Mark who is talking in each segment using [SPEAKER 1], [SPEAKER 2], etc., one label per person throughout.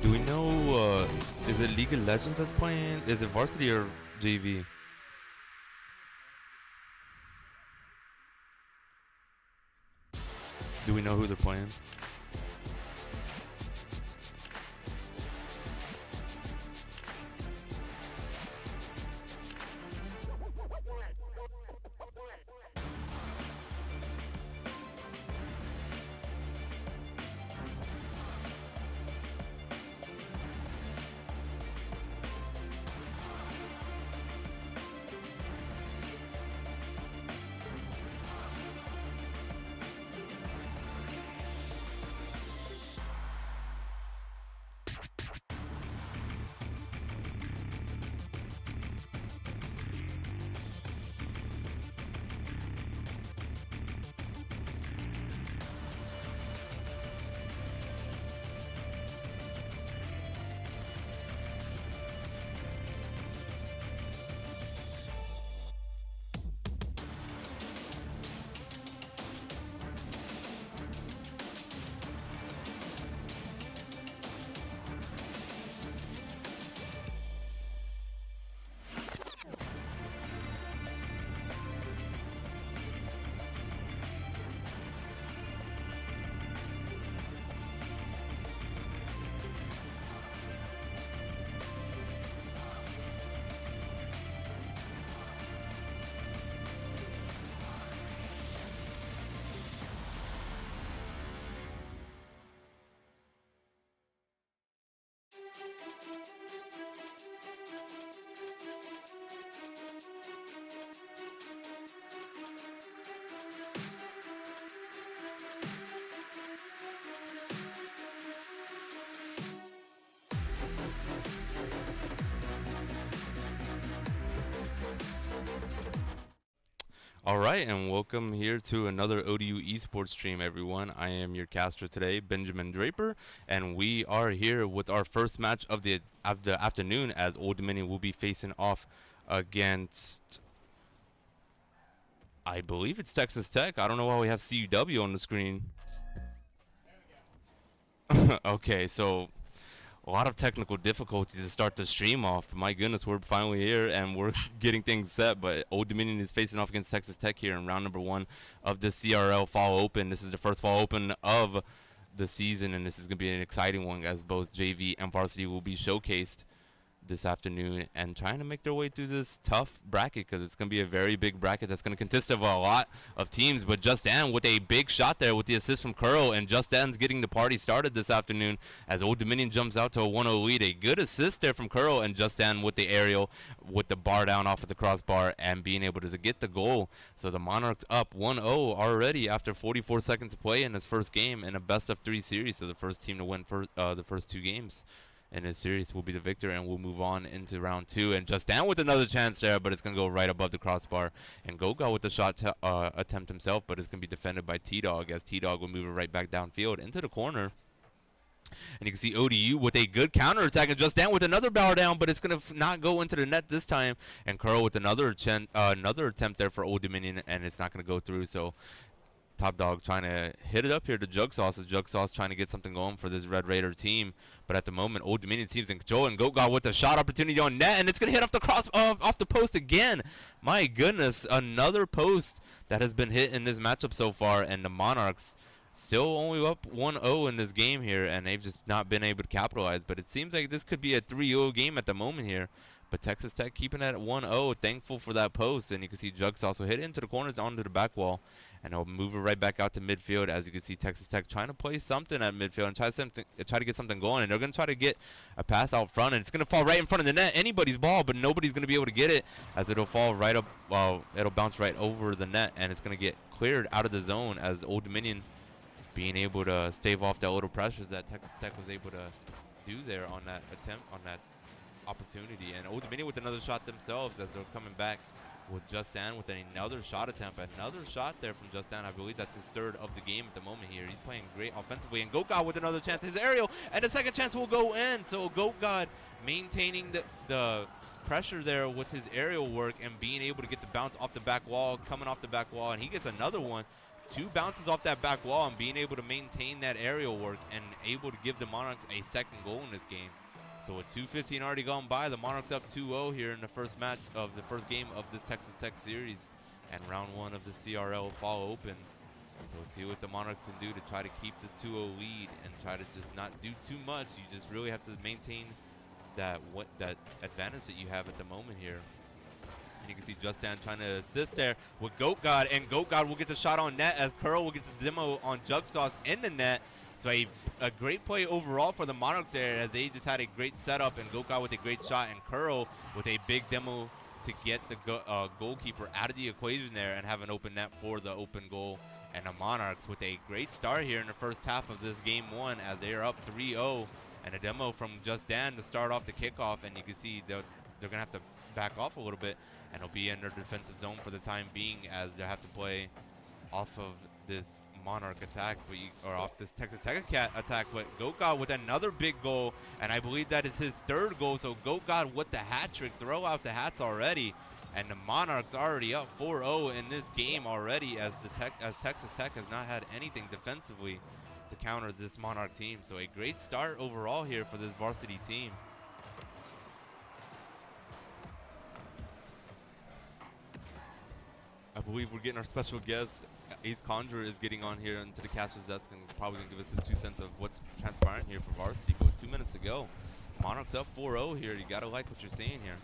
[SPEAKER 1] Do we know, is it League of Legends that's playing? Is it varsity or JV? Do we know who they're playing? All right, and welcome here to another ODU esports stream, everyone. I am your caster today, Benjamin Draper, and we are here with our first match of the afternoon, as Old Dominion will be facing off against, I believe it's Texas Tech. I don't know why we have CUW on the screen. Okay, so a lot of technical difficulties to start the stream off. My goodness, we're finally here and we're getting things set. But Old Dominion is facing off against Texas Tech here in round number 1 of the CRL Fall Open. This is the first Fall Open of the season, and this is going to be an exciting one as both JV and varsity will be showcased this afternoon and trying to make their way through this tough bracket, because it's going to be a very big bracket that's going to consist of a lot of teams. But Just Dan with a big shot there with the assist from Curl, and Just Dan's getting the party started this afternoon as Old Dominion jumps out to a 1-0 lead. A good assist there from Curl, and Just Dan with the aerial with the bar down off of the crossbar and being able to get the goal. So the Monarchs up 1-0 already after 44 seconds to play in this first game in a best-of-3 series. So the first team to win the first 2 games in this series will be the victor, and we'll move on into round 2. And Just Dan with another chance there, but it's going to go right above the crossbar. And Goga with the shot attempt himself, but it's going to be defended by T-Dog, as T-Dog will move it right back downfield into the corner. And you can see ODU with a good counter attack, and Just Dan with another bow down, but it's going to not go into the net this time. And Curl with another attempt there for Old Dominion, and it's not going to go through. So Top Dog trying to hit it up here to Jug Sauce. As Jug Sauce trying to get something going for this Red Raider team. But at the moment, Old Dominion team's in control. And Goat God with a shot opportunity on net. And it's going to hit off the off the post again. My goodness, another post that has been hit in this matchup so far. And the Monarchs still only up 1-0 in this game here. And they've just not been able to capitalize. But it seems like this could be a 3-0 game at the moment here. But Texas Tech keeping it at 1-0, thankful for that post. And you can see Jugs also hit it into the corners onto the back wall. And he'll move it right back out to midfield. As you can see, Texas Tech trying to play something at midfield and try to get something going. And they're going to try to get a pass out front. And it's going to fall right in front of the net. Anybody's ball, but nobody's going to be able to get it. As it'll fall right up, well, it'll bounce right over the net. And it's going to get cleared out of the zone as Old Dominion being able to stave off that little pressures that Texas Tech was able to do there on that attempt, on that opportunity. And Old Dominion with another shot themselves as they're coming back with Justin with another shot attempt. Another shot there from Justin. I believe that's his third of the game at the moment here. He's playing great offensively. And Goat God with another chance. His aerial. And the second chance will go in. So Goat God maintaining the pressure there with his aerial work and being able to get the bounce off the back wall, coming off the back wall. And he gets another one. 2 bounces off that back wall and being able to maintain that aerial work and able to give the Monarchs a second goal in this game. So with 2:15 already gone by, the Monarchs up 2-0 here in the first match of the first game of this Texas Tech series, and round 1 of the CRL fall open. So let's see what the Monarchs can do to try to keep this 2-0 lead and try to just not do too much. You just really have to maintain that advantage that you have at the moment here. And you can see Justin trying to assist there with Goat God, and Goat God will get the shot on net as Curl will get the demo on Jug Sauce in the net. So a great play overall for the Monarchs there as they just had a great setup, and Goat God with a great shot, and Curl with a big demo to get the goalkeeper out of the equation there and have an open net for the open goal. And the Monarchs with a great start here in the first half of this game 1 as they are up 3-0, and a demo from Justin to start off the kickoff. And you can see they're going to have to back off a little bit, and they'll be in their defensive zone for the time being as they have to play off of this Monarch attack, or off this Texas Tech attack. But Goat God with another big goal, and I believe that is his 3rd goal. So Goat God with the hat trick, throw out the hats already, and the Monarchs already up 4-0 in this game already as Texas Tech has not had anything defensively to counter this Monarch team. So a great start overall here for this varsity team. I believe we're getting our special guest. Ace Conjurer is getting on here into the caster's desk and probably going to give us his 2 cents of what's transpiring here for varsity. But 2 minutes to go. Monarchs up 4-0 here. You got to like what you're seeing here.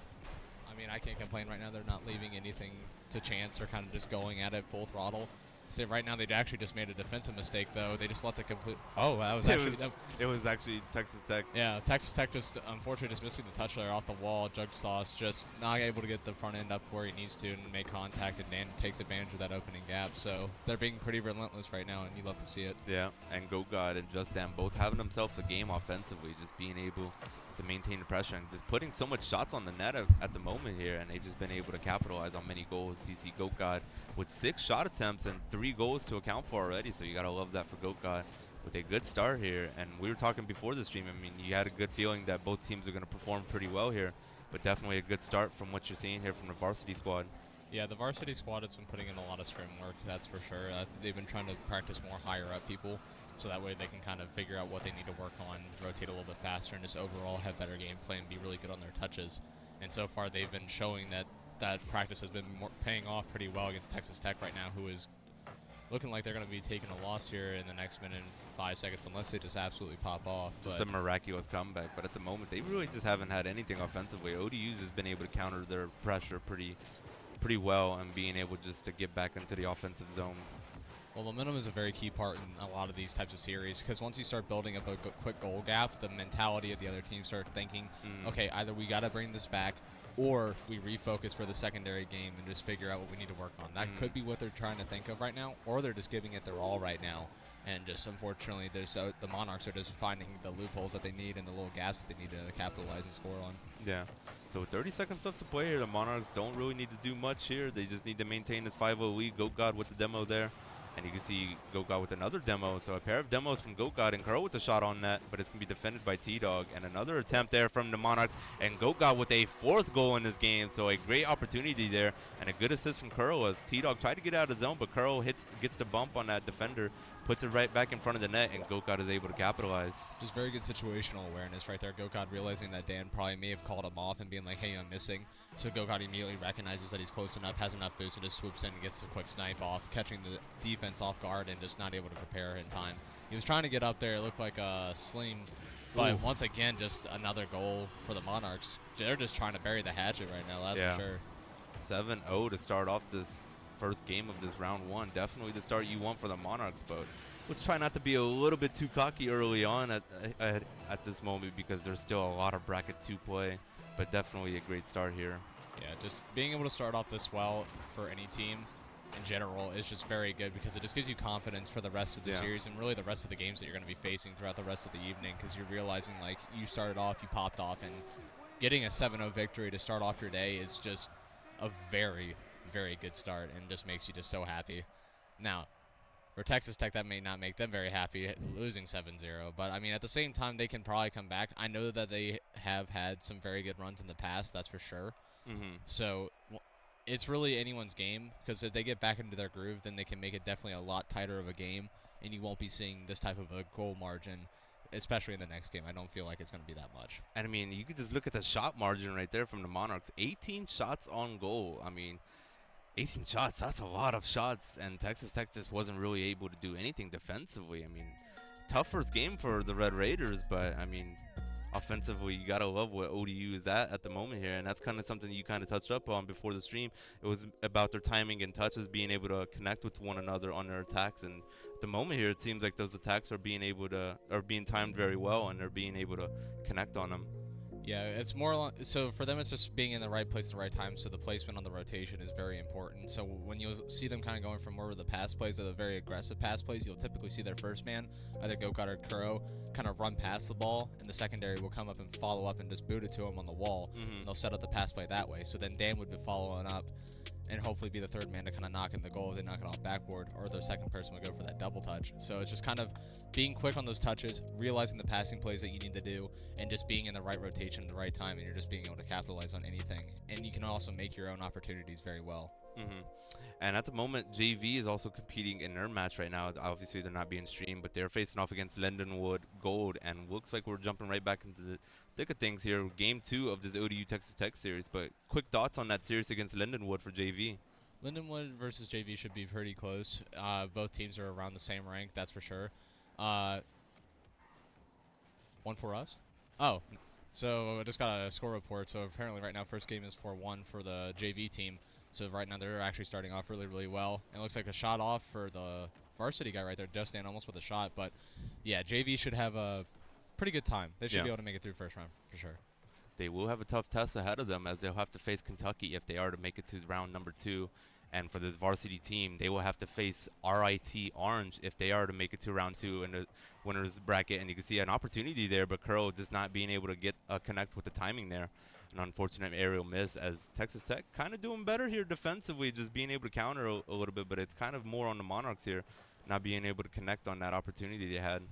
[SPEAKER 2] I mean, I can't complain right now. They're not leaving anything to chance. They're kind of just going at it full throttle. So right now they actually just made a defensive mistake, though. They just let the complete... Oh, that was actually...
[SPEAKER 1] It was actually Texas Tech.
[SPEAKER 2] Yeah, Texas Tech just, unfortunately, just missing the touch there off the wall. Jug Sauce just not able to get the front end up where he needs to and make contact, and Dan takes advantage of that opening gap. So they're being pretty relentless right now, and you love to see it.
[SPEAKER 1] Yeah, and Goat God and Justin both having themselves a game offensively, just being able to maintain the pressure and just putting so much shots on the net at the moment here, and they've just been able to capitalize on many goals. You see Goat God with 6 shot attempts and 3 goals to account for already, so you gotta love that for Goat God with a good start here. And we were talking before the stream, I mean, you had a good feeling that both teams are going to perform pretty well here, but definitely a good start from what you're seeing here from the varsity squad.
[SPEAKER 2] Yeah, the varsity squad has been putting in a lot of scrim work, that's for sure. They've been trying to practice more higher up people, so that way they can kind of figure out what they need to work on, rotate a little bit faster, and just overall have better gameplay and be really good on their touches. And so far they've been showing that practice has been paying off pretty well against Texas Tech right now, who is looking like they're going to be taking a loss here in the next minute and 5 seconds unless they just absolutely pop off.
[SPEAKER 1] Just a miraculous comeback, but at the moment they really just haven't had anything offensively. ODU's has been able to counter their pressure pretty well and being able just to get back into the offensive zone.
[SPEAKER 2] Well, momentum is a very key part in a lot of these types of series, because once you start building up a quick goal gap, the mentality of the other team start thinking, okay, either we got to bring this back or we refocus for the secondary game and just figure out what we need to work on. That could be what they're trying to think of right now, or they're just giving it their all right now. And just unfortunately, the Monarchs are just finding the loopholes that they need and the little gaps that they need to capitalize and score on.
[SPEAKER 1] Yeah. So with 30 seconds left to play here, the Monarchs don't really need to do much here. They just need to maintain this 5-0 lead. Goat God with the demo there. And you can see Goat with another demo. So a pair of demos from Goat and Curl with a shot on net, but it's going to be defended by T-Dog. And another attempt there from the Monarchs. And Goat with a 4th goal in this game. So a great opportunity there. And a good assist from Curl as T-Dog tried to get out of the zone, but Curl gets the bump on that defender, puts it right back in front of the net, and Goat is able to capitalize.
[SPEAKER 2] Just very good situational awareness right there. Goat realizing that Dan probably may have called him off and being like, hey, I'm missing. So Goat immediately recognizes that he's close enough, has enough boost, and just swoops in and gets a quick snipe off, catching the defense off guard and just not able to prepare in time. He was trying to get up there. It looked like a sling, but once again, just another goal for the Monarchs. They're just trying to bury the hatchet right now, that's for sure.
[SPEAKER 1] 7-0 to start off this first game of this round 1. Definitely the start you want for the Monarchs, but let's try not to be a little bit too cocky early on at this moment because there's still a lot of bracket to play, but definitely a great start here.
[SPEAKER 2] Yeah, just being able to start off this well for any team in general is just very good because it just gives you confidence for the rest of the series and really the rest of the games that you're going to be facing throughout the rest of the evening because you're realizing, like, you started off, you popped off, and getting a 7-0 victory to start off your day is just a very, very good start and just makes you just so happy. Now, for Texas Tech, that may not make them very happy losing 7-0, but I mean, at the same time, they can probably come back. I know that they have had some very good runs in the past, that's for sure. So it's really anyone's game because if they get back into their groove, then they can make it definitely a lot tighter of a game, and you won't be seeing this type of a goal margin, especially in the next game. I don't feel like it's going to be that much.
[SPEAKER 1] And I mean, you could just look at the shot margin right there from the Monarchs. 18 shots on goal. I mean, 18 shots, that's a lot of shots, and Texas Tech just wasn't really able to do anything defensively. I mean, tough first game for the Red Raiders, but I mean, offensively, you gotta love what ODU is at the moment here, and that's kind of something you kind of touched up on before the stream. It was about their timing and touches, being able to connect with one another on their attacks, and at the moment here, it seems like those attacks are being timed very well, and they're being able to connect on them.
[SPEAKER 2] Yeah, it's more so for them, it's just being in the right place at the right time, so the placement on the rotation is very important. So when you'll see them kind of going from more of the pass plays or the very aggressive pass plays, you'll typically see their first man, either Goat or Kuro, kind of run past the ball, and the secondary will come up and follow up and just boot it to him on the wall, and they'll set up the pass play that way. So then Dan would be following up and hopefully be the third man to kind of knock in the goal if they knock it off backboard, or their second person would go for that double touch. So it's just kind of being quick on those touches, realizing the passing plays that you need to do, and just being in the right rotation at the right time, and you're just being able to capitalize on anything. And you can also make your own opportunities very well.
[SPEAKER 1] And at the moment, JV is also competing in their match right now. Obviously, they're not being streamed, but they're facing off against Lindenwood Gold, and looks like we're jumping right back into the thick of things here. Game 2 of this ODU Texas Tech series, but quick thoughts on that series against Lindenwood for JV?
[SPEAKER 2] Lindenwood versus JV should be pretty close. Both teams are around the same rank, that's for sure. One for us? Oh, so I just got a score report. So apparently right now first game is 4-1 for the JV team. So right now they're actually starting off really, really well. And it looks like a shot off for the varsity guy right there, Justin, almost with a shot. But yeah, JV should have a pretty good time. They should be able to make it through first round for sure.
[SPEAKER 1] They will have a tough test ahead of them as they'll have to face Kentucky if they are to make it to round number 2. And for this varsity team, they will have to face RIT Orange if they are to make it to round 2 in the winner's bracket. And you can see an opportunity there, but Curl just not being able to get connect with the timing there. An unfortunate aerial miss as Texas Tech kind of doing better here defensively, just being able to counter a little bit, but it's kind of more on the Monarchs here, not being able to connect on that opportunity they had.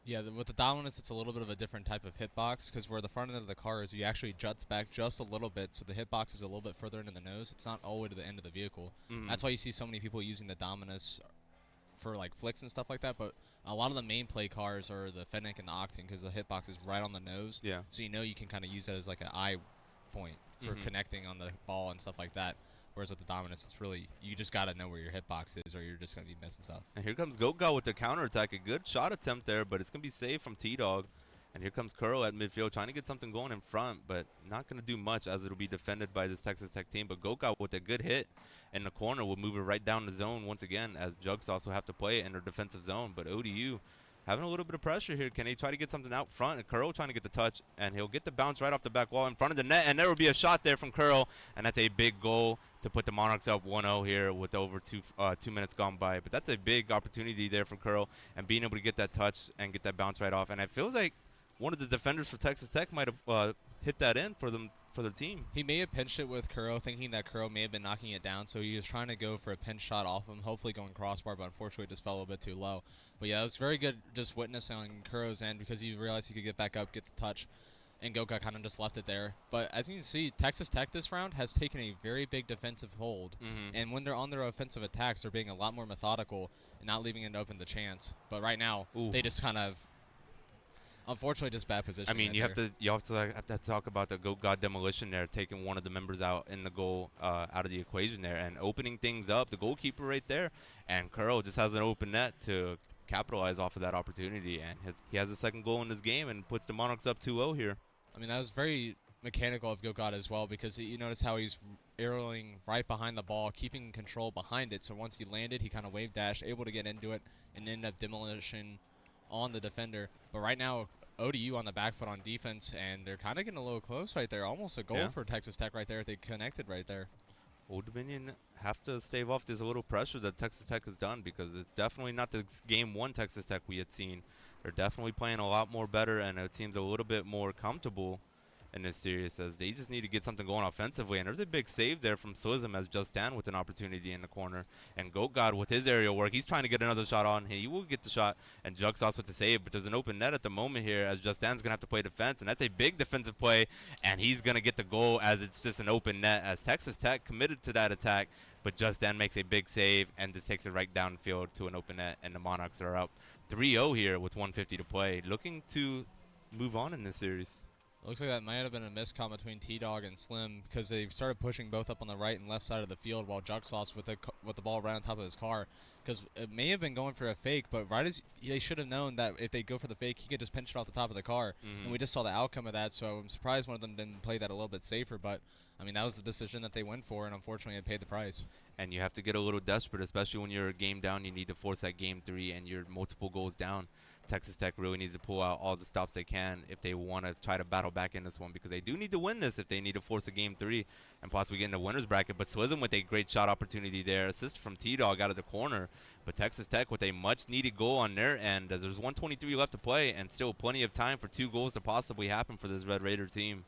[SPEAKER 2] Yeah, with the dominance, it's a little bit of a different type of hitbox because where the front end of the car is, you actually juts back just a little bit, so the hitbox is a little bit further into the nose. It's not all the way to the end of the vehicle. That's why you see so many people using the dominus for like flicks and stuff like that, but a lot of the main play cars are the Fennec and the Octane because the hitbox is right on the nose.
[SPEAKER 1] Yeah.
[SPEAKER 2] So you know you can kind of use that as like an eye point for connecting on the ball and stuff like that. Whereas with the Dominus, it's really, you just got to know where your hitbox is or you're just going to be missing stuff.
[SPEAKER 1] And here comes Goat with the counterattack. A good shot attempt there, but it's going to be saved from T-Dog. And here comes Curl at midfield trying to get something going in front, but not going to do much as it'll be defended by this Texas Tech team. But Goat with a good hit in the corner will move it right down the zone once again as Jugs also have to play it in their defensive zone. But ODU having a little bit of pressure here. Can they try to get something out front? And Curl trying to get the touch, and he'll get the bounce right off the back wall in front of the net, and there will be a shot there from Curl, and that's a big goal to put the Monarchs up 1-0 here with over 2 minutes gone by. But that's a big opportunity there for Curl, and being able to get that touch and get that bounce right off. And it feels like one of the defenders for Texas Tech might have hit that in for them for their team.
[SPEAKER 2] He may have pinched it with Kuro, thinking that Kuro may have been knocking it down, so he was trying to go for a pinch shot off him, hopefully going crossbar, but unfortunately it just fell a bit too low. But yeah, it was very good just witnessing on Kuro's end because he realized he could get back up, get the touch, and Goka kind of just left it there. But as you can see, Texas Tech this round has taken a very big defensive hold, and when they're on their offensive attacks, they're being a lot more methodical and not leaving it open to chance. But right now, they just kind of, unfortunately, just bad position.
[SPEAKER 1] I mean, you have to talk about the Goat God demolition there, taking one of the members out in the goal out of the equation there, and opening things up. The goalkeeper right there, and Curl just has an open net to capitalize off of that opportunity, and he has a second goal in this game and puts the Monarchs up 2-0 here.
[SPEAKER 2] I mean, that was very mechanical of Goat God as well, because you notice how he's arrowing right behind the ball, keeping control behind it. So once he landed, he kind of wave dashed, able to get into it, and end up demolition on the defender. But right now, ODU on the back foot on defense, and they're kind of getting a little close right there. Almost a goal for Texas Tech right there if they connected right there.
[SPEAKER 1] Old Dominion have to stave off this little pressure that Texas Tech has done, because it's definitely not the game one Texas Tech we had seen. They're definitely playing a lot more better, and it seems a little bit more comfortable in this series, as they just need to get something going offensively. And there's a big save there from Swism as Justin with an opportunity in the corner. And Goat God with his aerial work, he's trying to get another shot on. He will get the shot, and Juxos with the save. But there's an open net at the moment here, as Justin's going to have to play defense. And that's a big defensive play, and he's going to get the goal as it's just an open net, as Texas Tech committed to that attack. But Justin makes a big save and just takes it right downfield to an open net, and the Monarchs are up 3-0 here with 1:50 to play, looking to move on in this series.
[SPEAKER 2] Looks like that might have been a miscom between T-Dog and Slim, because they started pushing both up on the right and left side of the field, while Jux lost with the ball right on top of his car. Because it may have been going for a fake, but right as they should have known that if they go for the fake, he could just pinch it off the top of the car. And we just saw the outcome of that, so I'm surprised one of them didn't play that a little bit safer. But, I mean, that was the decision that they went for, and unfortunately it paid the price.
[SPEAKER 1] And you have to get a little desperate, especially when you're a game down. You need to force that game 3, and you're multiple goals down. Texas Tech really needs to pull out all the stops they can if they want to try to battle back in this one, because they do need to win this if they need to force a game 3 and possibly get in the winner's bracket. But Swism with a great shot opportunity there, assist from T-Dog out of the corner. But Texas Tech with a much-needed goal on their end, as there's 1:23 left to play and still plenty of time for 2 goals to possibly happen for this Red Raider team.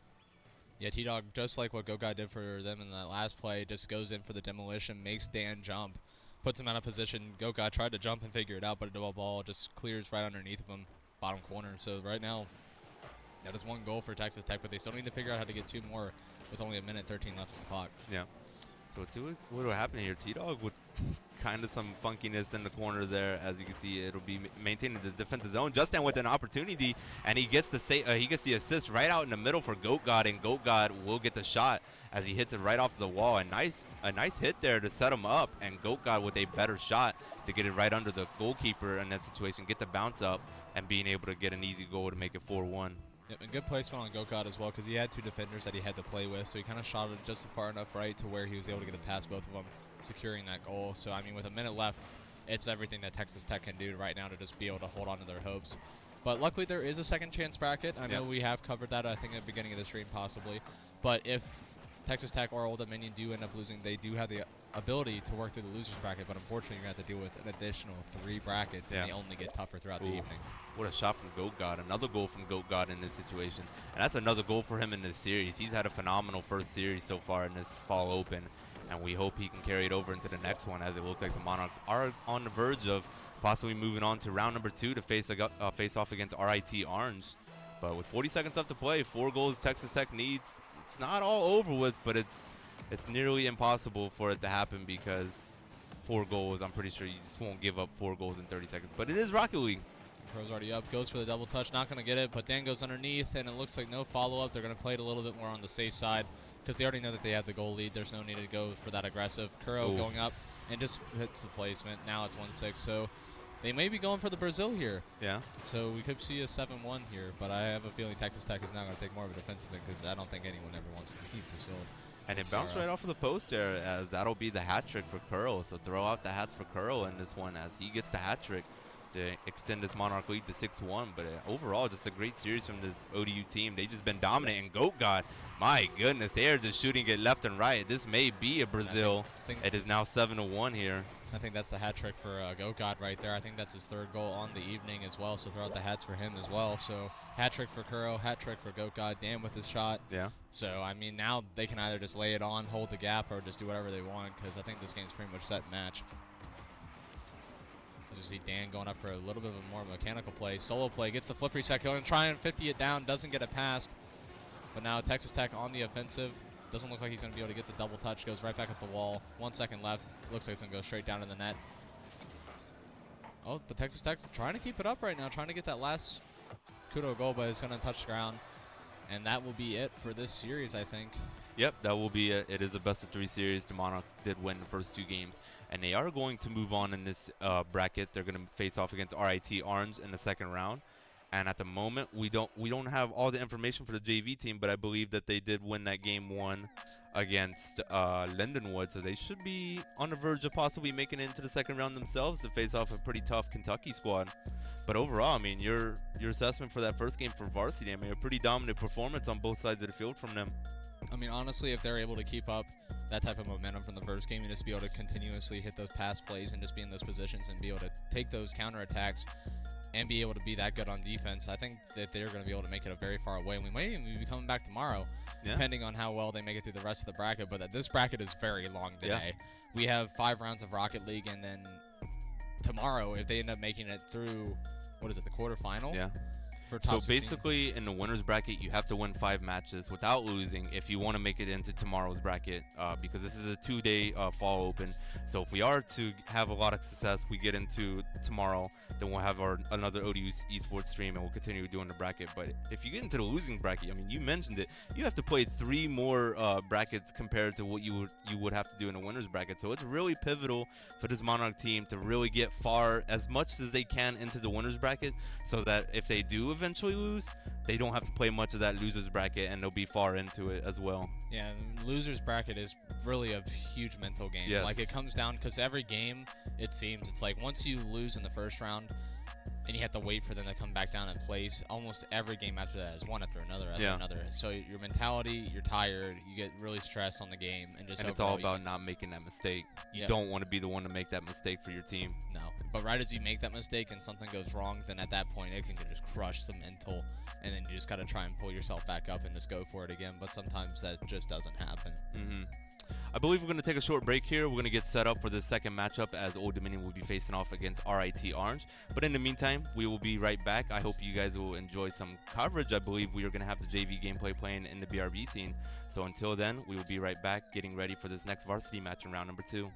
[SPEAKER 2] Yeah, T-Dog, just like what Gokai did for them in that last play, just goes in for the demolition, makes Dan jump, puts him out of position. Gokai tried to jump and figure it out, but a double ball just clears right underneath of him, bottom corner. So right now, that is 1 goal for Texas Tech, but they still need to figure out how to get 2 more with only 1:13 left on the clock.
[SPEAKER 1] Yeah. So let's see what will happen here. T-Dog with kind of some funkiness in the corner there. As you can see, it'll be maintaining the defensive zone. Justin with an opportunity, and he gets the assist right out in the middle for Goat God, and Goat God will get the shot as he hits it right off the wall. A nice hit there to set him up, and Goat God with a better shot to get it right under the goalkeeper in that situation, get the bounce up, and being able to get an easy goal to make it 4-1.
[SPEAKER 2] Yep, and good placement on Goat God as well, because he had 2 defenders that he had to play with, so he kind of shot it just far enough right to where he was able to get it past both of them, securing that goal. So, I mean, with a minute left, it's everything that Texas Tech can do right now to just be able to hold on to their hopes. But luckily, there is a second chance bracket. I know we have covered that, I think, at the beginning of the stream possibly. But if Texas Tech or Old Dominion do end up losing, they do have the ability to work through the loser's bracket, but unfortunately, you're going to have to deal with an additional 3 brackets, and they only get tougher throughout the evening.
[SPEAKER 1] What a shot from Goat God. Another goal from Goat God in this situation. And that's another goal for him in this series. He's had a phenomenal first series so far in this Fall Open, and we hope he can carry it over into the next one, as it looks like the Monarchs are on the verge of possibly moving on to round number 2 to face off against RIT Orange. But with 40 seconds left to play, 4 goals Texas Tech needs. It's not all over with, but it's nearly impossible for it to happen, because 4 goals, I'm pretty sure you just won't give up 4 goals in 30 seconds. But it is Rocket League.
[SPEAKER 2] Pro's already up, goes for the double touch, not going to get it, but Dan goes underneath, and it looks like no follow-up. They're going to play it a little bit more on the safe side, because they already know that they have the goal lead. There's no need to go for that aggressive. Kuro going up and just hits the placement. Now it's 1-6, so they may be going for the Brazil here.
[SPEAKER 1] Yeah.
[SPEAKER 2] So we could see a 7-1 here, but I have a feeling Texas Tech is now going to take more of a defensive end, because I don't think anyone ever wants to beat Brazil.
[SPEAKER 1] And it bounced right off of the post there, as that'll be the hat trick for Curl. So throw out the hats for Curl in this one, as he gets the hat trick to extend this Monarch lead to 6-1. But overall, just a great series from this ODU team. They just been dominant. And Goat God, my goodness, they are just shooting it left and right. This may be a Brazil. It is now 7-1 here.
[SPEAKER 2] I think that's the hat trick for Goat God right there. I think that's his third goal on the evening as well. So throw out the hats for him as well. So hat trick for Kuro, hat trick for Goat God. Damn with his shot.
[SPEAKER 1] Yeah.
[SPEAKER 2] So, I mean, now they can either just lay it on, hold the gap, or just do whatever they want, because I think this game's pretty much set match. As you see Dan going up for a little bit of a more mechanical play. Solo play, gets the flip reset kill, and try and 50 it down, doesn't get it past. But now Texas Tech on the offensive. Doesn't look like he's going to be able to get the double touch. Goes right back up the wall. 1 second left. Looks like it's going to go straight down in the net. Oh, but Texas Tech trying to keep it up right now, trying to get that last Kudo goal, but it's going to touch the ground. And that will be it for this series, I think.
[SPEAKER 1] Yep, that will be it. It is a best-of-3 series. The Monarchs did win the first 2 games, and they are going to move on in this bracket. They're going to face off against RIT Orange in the second round. And at the moment, we don't have all the information for the JV team, but I believe that they did win that game 1 against Lindenwood, so they should be on the verge of possibly making it into the second round themselves to face off a pretty tough Kentucky squad. But overall, I mean, your assessment for that first game for varsity, I mean, a pretty dominant performance on both sides of the field from them.
[SPEAKER 2] I mean, honestly, if they're able to keep up that type of momentum from the first game and just be able to continuously hit those pass plays and just be in those positions and be able to take those counterattacks and be able to be that good on defense, I think that they're going to be able to make it a very far away. And we might even be coming back tomorrow, depending on how well they make it through the rest of the bracket. But this bracket is very long today. Yeah. We have 5 rounds of Rocket League, and then tomorrow, if they end up making it through, what is it, the quarterfinal?
[SPEAKER 1] Yeah.
[SPEAKER 2] For
[SPEAKER 1] so
[SPEAKER 2] top
[SPEAKER 1] basically, in the winner's bracket, you have to win 5 matches without losing if you want to make it into tomorrow's bracket, because this is a 2-day fall open. So if we are to have a lot of success, we get into tomorrow, then we'll have another ODU esports stream, and we'll continue doing the bracket. But if you get into the losing bracket, I mean, you mentioned it, you have to play 3 more brackets compared to what you would have to do in a winner's bracket. So it's really pivotal for this Monarch team to really get far as much as they can into the winner's bracket, so that if they do eventually lose, they don't have to play much of that loser's bracket, and they'll be far into it as well.
[SPEAKER 2] Yeah, loser's bracket is really a huge mental game.
[SPEAKER 1] Yes.
[SPEAKER 2] Like, it comes down, because every game, it seems, it's like once you lose in the first round and you have to wait for them to come back down and place, almost every game after that is one after another another. So your mentality, you're tired, you get really stressed on the game, and
[SPEAKER 1] it's all about not making that mistake. You don't want to be the one to make that mistake for your team.
[SPEAKER 2] No, but right as you make that mistake and something goes wrong, then at that point it can just crush the mental, and then you just got to try and pull yourself back up and just go for it again. But sometimes that just doesn't happen.
[SPEAKER 1] I believe we're going to take a short break here. We're going to get set up for the second matchup, as Old Dominion will be facing off against RIT Orange. But in the meantime, we will be right back. I hope you guys will enjoy some coverage. I believe we are going to have the JV gameplay playing in the BRB scene. So until then, we will be right back getting ready for this next varsity match in round number 2.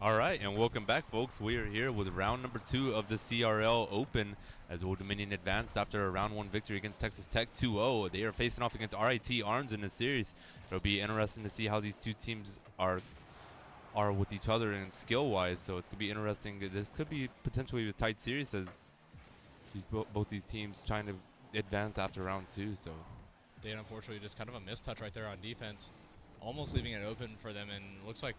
[SPEAKER 1] All right, and welcome back, folks. We are here with round number 2 of the CRL Open as Old Dominion advanced after a round 1 victory against Texas Tech 2-0. They are facing off against RIT Orange in this series. It'll be interesting to see how these two teams are with each other and skill-wise. So it's gonna be interesting. This could be potentially a tight series as both these teams trying to advance after round 2. So
[SPEAKER 2] Dan, unfortunately, just kind of a mistouch right there on defense, almost leaving it open for them. And looks like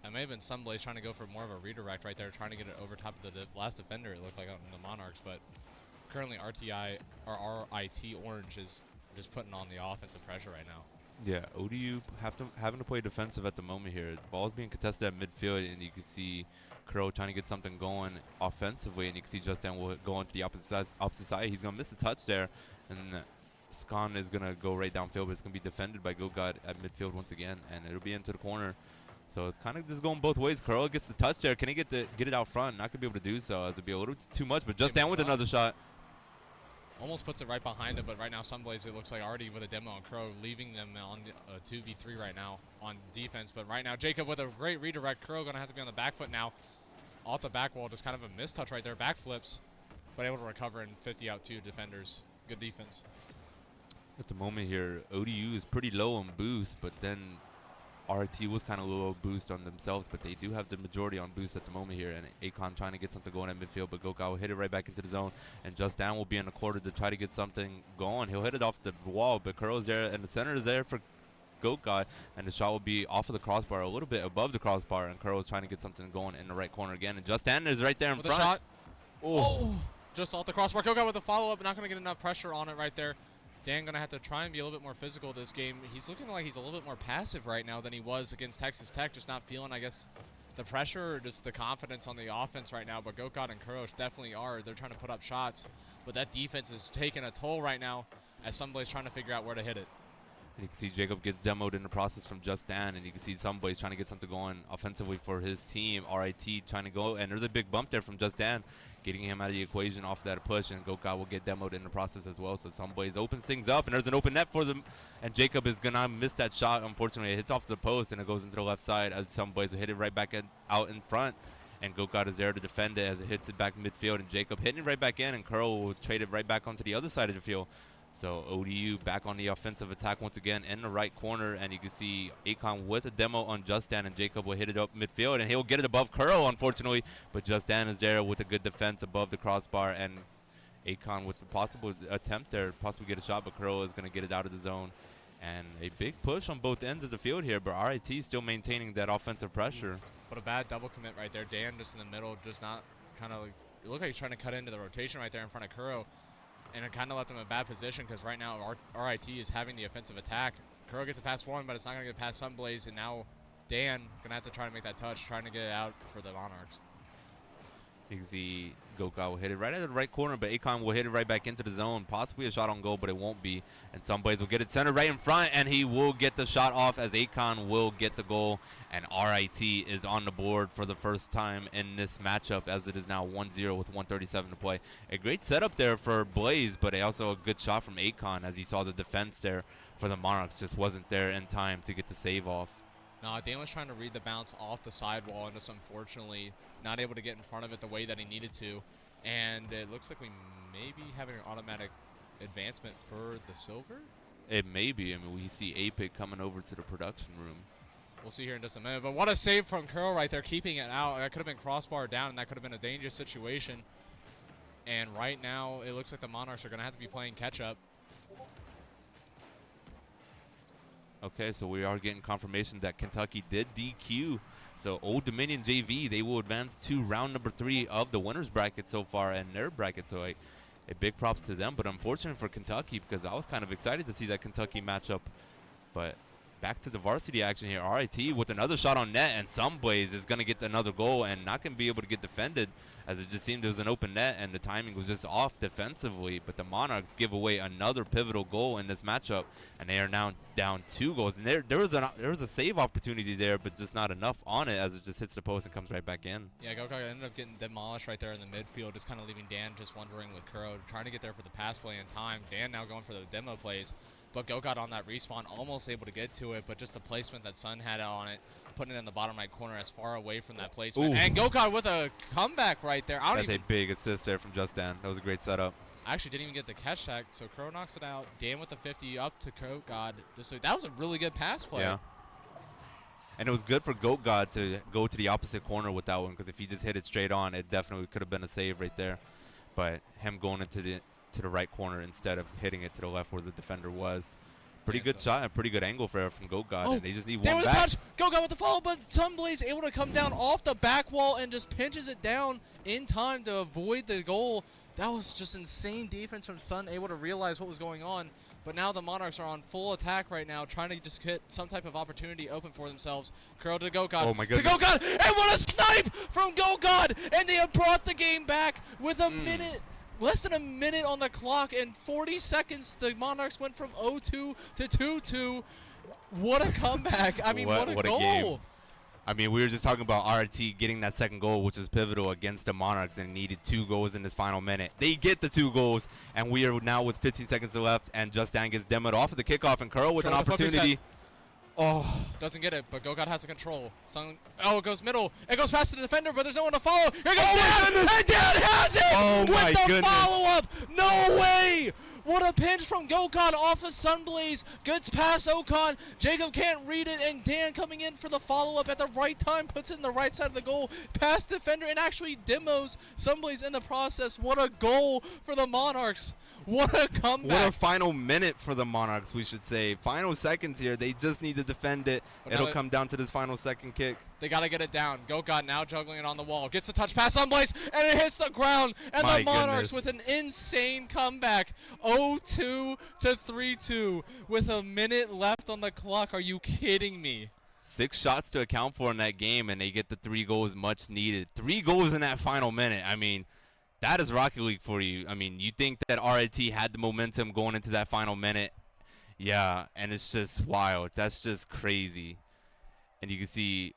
[SPEAKER 2] it may have been Sunblaze trying to go for more of a redirect right there, trying to get it over top of the last defender, it looked like, on the Monarchs. But currently RTI, or RIT Orange is just putting on the offensive pressure right now.
[SPEAKER 1] yeah, ODU having to play defensive at the moment here. The ball's being contested at midfield, and you can see Crow trying to get something going offensively, and you can see Justin will go on to the opposite side. He's going to miss a touch there, and Scon is going to go right downfield, but it's going to be defended by GoGod at midfield once again, and it'll be into the corner. So it's kind of just going both ways. Curl gets the touch there. Can he get it out front? Not going to be able to do so, as it'd be a little too much. But just down with another shot.
[SPEAKER 2] Almost puts it right behind it, but right now Sunblaze, it looks like already with a demo on Crow, leaving them on 2v3 right now on defense. But right now, Jacob with a great redirect. Crow going to have to be on the back foot now. Off the back wall, just kind of a mistouch right there. Backflips, but able to recover and 50 out 2 defenders. Good defense.
[SPEAKER 1] At the moment here, ODU is pretty low on boost, but then RT was kind of low boost on themselves, but they do have the majority on boost at the moment here. And Akon trying to get something going at midfield, but Goka will hit it right back into the zone. And Just Down will be in the quarter to try to get something going. He'll hit it off the wall, but Curl's there, and the center is there for Goka, and the shot will be off of the crossbar, a little bit above the crossbar, and Curl is trying to get something going in the right corner again. And Just Down is right there in
[SPEAKER 2] with
[SPEAKER 1] front.
[SPEAKER 2] A shot. Oh, just off the crossbar. Goka with the follow-up, not going to get enough pressure on it right there. Dan going to have to try and be a little bit more physical this game. He's looking like he's a little bit more passive right now than he was against Texas Tech, just not feeling, I guess, the pressure or just the confidence on the offense right now. But Gokot and Kurosh definitely are. They're trying to put up shots, but that defense is taking a toll right now as somebody's trying to figure out where to hit it.
[SPEAKER 1] And you can see Jacob gets demoed in the process from Just Dan, and you can see somebody's trying to get something going offensively for his team. RIT trying to go, and there's a big bump there from Just Dan, getting him out of the equation off that push, and Goka will get demoed in the process as well. So somebody's opens things up, and there's an open net for them, and Jacob is gonna miss that shot. Unfortunately, it hits off the post, and it goes into the left side as somebody's will hit it right back out in front, and Goka is there to defend it as it hits it back midfield, and Jacob hitting it right back in, and Curl will trade it right back onto the other side of the field. So ODU back on the offensive attack once again in the right corner, and you can see Akon with a demo on Justin, and Jacob will hit it up midfield, and he'll get it above Curl, unfortunately, but Justin is there with a good defense above the crossbar, and Akon with the possible attempt there, possibly get a shot, but Curl is going to get it out of the zone. And a big push on both ends of the field here, but RIT still maintaining that offensive pressure.
[SPEAKER 2] But a bad double commit right there. Dan just in the middle, just not kind of like, it looked like he's trying to cut into the rotation right there in front of Kuro. And it kind of left them in a bad position because right now RIT is having the offensive attack. Kuro gets a pass one, but it's not going to get past Sunblaze. And now Dan going to have to try to make that touch, trying to get it out for the Monarchs.
[SPEAKER 1] You can see Goka will hit it right at the right corner, but Akon will hit it right back into the zone. Possibly a shot on goal, but it won't be. And Sunblaze will get it centered right in front, and he will get the shot off as Akon will get the goal. And RIT is on the board for the first time in this matchup, as it is now 1-0 with 1:37 to play. A great setup there for Blaze, but also a good shot from Akon, as you saw the defense there for the Monarchs just wasn't there in time to get the save off.
[SPEAKER 2] No, Dan was trying to read the bounce off the sidewall and just unfortunately not able to get in front of it the way that he needed to. And it looks like we may be having an automatic advancement for the silver.
[SPEAKER 1] It may be. I mean, we see Apic coming over to the production room.
[SPEAKER 2] We'll see here in just a minute. But what a save from Curl right there, keeping it out. That could have been crossbar down, and that could have been a dangerous situation. And right now, it looks like the Monarchs are going to have to be playing catch-up.
[SPEAKER 1] Okay, so we are getting confirmation that Kentucky did DQ. So Old Dominion JV, they will advance to round number 3 of the winners bracket so far in their bracket. So a big props to them. But unfortunate for Kentucky, because I was kind of excited to see that Kentucky matchup. But back to the varsity action here. RIT with another shot on net, and Sunblaze is going to get another goal and not going to be able to get defended, as it just seemed it was an open net and the timing was just off defensively. But the Monarchs give away another pivotal goal in this matchup, and they are now down 2 goals. And there was a save opportunity there, but just not enough on it, as it just hits the post and comes right back in.
[SPEAKER 2] Yeah, Gokard ended up getting demolished right there in the midfield, just kind of leaving Dan just wondering with Kuro, trying to get there for the pass play in time. Dan now going for the demo plays. But Gokard on that respawn, almost able to get to it, but just the placement that Sun had on it, putting it in the bottom right corner as far away from that placement.
[SPEAKER 1] Ooh.
[SPEAKER 2] And Gokard with a comeback right there.
[SPEAKER 1] That's a big assist there from Justin. That was a great setup.
[SPEAKER 2] I actually didn't even get the catch tag, so Crow knocks it out. Dan with the 50 up to Gokard. That was a really good pass play.
[SPEAKER 1] Yeah. And it was good for Goat God to go to the opposite corner with that one, because if he just hit it straight on, it definitely could have been a save right there. But him going into the right corner instead of hitting it to the left where the defender was. Pretty good shot and pretty good angle from Goat God. And they just need one back.
[SPEAKER 2] Touch. Gokard with the follow, but Sunblaze able to come down off the back wall and just pinches it down in time to avoid the goal. That was just insane defense from Sun, able to realize what was going on. But now the Monarchs are on full attack right now, trying to just get some type of opportunity open for themselves. Curl to Gokard.
[SPEAKER 1] Oh my goodness.
[SPEAKER 2] To Gokard, and what a snipe from Gokard! And they have brought the game back with a minute. Less than a minute on the clock, and 40 seconds, the Monarchs went from 0-2 to 2-2. What a comeback. I mean, what a goal.
[SPEAKER 1] Game. I mean, we were just talking about RT getting that second goal, which was pivotal against the Monarchs, and needed 2 goals in this final minute. They get the 2 goals, and we are now with 15 seconds left, and Justin gets demoed off of the kickoff, and Curl with an opportunity. Oh.
[SPEAKER 2] Doesn't get it, but Gokard has the control. It goes middle. It goes past the defender, but there's no one to follow. Here goes Dan! And Dan has it!
[SPEAKER 1] Oh my
[SPEAKER 2] with the
[SPEAKER 1] goodness.
[SPEAKER 2] follow-up! No way! What a pinch from Gokard off of Sunblaze. Gets past Okan. Jacob can't read it, and Dan coming in for the follow-up at the right time, puts it in the right side of the goal, past defender, and actually demos Sunblaze in the process. What a goal for the Monarchs. What a comeback.
[SPEAKER 1] What a final minute for the Monarchs, we should say. Final seconds here. They just need to defend it. It'll come down to this final second kick.
[SPEAKER 2] They got to get it down. Gokard now juggling it on the wall. Gets a touch pass on Blaze, and it hits the ground. And the Monarchs with an insane comeback. 0-2 to 3-2 with a minute left on the clock. Are you kidding me?
[SPEAKER 1] 6 shots to account for in that game, and they get the 3 goals much needed. 3 goals in that final minute. I mean, that is Rocket League for you. I mean, you think that RIT had the momentum going into that final minute. Yeah, and it's just wild. That's just crazy. And you can see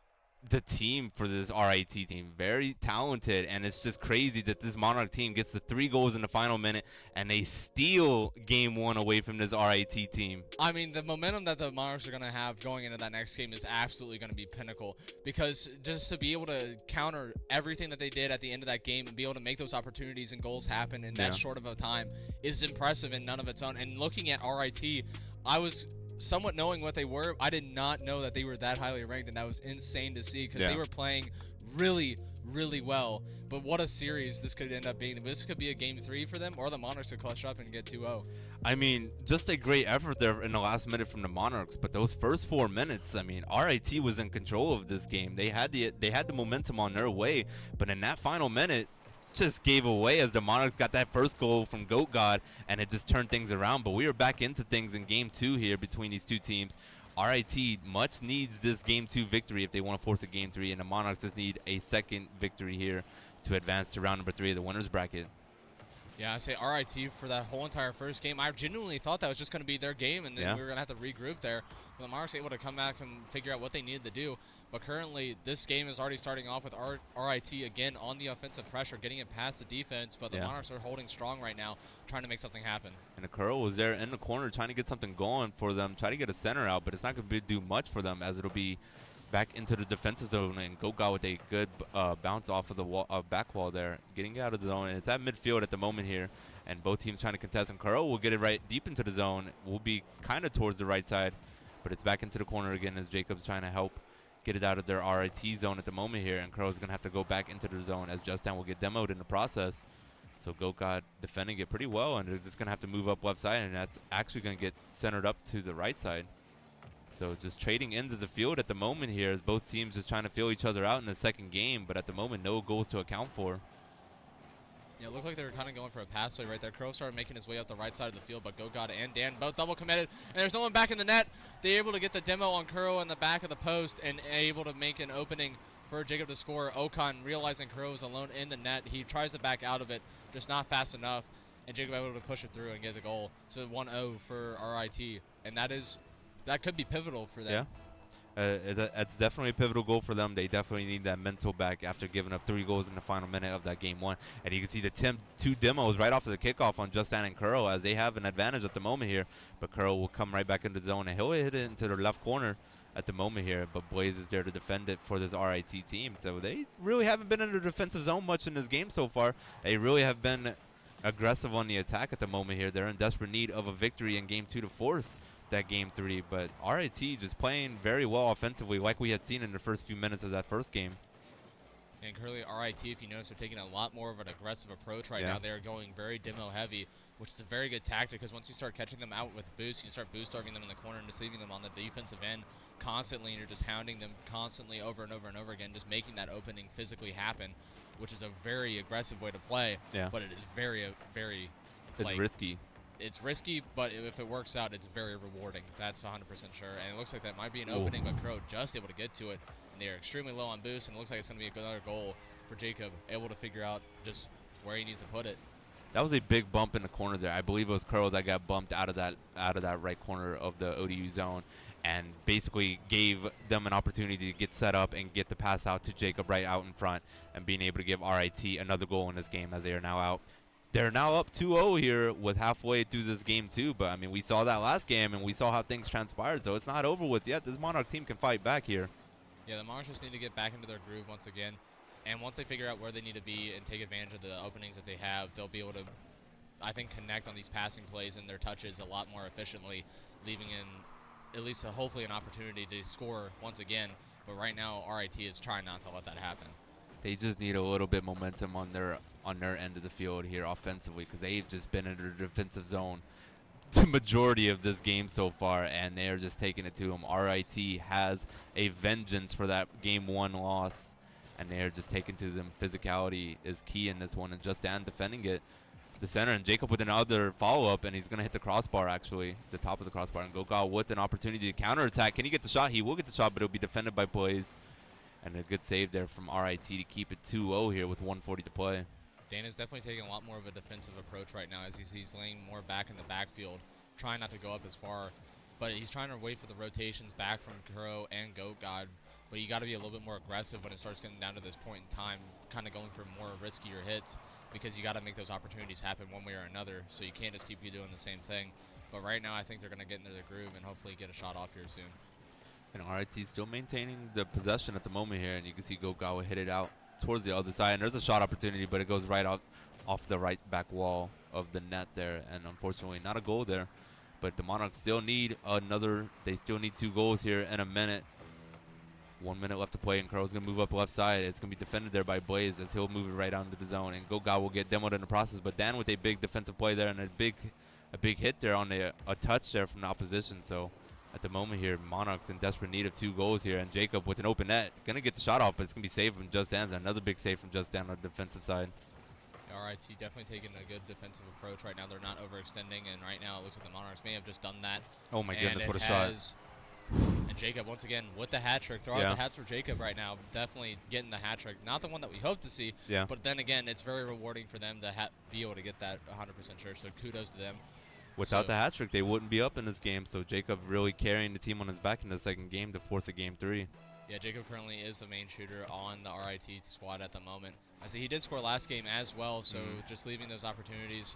[SPEAKER 1] the team for this RIT team, very talented, and it's just crazy that this Monarch team gets the 3 goals in the final minute, and they steal game 1 away from this RIT team.
[SPEAKER 2] I mean, the momentum that the Monarchs are going to have going into that next game is absolutely going to be pinnacle, because just to be able to counter everything that they did at the end of that game and be able to make those opportunities and goals happen in that short of a time is impressive in none of its own. And looking at RIT, I was somewhat knowing what they were. I did not know that they were that highly ranked, and that was insane to see, because they were playing really, really well. But what a series this could end up being. This could be a game 3 for them, or the Monarchs could clutch up and get 2-0.
[SPEAKER 1] I mean, just a great effort there in the last minute from the Monarchs, but those first 4 minutes, I mean, RIT was in control of this game. They had the momentum on their way, but in that final minute, just gave away as the Monarchs got that first goal from Goat God, and it just turned things around. But we are back into things in game 2 here between these 2 teams. RIT much needs this game 2 victory if they want to force a game 3, and the Monarchs just need a second victory here to advance to round number 3 of the winners bracket.
[SPEAKER 2] Yeah, I say RIT for that whole entire first game. I genuinely thought that was just going to be their game, and then we were going to have to regroup there. But the Monarchs able to come back and figure out what they needed to do. But currently, this game is already starting off with RIT again on the offensive pressure, getting it past the defense. But the Monarchs are holding strong right now, trying to make something happen. And
[SPEAKER 1] the Curl was there in the corner trying to get something going for them, try to get a center out, but it's not going to do much for them, as it'll be back into the defensive zone, and Goga with a good bounce off of the back wall there, getting out of the zone. And it's at midfield at the moment here, and both teams trying to contest. And Curl will get it right deep into the zone. Will be kind of towards the right side, but it's back into the corner again as Jacob's trying to help get it out of their RIT zone at the moment here, and Curl's going to have to go back into the zone as Justin will get demoed in the process. So Goka defending it pretty well, and they're just going to have to move up left side, and that's actually going to get centered up to the right side. So just trading ends of the field at the moment here, as both teams just trying to feel each other out in the second game, but at the moment no goals to account for.
[SPEAKER 2] Yeah, it looked like they were kind of going for a pass play right there. Curl started making his way up the right side of the field, but GoGod and Dan both double committed, and there's no one back in the net. They're able to get the demo on Curl in the back of the post and able to make an opening for Jacob to score. Okan, realizing Curl was alone in the net, he tries to back out of it, just not fast enough, and Jacob able to push it through and get the goal. So 1-0 for RIT, and that could be pivotal for them.
[SPEAKER 1] Yeah. It's definitely a pivotal goal for them. They definitely need that mental back after giving up 3 goals in the final minute of that game 1. And you can see the 2 demos right off of the kickoff on Justin and Curl as they have an advantage at the moment here. But Curl will come right back into the zone, and he'll hit it into the left corner at the moment here. But Blaze is there to defend it for this RIT team. So they really haven't been in the defensive zone much in this game so far. They really have been aggressive on the attack at the moment here. They're in desperate need of a victory in game 2 to force that game 3, but RIT just playing very well offensively like we had seen in the first few minutes of that first game.
[SPEAKER 2] And currently RIT, if you notice, are taking a lot more of an aggressive approach right now. They're going very demo heavy, which is a very good tactic because once you start catching them out with boost, you start boost targeting them in the corner and just leaving them on the defensive end constantly, and you're just hounding them constantly over and over and over again, just making that opening physically happen, which is a very aggressive way to play, but it is very
[SPEAKER 1] it's risky.
[SPEAKER 2] It's risky, but if it works out, it's very rewarding. That's 100% sure. And it looks like that might be an opening, but Crow just able to get to it. And they are extremely low on boost, and it looks like it's going to be another goal for Jacob, able to figure out just where he needs to put it.
[SPEAKER 1] That was a big bump in the corner there. I believe it was Curl that got bumped out of that right corner of the ODU zone, and basically gave them an opportunity to get set up and get the pass out to Jacob right out in front, and being able to give RIT another goal in this game as they are now out. They're now up 2-0 here with halfway through this game too, but I mean, we saw that last game and we saw how things transpired, so it's not over with yet. This Monarch team can fight back here.
[SPEAKER 2] Yeah, the Monarchs just need to get back into their groove once again, and once they figure out where they need to be and take advantage of the openings that they have, they'll be able to, I think, connect on these passing plays and their touches a lot more efficiently, leaving in at least hopefully an opportunity to score once again. But right now, RIT is trying not to let that happen.
[SPEAKER 1] They just need a little bit momentum on their end of the field here offensively, because they've just been in the defensive zone the majority of this game so far, and they're just taking it to them. RIT has a vengeance for that game 1 loss, and they're just taking to them. Physicality is key in this one, and Justin defending it. The center, and Jacob with another follow-up, and he's going to hit the crossbar, actually, the top of the crossbar, and Gogal with an opportunity to counterattack. Can he get the shot? He will get the shot, but it'll be defended by Blaze. And a good save there from RIT to keep it 2-0 here with 1:40 to play.
[SPEAKER 2] Dana's definitely taking a lot more of a defensive approach right now as he's laying more back in the backfield, trying not to go up as far. But he's trying to wait for the rotations back from Kuro and Goat God. But you got to be a little bit more aggressive when it starts getting down to this point in time, kind of going for more riskier hits, because you got to make those opportunities happen one way or another. So you can't just keep doing the same thing. But right now I think they're going to get into the groove and hopefully get a shot off here soon.
[SPEAKER 1] And RIT still maintaining the possession at the moment here, and you can see Gogawa hit it out towards the other side, and there's a shot opportunity, but it goes right off the right back wall of the net there, and unfortunately not a goal there. But the Monarchs still need they still need 2 goals here in a minute. 1 minute left to play, and Curl's going to move up left side. It's going to be defended there by Blaze as he'll move it right out into the zone, and Gogawa will get demoed in the process, but Dan with a big defensive play there and a big hit there on a touch there from the opposition. So at the moment here, Monarchs in desperate need of 2 goals here, and Jacob with an open net, going to get the shot off, but it's going to be saved from Just Dan. Another big save from Just Dan on the defensive side.
[SPEAKER 2] RIT definitely taking a good defensive approach right now. They're not overextending, and right now it looks like the Monarchs may have just done that.
[SPEAKER 1] Oh my goodness, what a shot.
[SPEAKER 2] And Jacob, once again, with the hat trick. Throw out the hats for Jacob right now. Definitely getting the hat trick. Not the one that we hope to see, but then again, it's very rewarding for them to be able to get that 100% sure, so kudos to them.
[SPEAKER 1] Without the hat trick, they wouldn't be up in this game. So Jacob really carrying the team on his back in the second game to force a game 3.
[SPEAKER 2] Yeah, Jacob currently is the main shooter on the RIT squad at the moment. I see he did score last game as well, so just leaving those opportunities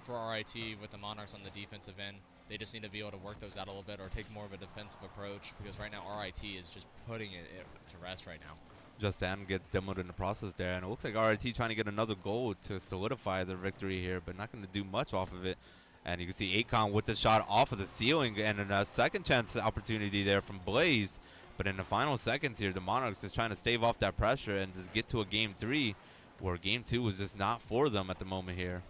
[SPEAKER 2] for RIT with the Monarchs on the defensive end. They just need to be able to work those out a little bit or take more of a defensive approach, because right now RIT is just putting it to rest right now.
[SPEAKER 1] Justin gets demoed in the process there, and it looks like RIT trying to get another goal to solidify their victory here, but not going to do much off of it. And you can see Akon with the shot off of the ceiling, and a second chance opportunity there from Blaze. But in the final seconds here, the Monarchs just trying to stave off that pressure and just get to a game 3, where game 2 was just not for them at the moment here.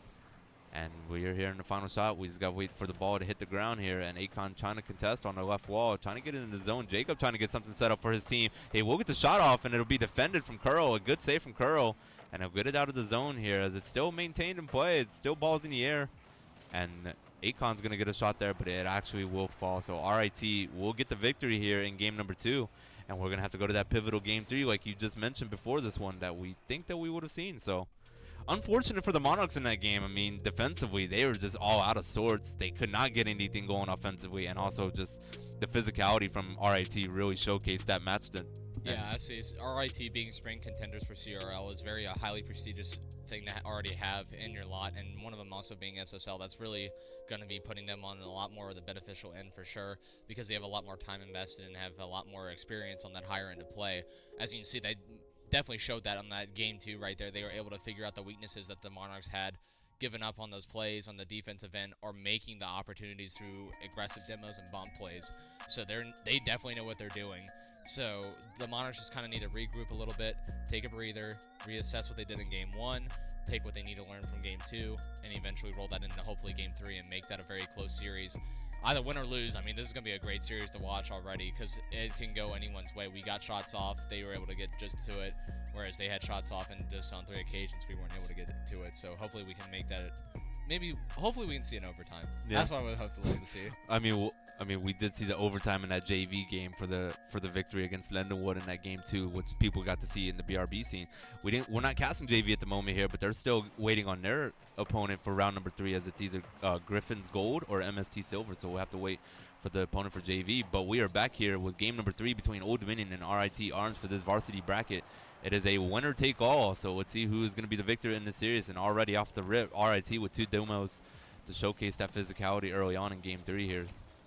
[SPEAKER 1] And we're here in the final shot. We just got to wait for the ball to hit the ground here. And Akon trying to contest on the left wall, trying to get it in the zone. Jacob trying to get something set up for his team. He will get the shot off, and it'll be defended from Curl. A good save from Curl. And he'll get it out of the zone here as it's still maintained in play. It's still balls in the air. And Akon's going to get a shot there, but it actually will fall. So RIT will get the victory here in game number 2. And we're going to have to go to that pivotal game 3 like you just mentioned before this one that we think that we would have seen. So unfortunate for the Monarchs in that game. I mean, defensively, they were just all out of sorts. They could not get anything going offensively. And also just the physicality from RIT really showcased that match.
[SPEAKER 2] Yeah, I see. RIT being spring contenders for CRL is very highly prestigious thing to already have in your lot, and one of them also being SSL. That's really going to be putting them on a lot more of the beneficial end for sure, because they have a lot more time invested and have a lot more experience on that higher end of play. As you can see, they definitely showed that on that game 2 right there. They were able to figure out the weaknesses that the Monarchs had, given up on those plays on the defensive end, or making the opportunities through aggressive demos and bump plays. So they definitely know what they're doing. So the Monarchs just kind of need to regroup a little bit, take a breather, reassess what they did in game 1, take what they need to learn from game 2, and eventually roll that into hopefully game 3 and make that a very close series. Either win or lose. I mean, this is going to be a great series to watch already because it can go anyone's way. We got shots off. They were able to get just to it, whereas they had shots off, and just on 3 occasions we weren't able to get to it. So hopefully we can make that. Hopefully we can see an overtime. Yeah. That's what I would hope to see.
[SPEAKER 1] I mean, we did see the overtime in that JV game for the victory against Lindenwood in that game 2, which people got to see in the BRB scene. We're not casting JV at the moment here, but they're still waiting on their opponent for round number 3, as it's either Griffin's Gold or MST Silver. So we'll have to wait for the opponent for JV. But we are back here with game number 3 between Old Dominion and RIT Arms for this varsity bracket. It is a winner-take-all, so let's see who is going to be the victor in this series. And already off the rip, RIT with 2 demos to showcase that physicality early on in game 3 here.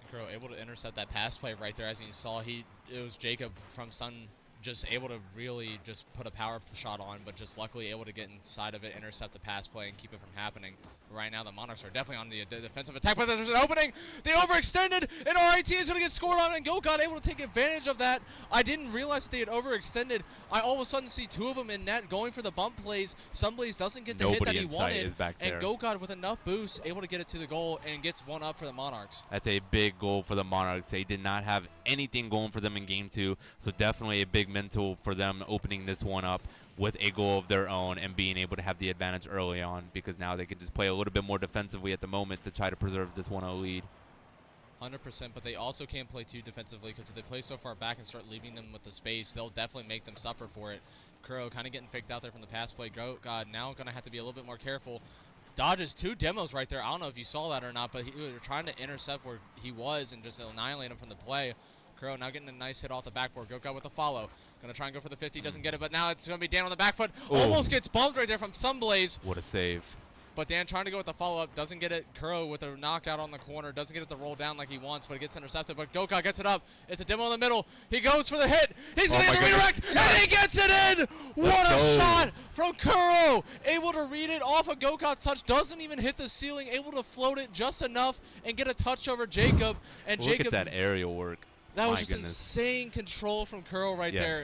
[SPEAKER 2] Crow able to intercept that pass play right there. As you saw, it was Jacob from Sun just able to really just put a power shot on, but just luckily able to get inside of it, intercept the pass play, and keep it from happening. Right now, the Monarchs are definitely on the defensive attack, but there's an opening. They overextended, and RIT is going to get scored on, and GoGod able to take advantage of that. I didn't realize that they had overextended. I all of a sudden see 2 of them in net going for the bump plays. Sunblaze doesn't get the hit that he wanted, and GoGod with enough boost able to get it to the goal and gets 1 up for the Monarchs.
[SPEAKER 1] That's a big goal for the Monarchs. They did not have anything going for them in game 2, so definitely a big mental for them opening this one up with a goal of their own and being able to have the advantage early on, because now they can just play a little bit more defensively at the moment to try to preserve this 1-0 lead.
[SPEAKER 2] 100%, but they also can't play too defensively, because if they play so far back and start leaving them with the space, they'll definitely make them suffer for it. Kuro kind of getting faked out there from the pass play. GoGod now going to have to be a little bit more careful. Dodges 2 demos right there. I don't know if you saw that or not, but he was trying to intercept where he was and just annihilate him from the play. Kuro now getting a nice hit off the backboard. GoGod with the follow. Going to try and go for the 50. Doesn't get it, but now it's going to be Dan on the back foot.
[SPEAKER 1] Ooh.
[SPEAKER 2] Almost gets bumped right there from Sunblaze.
[SPEAKER 1] What a save.
[SPEAKER 2] But Dan trying to go with the follow-up. Doesn't get it. Kuro with a knockout on the corner. Doesn't get it to roll down like he wants, but it gets intercepted. But GoGod gets it up. It's a demo in the middle. He goes for the hit. He's going to get the redirect, and he gets it in! What a shot from Kuro! Able to read it off of GoGod's touch. Doesn't even hit the ceiling. Able to float it just enough and get a touch over Jacob. And
[SPEAKER 1] Look
[SPEAKER 2] Jacob,
[SPEAKER 1] at that aerial work.
[SPEAKER 2] That was just insane control from Kuro right there.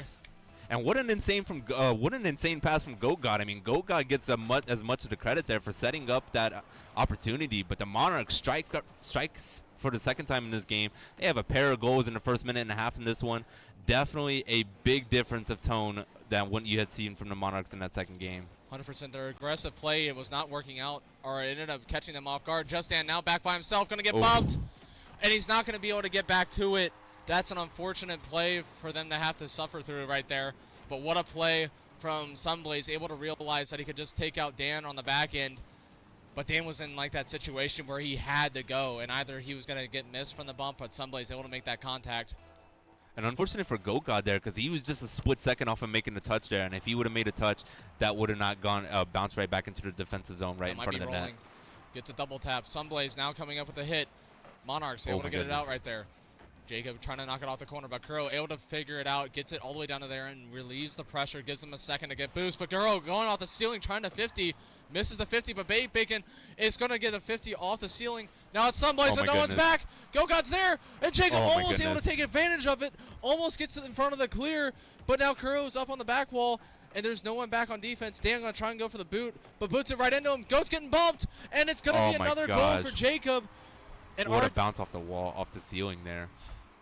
[SPEAKER 1] And what an insane pass from GoGod. I mean, GoGod gets as much of the credit there for setting up that opportunity, but the Monarchs strikes for the 2nd time in this game. They have a pair of goals in the first minute and a half in this one. Definitely a big difference of tone than what you had seen from the Monarchs in that 2nd game.
[SPEAKER 2] 100%. Their aggressive play, it was not working out, or it ended up catching them off guard. Justin now back by himself, going to get bumped, and he's not going to be able to get back to it. That's an unfortunate play for them to have to suffer through right there. But what a play from Sunblaze, able to realize that he could just take out Dan on the back end. But Dan was in like that situation where he had to go, and either he was going to get missed from the bump, but Sunblaze able to make that contact.
[SPEAKER 1] And unfortunate for GoGod there, because he was just a split second off of making the touch there. And if he would have made a touch, that would have not gone bounced right back into the defensive zone right in front of the net.
[SPEAKER 2] Gets a double tap. Sunblaze now coming up with a hit. Monarchs able to get it out right there. Jacob trying to knock it off the corner, but Kuro able to figure it out, gets it all the way down to there and relieves the pressure, gives them a second to get boost. But Kuro going off the ceiling, trying to 50, misses the 50, but Bacon is going to get a 50 off the ceiling. Now it's Sunblaze, and no one's back. GoGod's there, and Jacob almost able to take advantage of it, almost gets it in front of the clear, but now Kuro's up on the back wall, and there's no one back on defense. Dan going to try and go for the boot, but boots it right into him. Goat's getting bumped, and it's going to be another goal for Jacob. And
[SPEAKER 1] what a bounce off the wall, off the ceiling there.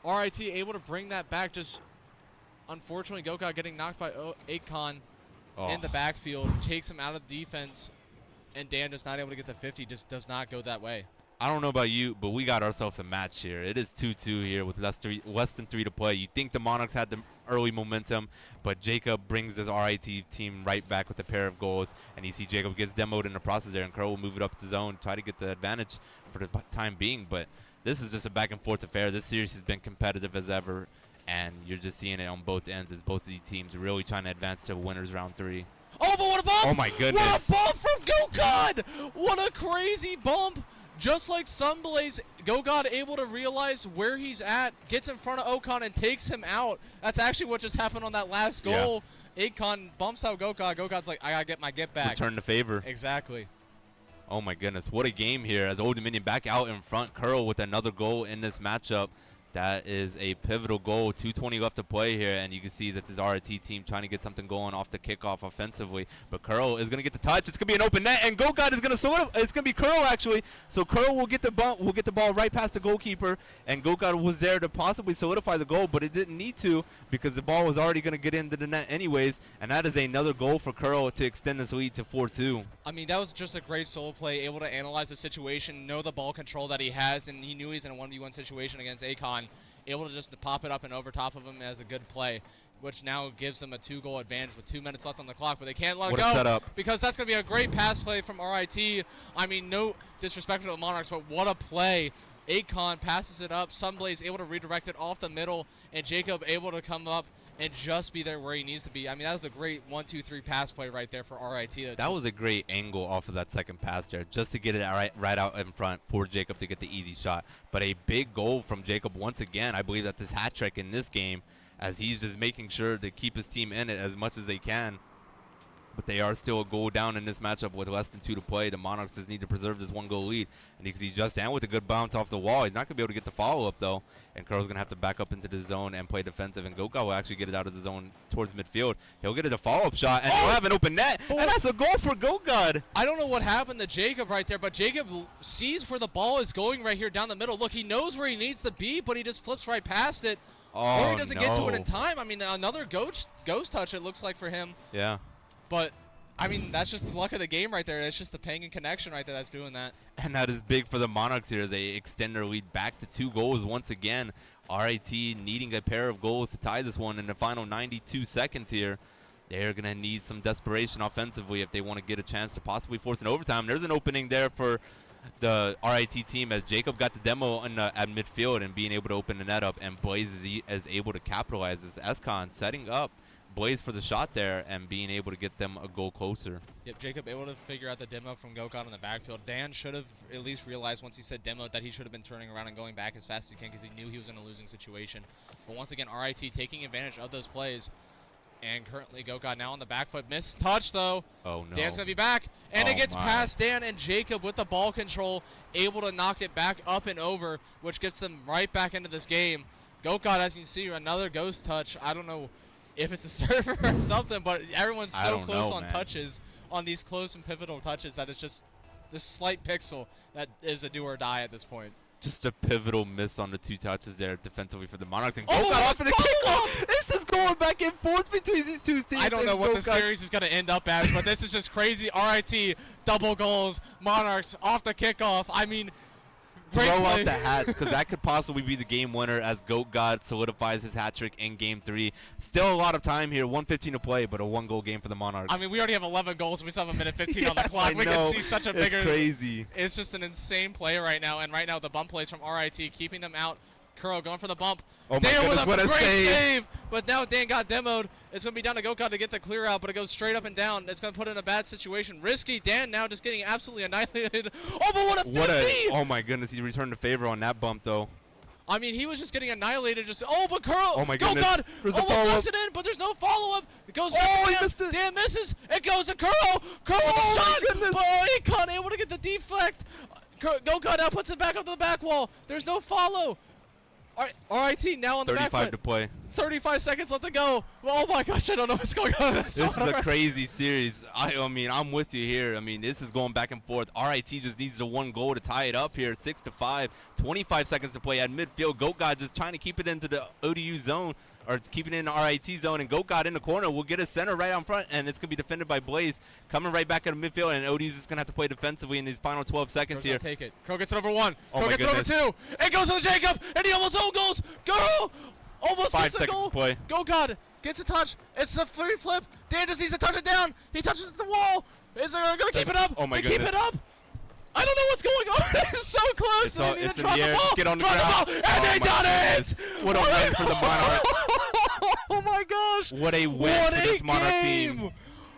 [SPEAKER 2] RIT able to bring that back, just unfortunately GoGod getting knocked by Akon, in the backfield, takes him out of defense, and Dan just not able to get the 50, just does not go that way.
[SPEAKER 1] I don't know about you, but we got ourselves a match here. It is 2-2 here with less than 3 to play. You think the Monarchs had the early momentum, but Jacob brings his RIT team right back with a pair of goals, and you see Jacob gets demoed in the process there, and Curl will move it up to zone, try to get the advantage for the time being. But this is just a back-and-forth affair. This series has been competitive as ever, and you're just seeing it on both ends as both of these teams really trying to advance to winners round 3.
[SPEAKER 2] Oh, but what a bump!
[SPEAKER 1] Oh, my goodness.
[SPEAKER 2] What a bump from GoGod! What a crazy bump! Just like Sunblaze, GoGod able to realize where he's at, gets in front of Ocon and takes him out. That's actually what just happened on that last goal. Yeah. Akon bumps out GoGod. GoGod's like, I gotta get my get back.
[SPEAKER 1] Return the favor.
[SPEAKER 2] Exactly.
[SPEAKER 1] Oh my goodness, what a game here as Old Dominion back out in front. Curl with another goal in this matchup. That is a pivotal goal. 2:20 left to play here, and you can see that this RT team trying to get something going off the kickoff offensively. But Curl is going to get the touch. It's going to be an open net, and GoGod is going to sort of. It's going to be Curl actually. So Curl will get the bump. Will get the ball right past the goalkeeper, and GoGod was there to possibly solidify the goal, but it didn't need to because the ball was already going to get into the net anyways. And that is another goal for Curl to extend this lead to 4-2.
[SPEAKER 2] I mean, that was just a great solo play, able to analyze the situation, know the ball control that he has, and he knew he's in a 1v1 situation against Akon. Able to just pop it up and over top of him as a good play, which now gives them a 2-goal advantage with 2 minutes left on the clock, but they can't let it go
[SPEAKER 1] setup.
[SPEAKER 2] Because that's going to be a great pass play from RIT. I mean, no disrespect to the Monarchs, but what a play. Akon passes it up, Sunblaze able to redirect it off the middle, and Jacob able to come up and just be there where he needs to be. I mean, that was a great 1-2-3 pass play right there for RIT.
[SPEAKER 1] That was a great angle off of that second pass there, just to get it right out in front for Jacob to get the easy shot. But a big goal from Jacob once again. I believe that's his hat trick in this game, as he's just making sure to keep his team in it as much as they can. But they are still a goal down in this matchup with less than 2 to play. The Monarchs just need to preserve this 1-goal lead. And you can see Just Dan with a good bounce off the wall. He's not going to be able to get the follow-up, though. And Curl's going to have to back up into the zone and play defensive. And GoGod will actually get it out of the zone towards midfield. He'll get it a follow-up shot, and he'll have an open net. And that's a goal for GoGod.
[SPEAKER 2] I don't know what happened to Jacob right there, but Jacob sees where the ball is going right here down the middle. Look, he knows where he needs to be, but he just flips right past it. Or he doesn't get to it in time. I mean, another ghost touch, it looks like, for him.
[SPEAKER 1] Yeah.
[SPEAKER 2] But I mean, that's just the luck of the game right there. That's just the ping and connection right there that's doing that.
[SPEAKER 1] And that is big for the Monarchs here. They extend their lead back to 2 goals once again. RIT needing a pair of goals to tie this one in the final 92 seconds here. They're going to need some desperation offensively if they want to get a chance to possibly force an overtime. There's an opening there for the RIT team as Jacob got the demo at midfield and being able to open the net up, and Blaze is able to capitalize this. Escon setting up Blaze for the shot there and being able to get them a goal closer.
[SPEAKER 2] Yep, Jacob able to figure out the demo from GoGod in the backfield. Dan should have at least realized once he said demo that he should have been turning around and going back as fast as he can because he knew he was in a losing situation. But once again, RIT taking advantage of those plays. And currently GoGod now on the back foot. Missed touch, though.
[SPEAKER 1] Oh, no.
[SPEAKER 2] Dan's going to be back. And it gets past Dan, and Jacob with the ball control, able to knock it back up and over, which gets them right back into this game. GoGod, as you can see, another ghost touch. I don't know if it's the server or something, but everyone's so close on touches, on these close and pivotal touches, that it's just this slight pixel that is a do or die at this point.
[SPEAKER 1] Just a pivotal miss on the 2 touches there defensively for the Monarchs. And GoGod off of the kickoff. It's just going back and forth between these 2 teams.
[SPEAKER 2] I don't know what the series is going to end up as, but this is just crazy. RIT, double goals. Monarchs off the kickoff. I mean,
[SPEAKER 1] throw out the hats, because that could possibly be the game winner as GoGod solidifies his hat trick in Game 3. Still a lot of time here, 1:15 to play, but a 1-goal game for the Monarchs.
[SPEAKER 2] I mean, we already have 11 goals, and we still have 1:15 on the clock. We can see such a bigger.
[SPEAKER 1] It's crazy.
[SPEAKER 2] It's just an insane play right now, and right now the bump plays from RIT, keeping them out. Curl going for the bump.
[SPEAKER 1] Oh my goodness, what a
[SPEAKER 2] great
[SPEAKER 1] save.
[SPEAKER 2] But now Dan got demoed. It's going to be down to GoGod to get the clear out, but it goes straight up and down. It's going to put in a bad situation. Risky. Dan now just getting absolutely annihilated. Oh, but what a 50!
[SPEAKER 1] Oh my goodness, he returned the favor on that bump, though.
[SPEAKER 2] I mean, he was just getting annihilated. But Curl.
[SPEAKER 1] Oh my goodness.
[SPEAKER 2] GoGod
[SPEAKER 1] There's a
[SPEAKER 2] almost
[SPEAKER 1] follow-up.
[SPEAKER 2] knocks it in, but there's no follow-up. It goes back to
[SPEAKER 1] he
[SPEAKER 2] Dan.
[SPEAKER 1] missed it.
[SPEAKER 2] Dan misses. It goes to Curl. Curl with the shot.
[SPEAKER 1] Goodness.
[SPEAKER 2] But Akon able to get the deflect. GoGod now puts it back up to the back wall. There's no follow. RIT now on the back foot.
[SPEAKER 1] 35 to play.
[SPEAKER 2] 35 seconds left to go. Oh my gosh, I don't know what's going on.
[SPEAKER 1] This is a crazy series. I mean, I'm with you here. I mean, this is going back and forth. RIT just needs the 1 goal to tie it up here. 6-5. 25 seconds to play at midfield. GoGod just trying to keep it into the ODU zone. or keeping it in the RIT zone, and Goat got in the corner. We'll get a center right out front, and it's going to be defended by Blaze. Coming right back out of midfield, and ODU's just going to have to play defensively in these final 12 seconds here.
[SPEAKER 2] Take it. Crow gets it over 1.
[SPEAKER 1] Oh
[SPEAKER 2] Crow gets it over 2. It goes to the Jacob, and he almost own goals. Go! Almost
[SPEAKER 1] 5
[SPEAKER 2] gets the
[SPEAKER 1] seconds
[SPEAKER 2] goal.
[SPEAKER 1] to play.
[SPEAKER 2] Go God. Gets a touch. It's a free flip. Dan just needs to touch it down. He touches the wall. Is they going to keep it up?
[SPEAKER 1] Oh my
[SPEAKER 2] they
[SPEAKER 1] goodness.
[SPEAKER 2] keep it up. I don't know what's going on. It's so close.
[SPEAKER 1] It's,
[SPEAKER 2] They need
[SPEAKER 1] it's
[SPEAKER 2] to
[SPEAKER 1] in the
[SPEAKER 2] drop
[SPEAKER 1] air.
[SPEAKER 2] the ball.
[SPEAKER 1] Get on the
[SPEAKER 2] Drop
[SPEAKER 1] ground.
[SPEAKER 2] the ball. And they done it.
[SPEAKER 1] What a win for the Monarchs.
[SPEAKER 2] Oh my gosh.
[SPEAKER 1] What a win for this Monarch team.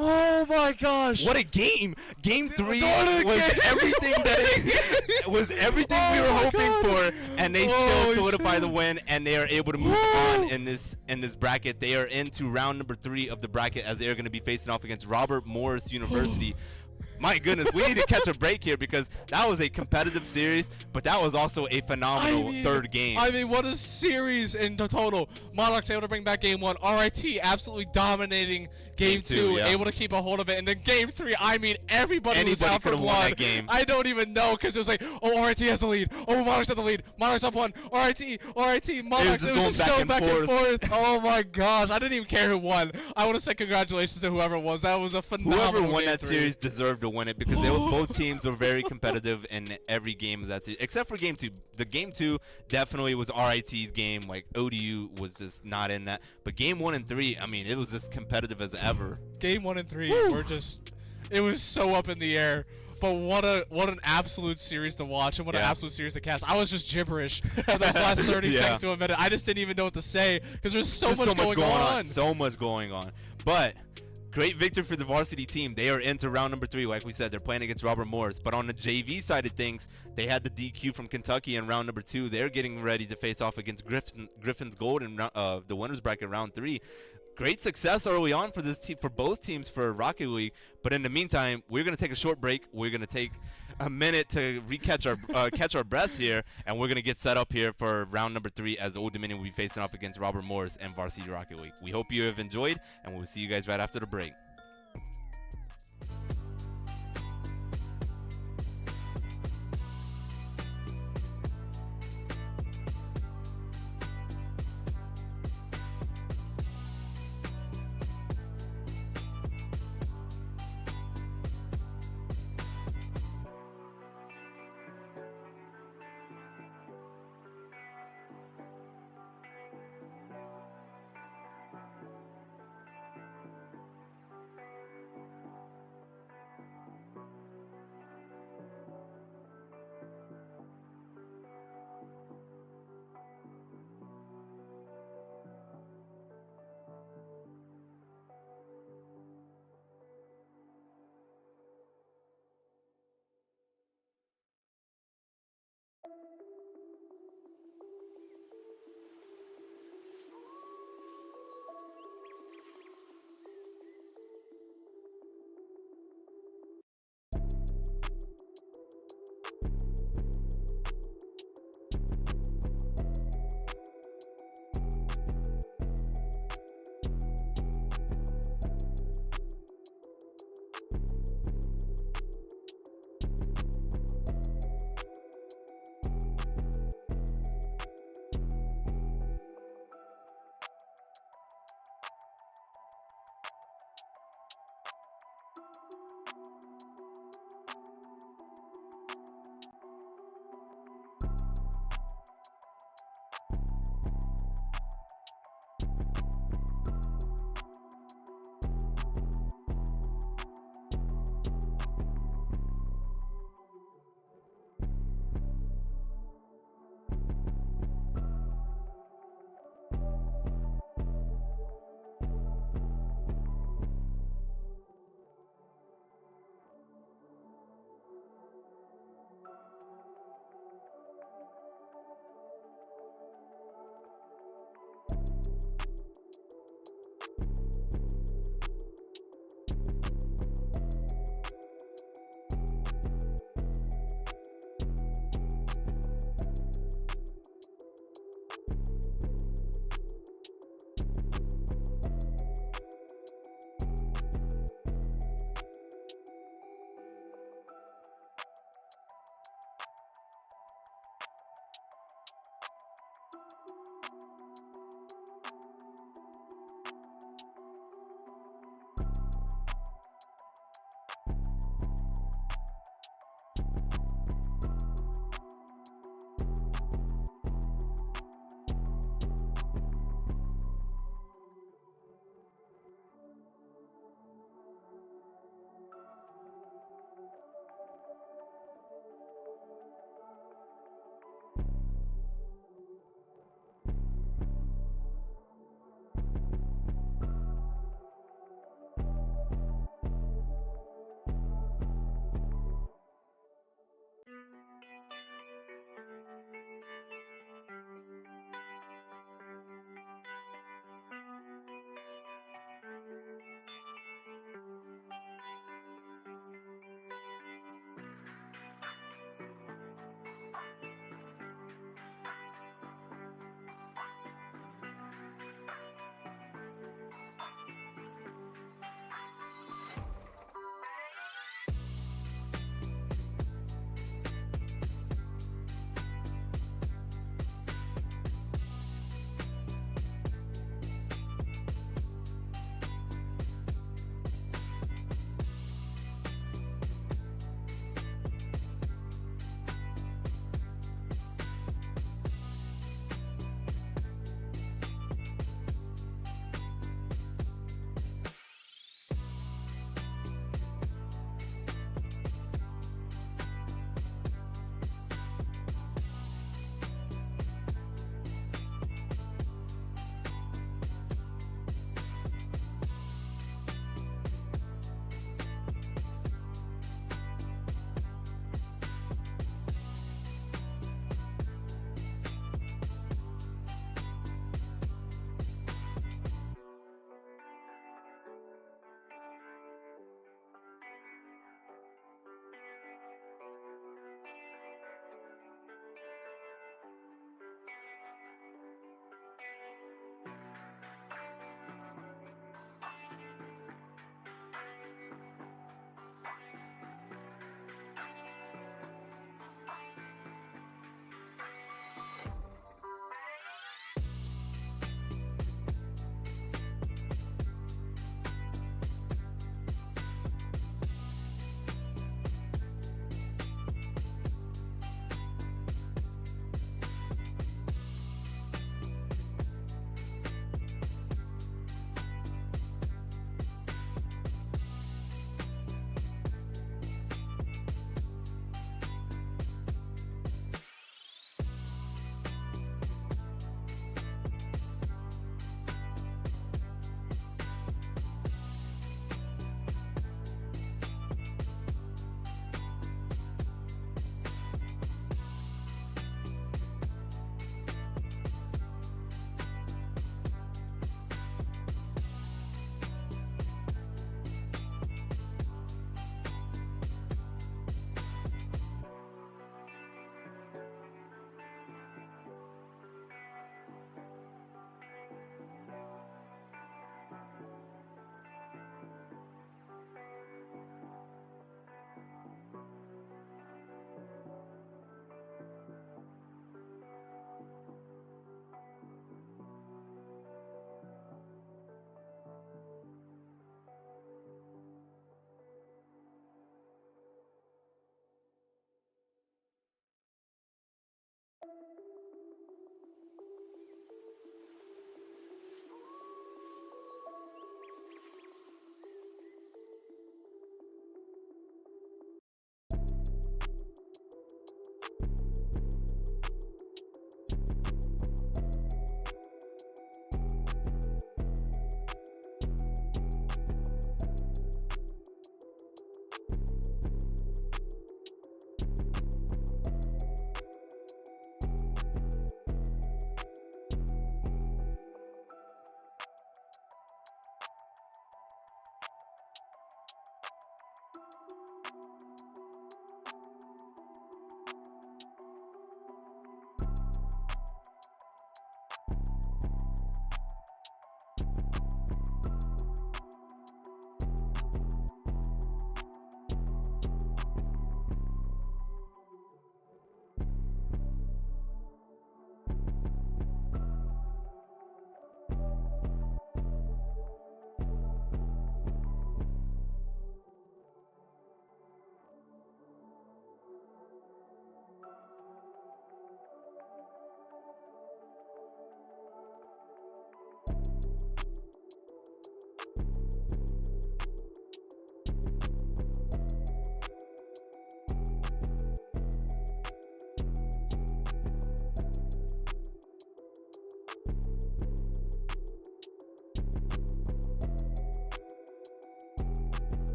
[SPEAKER 2] Oh my gosh.
[SPEAKER 1] What a game. Game 3
[SPEAKER 2] What a
[SPEAKER 1] was
[SPEAKER 2] game.
[SPEAKER 1] everything that was everything we were hoping for, and they still solidify the win, and they are able to move on in this bracket. They are into round number 3 of the bracket, as they are going to be facing off against Robert Morris University. My goodness, we need to catch a break here because that was a competitive series, but that was also a phenomenal third game.
[SPEAKER 2] I mean, what a series in the total. Monarchs able to bring back game 1. RIT absolutely dominating game 2,
[SPEAKER 1] yeah.
[SPEAKER 2] able to keep a hold of it. And then game 3, I mean, everybody was out for
[SPEAKER 1] could have won
[SPEAKER 2] blood.
[SPEAKER 1] that game.
[SPEAKER 2] I don't even know because it was like, oh, RIT has the lead. Oh, Monarchs have the lead. Monarchs up 1. RIT, Monarchs. It was just so back and forth. Oh my gosh, I didn't even care who won. I would have said congratulations to whoever it was. That was a phenomenal
[SPEAKER 1] Whoever won
[SPEAKER 2] game
[SPEAKER 1] that
[SPEAKER 2] 3.
[SPEAKER 1] series deserved to win it because both teams were very competitive in every game of that series, except for game 2. The game 2 definitely was RIT's game. Like, ODU was just not in that. But game 1 and 3, I mean, it was as competitive as ever.
[SPEAKER 2] Game 1 and 3 were just, it was so up in the air. But what an absolute series to watch, and what an absolute series to catch. I was just gibberish for those last 30 seconds to a minute. I just didn't even know what to say because there's so much going on.
[SPEAKER 1] So much going on. But great victory for the varsity team. They are into round number 3. Like we said, they're playing against Robert Morris. But on the JV side of things, they had the DQ from Kentucky in round number 2. They're getting ready to face off against Griffin's Gold in the winners bracket round 3. Great success early on for this team, for both teams, for Rocket League. But in the meantime, we're going to take a short break. We're going to take a minute to catch our breaths here, and we're going to get set up here for round number 3 as Old Dominion will be facing off against Robert Morris and Varsity Rocket League. We hope you have enjoyed, and we'll see you guys right after the break.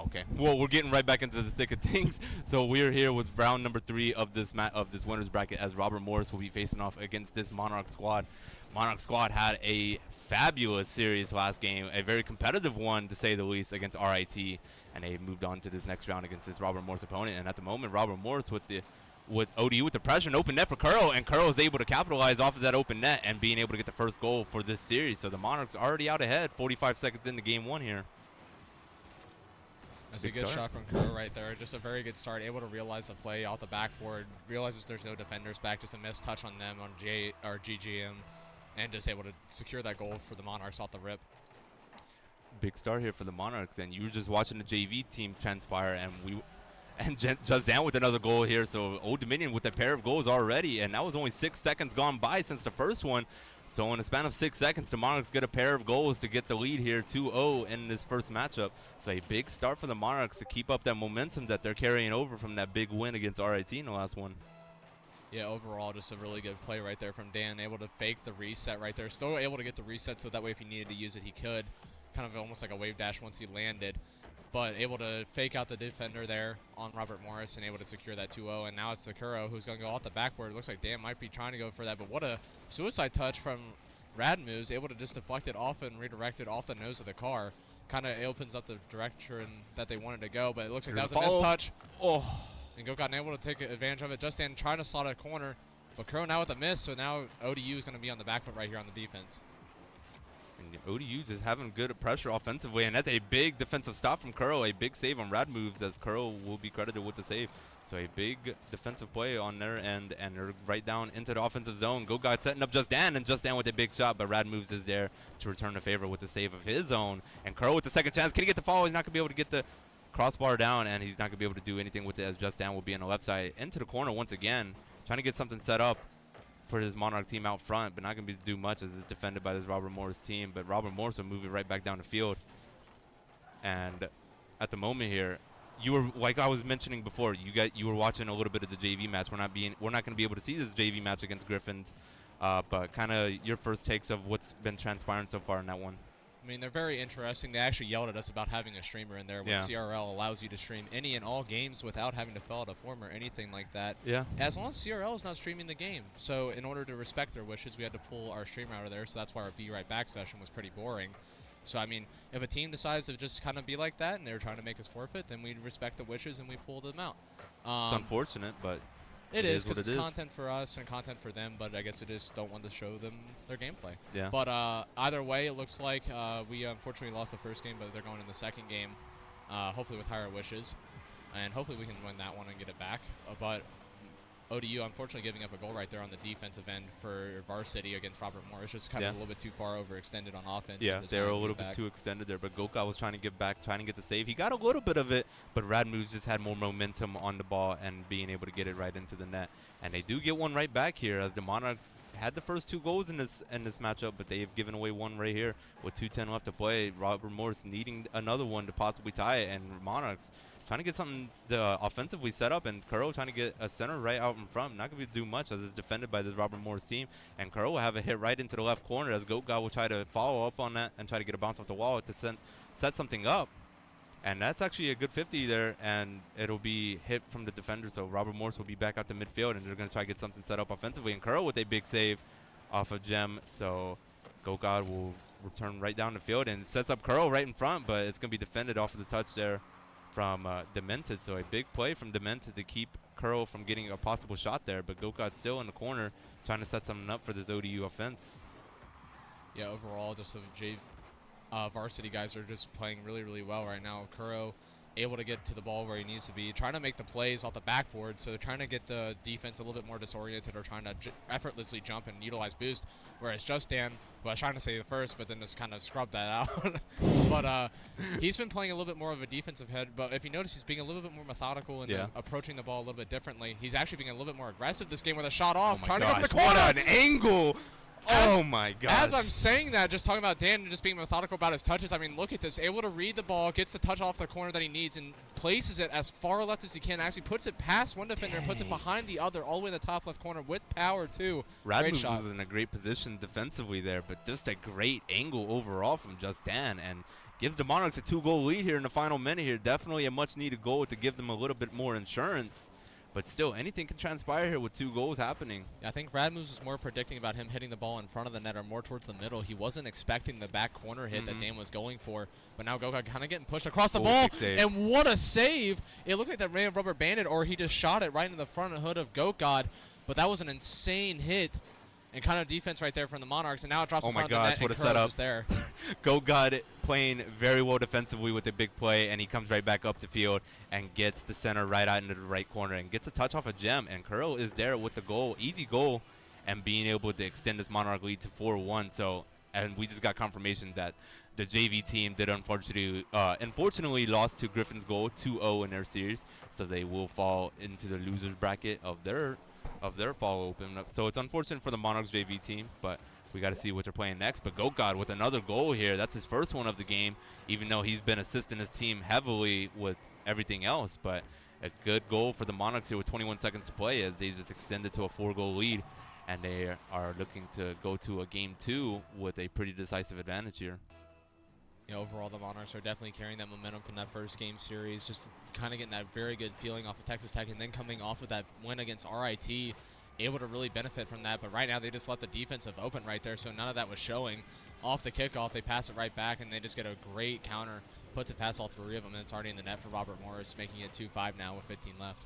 [SPEAKER 1] Okay. Well, we're getting right back into the thick of things. So we're here with round number 3 of this winners bracket, as Robert Morris will be facing off against this Monarch squad. Monarch squad had a fabulous series last game, a very competitive one to say the least against RIT, and they moved on to this next round against this Robert Morris opponent. And at the moment, Robert Morris with ODU with the pressure and open net for Curl, and Curl is able to capitalize off of that open net and being able to get the first goal for this series. So the Monarchs already out ahead, 45 seconds into game 1 here.
[SPEAKER 2] That's a good shot from Curl right there. Just a very good start. Able to realize the play off the backboard. Realizes there's no defenders back. Just a missed touch on them on GGM, and just able to secure that goal for the Monarchs off the rip.
[SPEAKER 1] Big start here for the Monarchs, and you were just watching the JV team transpire, and just down with another goal here. So Old Dominion with a pair of goals already, and that was only 6 seconds gone by since the first one. So in a span of 6 seconds, the Monarchs get a pair of goals to get the lead here, 2-0 in this first matchup. So a big start for the Monarchs to keep up that momentum that they're carrying over from that big win against RIT in the last one.
[SPEAKER 2] Yeah, overall, just a really good play right there from Dan. Able to fake the reset right there. Still able to get the reset, so that way if he needed to use it, he could. Kind of almost like a wave dash once he landed. But able to fake out the defender there on Robert Morris and able to secure that 2-0. And now it's Sakuro who's going to go off the backboard. It looks like Dan might be trying to go for that. But what a suicide touch from Radmoves, able to just deflect it off and redirect it off the nose of the car. Kind of opens up the direction that they wanted to go. But it looks like that was a missed touch.
[SPEAKER 1] Oh.
[SPEAKER 2] And Gokon able to take advantage of it. Just Dan trying to slot a corner. But Kuro now with a miss. So now ODU is going to be on the back foot right here on the defense.
[SPEAKER 1] And ODU just having good pressure offensively, and that's a big defensive stop from Curl, a big save on Radmoves, as Curl will be credited with the save. So a big defensive play on their end, and they're right down into the offensive zone. Gokai setting up Just Dan, and Just Dan with a big shot, but Radmoves is there to return the favor with the save of his own. And Curl with the second chance. Can he get the follow? He's not going to be able to get the crossbar down, and he's not going to be able to do anything with it, as Just Dan will be on the left side into the corner once again, trying to get something set up for his Monarch team out front, but not going to be do much as it's defended by this Robert Morris team. But Robert Morris will move it right back down the field. And at the moment here, you were, like I was mentioning before, you were watching a little bit of the JV match. We're not going to be able to see this JV match against Griffins, but kind of your first takes of what's been transpiring so far in that one.
[SPEAKER 2] I mean, they're very interesting. They actually yelled at us about having a streamer in there when CRL allows you to stream any and all games without having to fill out a form or anything like that.
[SPEAKER 1] Yeah.
[SPEAKER 2] As long as CRL is not streaming the game. So in order to respect their wishes, we had to pull our streamer out of there. So that's why our Be Right Back session was pretty boring. So, I mean, if a team decides to just kind of be like that and they're trying to make us forfeit, then we respect the wishes and we pull them out.
[SPEAKER 1] It's unfortunate, but
[SPEAKER 2] it is because it's content for us and content for them, but I guess we just don't want to show them their gameplay.
[SPEAKER 1] Yeah.
[SPEAKER 2] But either way, it looks like we unfortunately lost the first game, but they're going in the second game, hopefully with higher wishes. And hopefully we can win that one and get it back. But ODU, unfortunately, giving up a goal right there on the defensive end for varsity against Robert Morris. Just kind of a little bit too far overextended on offense.
[SPEAKER 1] Yeah, they were a little bit too extended there, but Goka was trying to get back, trying to get the save. He got a little bit of it, but Radmoves just had more momentum on the ball and being able to get it right into the net. And they do get one right back here, as the Monarchs had the first 2 goals in this matchup, but they've given away one right here with 2:10 left to play. Robert Morris needing another one to possibly tie it, and Monarchs trying to get something offensively set up, and Kuro trying to get a center right out in front. Not going to be able to do much as it's defended by this Robert Morris team. And Kuro will have a hit right into the left corner as Goka will try to follow up on that and try to get a bounce off the wall to set something up. And that's actually a good 50 there, and it'll be hit from the defender. So Robert Morris will be back out to midfield, and they're going to try to get something set up offensively. And Kuro with a big save off of Gem. So Goka will return right down the field and sets up Kuro right in front, but it's going to be defended off of the touch there from Demented. So a big play from Demented to keep Curl from getting a possible shot there, but Gokat's still in the corner trying to set something up for this ODU offense.
[SPEAKER 2] Yeah, overall, just the varsity guys are just playing really, really well right now. Kuro able to get to the ball where he needs to be, trying to make the plays off the backboard, so they're trying to get the defense a little bit more disoriented or trying to effortlessly jump and utilize boost, whereas Just Dan, who I was trying to say the first, but then just kind of scrubbed that out. But he's been playing a little bit more of a defensive head, but if you notice, he's being a little bit more methodical and approaching the ball a little bit differently. He's actually being a little bit more aggressive this game with a shot off, trying to go for the corner.
[SPEAKER 1] What an angle! Oh my gosh.
[SPEAKER 2] As I'm saying that, just talking about Dan and just being methodical about his touches, I mean, look at this. Able to read the ball, gets the touch off the corner that he needs, and places it as far left as he can. Actually puts it past one defender and puts it behind the other, all the way in the top left corner with power, too. Great shot.
[SPEAKER 1] Was in a great position defensively there, but just a great angle overall from Just Dan, and gives the Monarchs a 2-goal lead here in the final minute here. Definitely a much-needed goal to give them a little bit more insurance. But still, anything can transpire here with 2 goals happening.
[SPEAKER 2] Yeah, I think Radmoves was more predicting about him hitting the ball in front of the net or more towards the middle. He wasn't expecting the back corner hit that Dan was going for. But now Gokad kind of getting pushed across the ball. And what a save. It looked like that ran rubber banded, or he just shot it right in the front hood of Gokad. But that was an insane hit. And kind of defense right there from the Monarchs. And now it drops in front of the net,
[SPEAKER 1] what
[SPEAKER 2] and
[SPEAKER 1] a setup.
[SPEAKER 2] there.
[SPEAKER 1] Gokad playing very well defensively with a big play, and he comes right back up the field and gets the center right out into the right corner and gets a touch off a gem. And Curl is there with the goal, easy goal, and being able to extend this Monarch lead to 4-1. So, and we just got confirmation that the JV team did unfortunately lost to Griffin's goal 2-0 in their series, so they will fall into the losers bracket of their fall open. So it's unfortunate for the Monarchs JV team, but we got to see what they're playing next. But Gokad with another goal here. That's his first one of the game, even though he's been assisting his team heavily with everything else. But a good goal for the Monarchs here with 21 seconds to play as they just extended to a 4-goal lead, and they are looking to go to a game 2 with a pretty decisive advantage here.
[SPEAKER 2] Yeah, overall, the Monarchs are definitely carrying that momentum from that first game series, just kind of getting that very good feeling off of Texas Tech, and then coming off of that win against RIT, able to really benefit from that. But right now, they just left the defensive open right there, so none of that was showing. Off the kickoff, they pass it right back, and they just get a great counter, puts it past all 3 of them, and it's already in the net for Robert Morris, making it 2-5 now with 15 left.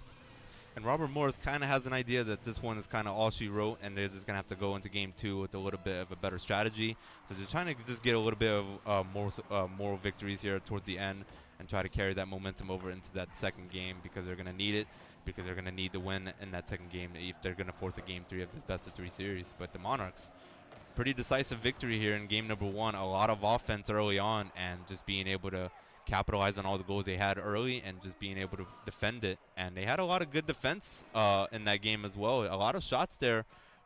[SPEAKER 1] And Robert Morris kind of has an idea that this one is kind of all she wrote, and they're just going to have to go into game 2 with a little bit of a better strategy. So they're trying to just get a little bit of moral victories here towards the end and try to carry that momentum over into that second game, because they're going to need it, because they're going to need the win in that second game if they're going to force a game 3 of this best-of-3 series. But the Monarchs, pretty decisive victory here in game number 1. A lot of offense early on, and just being able to capitalize on all the goals they had early and just being able to defend it. And they had a lot of good defense in that game as well. A lot of shots there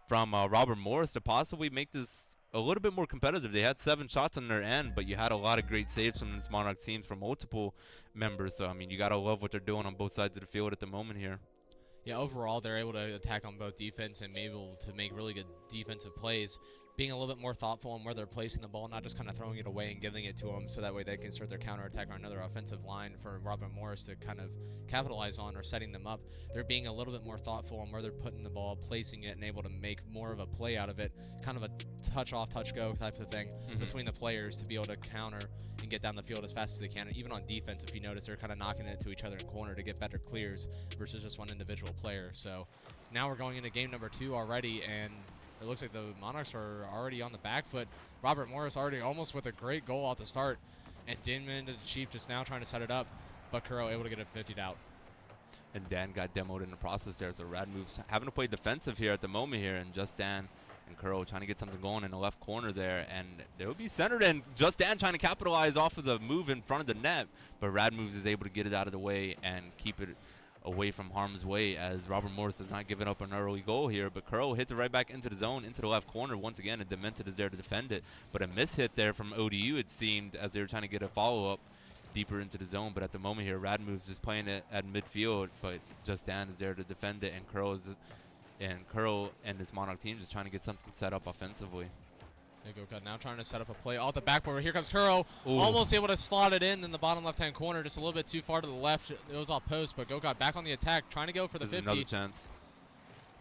[SPEAKER 1] from Robert Morris to possibly make this a little bit more competitive. They had 7 shots on their end, but you had a lot of great saves from this Monarch team from multiple members. So, I mean, you got to love what they're doing on both sides of the field at the moment here.
[SPEAKER 2] Yeah, overall, they're able to attack on both defense and able to make really good defensive plays, being a little bit more thoughtful on where they're placing the ball, not just kind of throwing it away and giving it to them, so that way they can start their counterattack on another offensive line for Robert Morris to kind of capitalize on, or setting them up. They're being a little bit more thoughtful on where they're putting the ball, placing it, and able to make more of a play out of it, kind of a touch-off, touch-go type of thing between the players to be able to counter and get down the field as fast as they can. And even on defense, if you notice, they're kind of knocking it to each other in corner to get better clears versus just one individual player. So now we're going into game number 2 already, and it looks like the Monarchs are already on the back foot. Robert Morris already almost with a great goal at the start, and Dinman to the Chief just now trying to set it up, but Kuro able to get it 50'd out.
[SPEAKER 1] And Dan got demoed in the process there, so Rad moves having to play defensive here at the moment here, and Just Dan and Kuro trying to get something going in the left corner there, and they will be centered, and Just Dan trying to capitalize off of the move in front of the net, but Rad moves is able to get it out of the way and keep it away from harm's way, as Robert Morris does not give it up an early goal here, but Kuro hits it right back into the zone, into the left corner once again, and Demented is there to defend it, but a miss hit there from ODU, it seemed, as they were trying to get a follow-up deeper into the zone. But at the moment here, Rad moves just playing it at midfield, but Just Dan is there to defend it, and Kuro and this Monarch team just trying to get something set up offensively.
[SPEAKER 2] Gokad now trying to set up a play off the backboard. Here comes Kuro,
[SPEAKER 1] Ooh.
[SPEAKER 2] almost able to slot it in the bottom left-hand corner, just a little bit too far to the left. It was off post, but Gokad back on the attack, trying to go for the 50.
[SPEAKER 1] Another chance.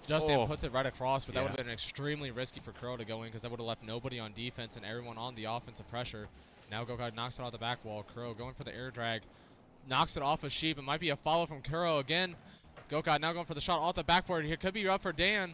[SPEAKER 2] Justin puts it right across, but that would have been extremely risky for Kuro to go in, because that would have left nobody on defense and everyone on the offensive pressure. Now Gokad knocks it off the back wall. Kuro going for the air drag, knocks it off of Sheep. It might be a follow from Kuro again. Gokad now going for the shot off the backboard. Here could be up for Dan,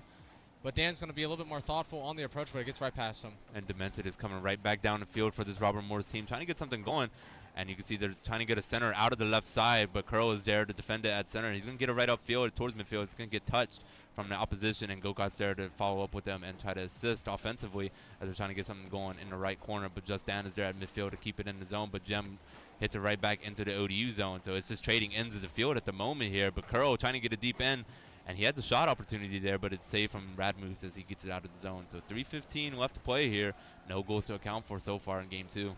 [SPEAKER 2] but Dan's going to be a little bit more thoughtful on the approach, but it gets right past him.
[SPEAKER 1] And Demented is coming right back down the field for this Robert Morris team, trying to get something going. And you can see they're trying to get a center out of the left side, but Kuro is there to defend it at center. He's going to get it right upfield towards midfield. It's going to get touched from the opposition, and Gokad's there to follow up with them and try to assist offensively as they're trying to get something going in the right corner. But Just Dan is there at midfield to keep it in the zone, but Jem hits it right back into the ODU zone. So it's just trading ends of the field at the moment here, but Kuro trying to get a deep end, And he had the shot opportunity there, but it's saved from Rad Moves as he gets it out of the zone. So 3:15 left to play here. No goals to account for so far in game 2.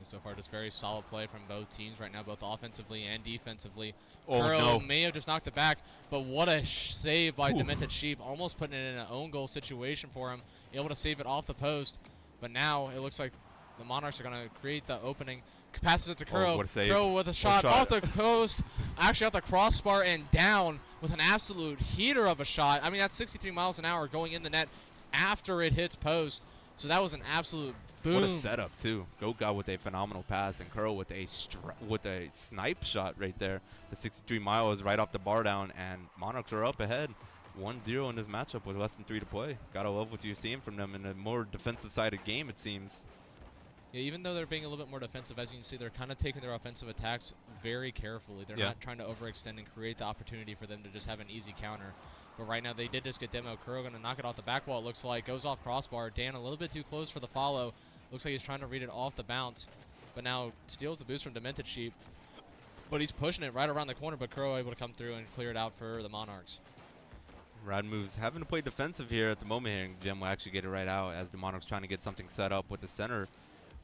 [SPEAKER 2] So far, just very solid play from both teams right now, both offensively and defensively.
[SPEAKER 1] Oh,
[SPEAKER 2] Kuro
[SPEAKER 1] no.
[SPEAKER 2] may have just knocked it back, but what a save by Demented Sheep, almost putting it in an own goal situation for him, able to save it off the post. But now it looks like the Monarchs are going to create the opening. Passes it to Kuro.
[SPEAKER 1] What a save.
[SPEAKER 2] Kuro with a shot off the post, actually off the crossbar and down with an absolute heater of a shot. I mean, that's 63 miles an hour going in the net after it hits post. So that was an absolute boom.
[SPEAKER 1] What a setup, too. Goat with a phenomenal pass, and Curl with a snipe shot right there. The 63 miles right off the bar down, and Monarchs are up ahead 1-0 in this matchup with less than 3 to play. Gotta love what you're seeing from them in a more defensive-sided game, it seems.
[SPEAKER 2] Yeah, even though they're being a little bit more defensive, as you can see, they're kind of taking their offensive attacks very carefully. They're not trying to overextend and create the opportunity for them to just have an easy counter. But right now, they did just get demo. Kuro going to knock it off the back wall, it looks like. Goes off crossbar. Dan a little bit too close for the follow. Looks like he's trying to read it off the bounce. But now steals the boost from Demented Sheep. But he's pushing it right around the corner, but Kuro able to come through and clear it out for the Monarchs.
[SPEAKER 1] Rad Moves having to play defensive here at the moment here, and Jim will actually get it right out as the Monarchs trying to get something set up with the center,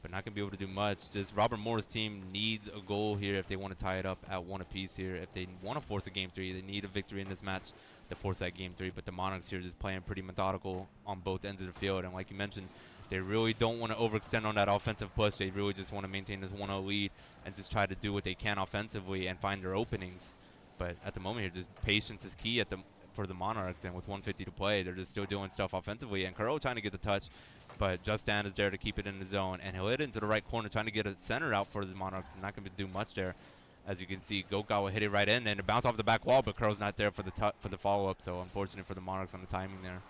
[SPEAKER 1] but not going to be able to do much. Just Robert Moore's team needs a goal here if they want to tie it up at 1 apiece here. If they want to force a game 3, they need a victory in this match to force that game 3. But the Monarchs here just playing pretty methodical on both ends of the field. And like you mentioned, they really don't want to overextend on that offensive push. They really just want to maintain this 1-0 lead and just try to do what they can offensively and find their openings. But at the moment here, just patience is key for the Monarchs. And with 150 to play, they're just still doing stuff offensively. And Kuro trying to get the touch, but Justin is there to keep it in the zone. And he'll hit it into the right corner, trying to get a center out for the Monarchs. Not going to do much there. As you can see, Goka will hit it right in and it bounce off the back wall, but Kuro's not there for the follow-up. So unfortunate for the Monarchs on the timing there.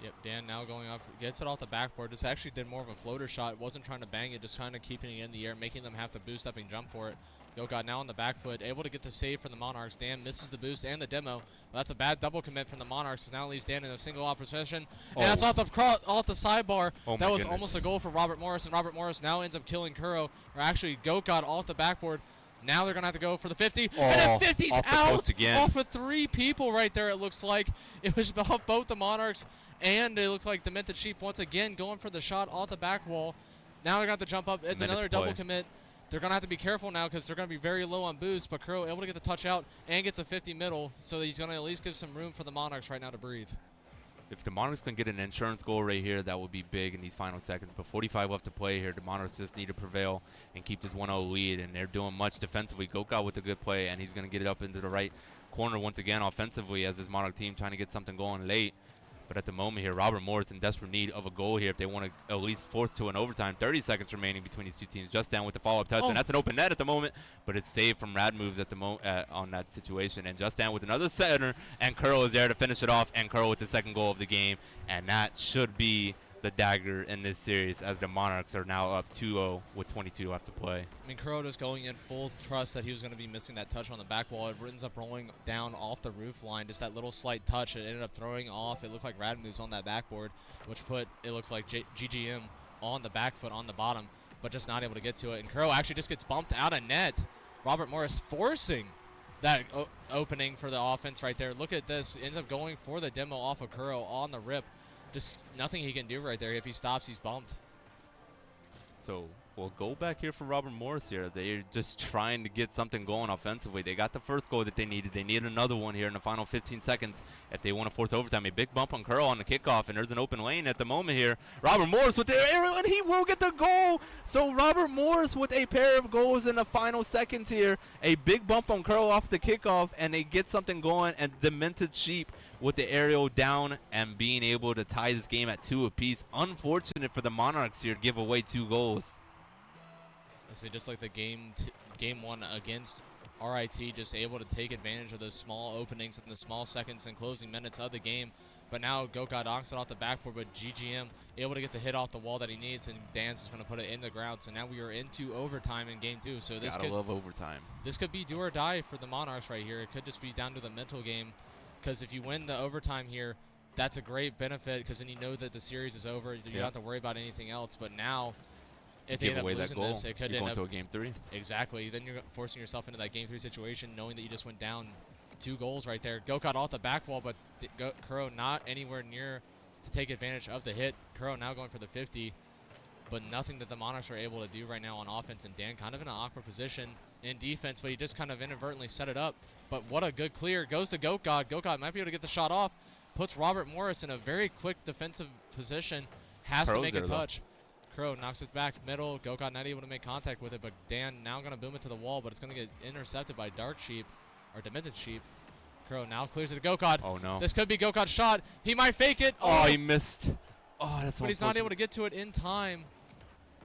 [SPEAKER 2] Yep, Dan now going up, gets it off the backboard. Just actually did more of a floater shot. Wasn't trying to bang it, just kind of keeping it in the air, making them have to boost up and jump for it. Goka now on the back foot, able to get the save from the Monarchs. Dan misses the boost and the demo. Well, that's a bad double commit from the Monarchs. So now leaves Dan in a single opposition. And that's off the sidebar. That was almost a goal for Robert Morris, and Robert Morris now ends up killing Kuro. Or actually, Goka off the backboard. Now they're going to have to go for the 50. And the 50's out off of 3 people right there, it looks like. It was off both the Monarchs, and it looks like Demented Sheep once again going for the shot off the back wall. Now they're going to have to jump up. It's another double commit. They're going to have to be careful now because they're going to be very low on boost, but Kuro able to get the touch out and gets a 50 middle, so he's going to at least give some room for the Monarchs right now to breathe.
[SPEAKER 1] If the Monarchs can get an insurance goal right here, that would be big in these final seconds. But 45 left to play here. The Monarchs just need to prevail and keep this 1-0 lead, and they're doing much defensively. Goka with a good play, and he's going to get it up into the right corner once again offensively as this Monarch team trying to get something going late. But at the moment here, Robert Moore is in desperate need of a goal here if they want to at least force to an overtime. 30 seconds remaining between these two teams. Just down with the follow-up touch, and that's an open net at the moment, but it's saved from Rad Moves at the on that situation. And Just down with another center, and Curl is there to finish it off, and Curl with the second goal of the game. And that should be the dagger in this series as the Monarchs are now up 2-0 with 22 left to play.
[SPEAKER 2] I mean, Kuro just going in full trust that he was going to be missing that touch on the back wall. It ends up rolling down off the roof line. Just that little slight touch. It ended up throwing off. It looked like Rad Moves on that backboard, which put, it looks like GGM on the back foot on the bottom, but just not able to get to it. And Kuro actually just gets bumped out of net. Robert Morris forcing that opening for the offense right there. Look at this. Ends up going for the demo off of Kuro on the rip. Just nothing he can do right there. If he stops, he's bumped.
[SPEAKER 1] So we'll go back here for Robert Morris here. They're just trying to get something going offensively. They got the first goal that they needed. They need another one here in the final 15 seconds if they want to force overtime. A big bump on Curl on the kickoff, and there's an open lane at the moment here. Robert Morris with the aerial, and he will get the goal. So Robert Morris with a pair of goals in the final seconds here. A big bump on Curl off the kickoff, and they get something going, and Demented Sheep with the aerial down and being able to tie this game at 2 apiece. Unfortunate for the Monarchs here to give away 2 goals.
[SPEAKER 2] I say just like the game 1 against RIT, just able to take advantage of those small openings in the small seconds and closing minutes of the game. But now Goka knocks it off the backboard, but GGM able to get the hit off the wall that he needs, and Dance is going to put it in the ground. So now we are into overtime in game 2. So this
[SPEAKER 1] Gotta love overtime.
[SPEAKER 2] This could be do or die for the Monarchs right here. It could just be down to the mental game, because if you win the overtime here, that's a great benefit, because then you know that the series is over. You don't have to worry about anything else. But now, if they end up losing this, it could end up
[SPEAKER 1] to a game 3.
[SPEAKER 2] Exactly. Then you're forcing yourself into that game 3 situation, knowing that you just went down 2 goals right there. Gokad off the back wall, but Kuro not anywhere near to take advantage of the hit. Kuro now going for the 50, but nothing that the Monarchs are able to do right now on offense. And Dan kind of in an awkward position in defense, but he just kind of inadvertently set it up. But what a good clear. Goes to Gokad. Gokad might be able to get the shot off. Puts Robert Morris in a very quick defensive position. Has to make a touch. Crow knocks it back middle. Gokad not able to make contact with it, but Dan now going to boom it to the wall, but it's going to get intercepted by Dark Sheep, or Demented Sheep. Crow now clears it to Gokad.
[SPEAKER 1] Oh, no.
[SPEAKER 2] This could be Gokad's shot. He might fake it.
[SPEAKER 1] Oh, he missed. Oh, that's so
[SPEAKER 2] But he's not able to get to it in time.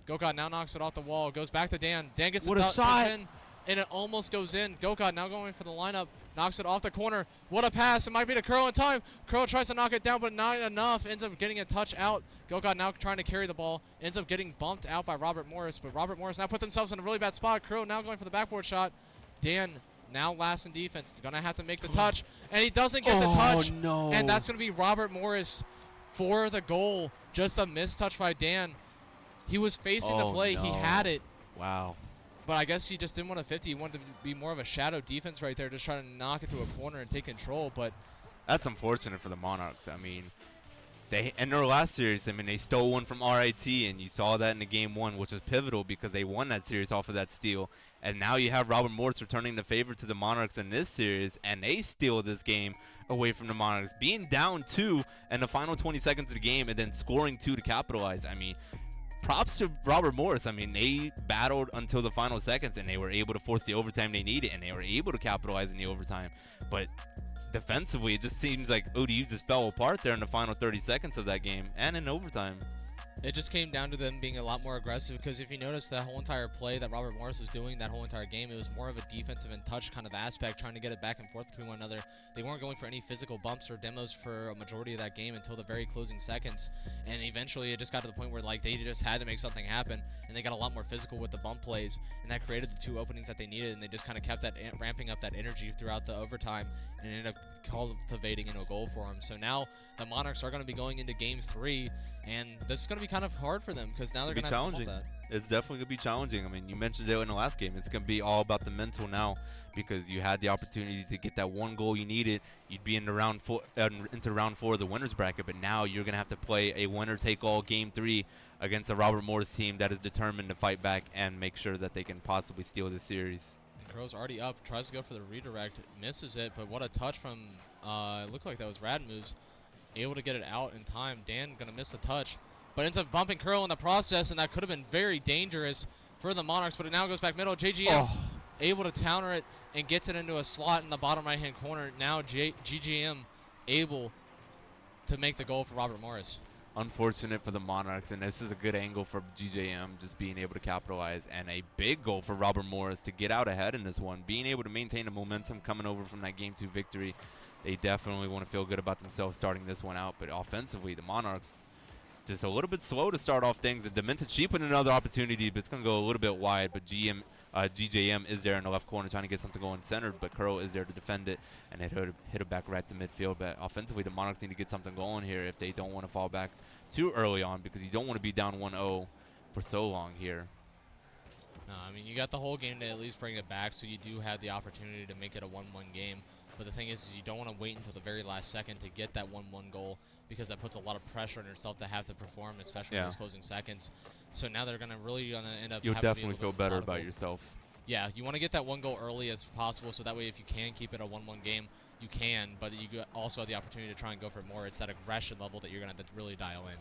[SPEAKER 2] Gokad now knocks it off the wall. Goes back to Dan. Dan gets
[SPEAKER 1] what a shot.
[SPEAKER 2] In, and it almost goes in. Gokad now going for the lineup. Knocks it off the corner. What a pass. It might be to Crow in time. Crow tries to knock it down, but not enough. Ends up getting a touch out. Gokad now trying to carry the ball. Ends up getting bumped out by Robert Morris. But Robert Morris now put themselves in a really bad spot. Crow now going for the backboard shot. Dan now last in defense. Going to have to make the touch. And he doesn't get the touch.
[SPEAKER 1] No.
[SPEAKER 2] And that's going to be Robert Morris for the goal. Just a missed touch by Dan. He was facing the play.
[SPEAKER 1] No.
[SPEAKER 2] He had it.
[SPEAKER 1] Wow.
[SPEAKER 2] But I guess he just didn't want to 50. He wanted to be more of a shadow defense right there, just trying to knock it to a corner and take control. But
[SPEAKER 1] that's unfortunate for the Monarchs. I mean, they in their last series, I mean, they stole one from RIT, and you saw that in the game 1, which was pivotal because they won that series off of that steal. And now you have Robert Morris returning the favor to the Monarchs in this series, and they steal this game away from the Monarchs, being down 2 in the final 20 seconds of the game and then scoring 2 to capitalize. I mean, props to Robert Morris. I mean, they battled until the final seconds, and they were able to force the overtime they needed, and they were able to capitalize in the overtime. But defensively, it just seems like ODU just fell apart there in the final 30 seconds of that game and in overtime.
[SPEAKER 2] it just came down to them being a lot more aggressive, because if you notice that whole entire play that Robert Morris was doing that whole entire game, it was more of a defensive and touch kind of aspect, trying to get it back and forth between one another. They weren't going for any physical bumps or demos for a majority of that game until the very closing seconds, and eventually it just got to the point where like they just had to make something happen, and they got a lot more physical with the bump plays, and that created the 2 openings that they needed, and they just kind of kept that ramping up that energy throughout the overtime, and ended up cultivating into a goal for them. So now the Monarchs are going to be going into game 3, and this is going to be kind of hard for them because now they're going to have to hold that.
[SPEAKER 1] It's definitely going to be challenging. I mean, you mentioned it in the last game. It's going to be all about the mental now, because you had the opportunity to get that 1 goal you needed. You'd be into round 4 of the winners bracket, but now you're going to have to play a winner-take-all game 3 against a Robert Morris team that is determined to fight back and make sure that they can possibly steal this series.
[SPEAKER 2] Crow's already up, tries to go for the redirect, misses it, but what a touch from, it looked like that was Rad Moves, able to get it out in time. Dan gonna miss the touch, but ends up bumping Curl in the process, and that could have been very dangerous for the Monarchs, but it now goes back middle. JGM able to counter it and gets it into a slot in the bottom right-hand corner. Now GGM able to make the goal for Robert Morris.
[SPEAKER 1] Unfortunate for the Monarchs, and this is a good angle for GJM, just being able to capitalize, and a big goal for Robert Morris to get out ahead in this one, being able to maintain the momentum coming over from that Game 2 victory. They definitely want to feel good about themselves starting this one out, but offensively, the Monarchs just a little bit slow to start off things, and Demented Sheep with another opportunity, but it's going to go a little bit wide, but GJM is there in the left corner trying to get something going centered, but Curl is there to defend it, and it hit it back right to midfield. But offensively, the Monarchs need to get something going here if they don't want to fall back too early on, because you don't want to be down 1-0 for so long here.
[SPEAKER 2] No, I mean, you got the whole game to at least bring it back, so you do have the opportunity to make it a 1-1 game. But the thing is you don't want to wait until the very last second to get that 1-1 goal, because that puts a lot of pressure on yourself to have to perform, especially in those closing seconds. So now they're going to really end up.
[SPEAKER 1] You'll definitely feel better about yourself.
[SPEAKER 2] Yeah, you want to get that 1 goal early as possible, so that way if you can keep it a 1-1 game, you can. But you also have the opportunity to try and go for more. It's that aggression level that you're going to have to really dial in.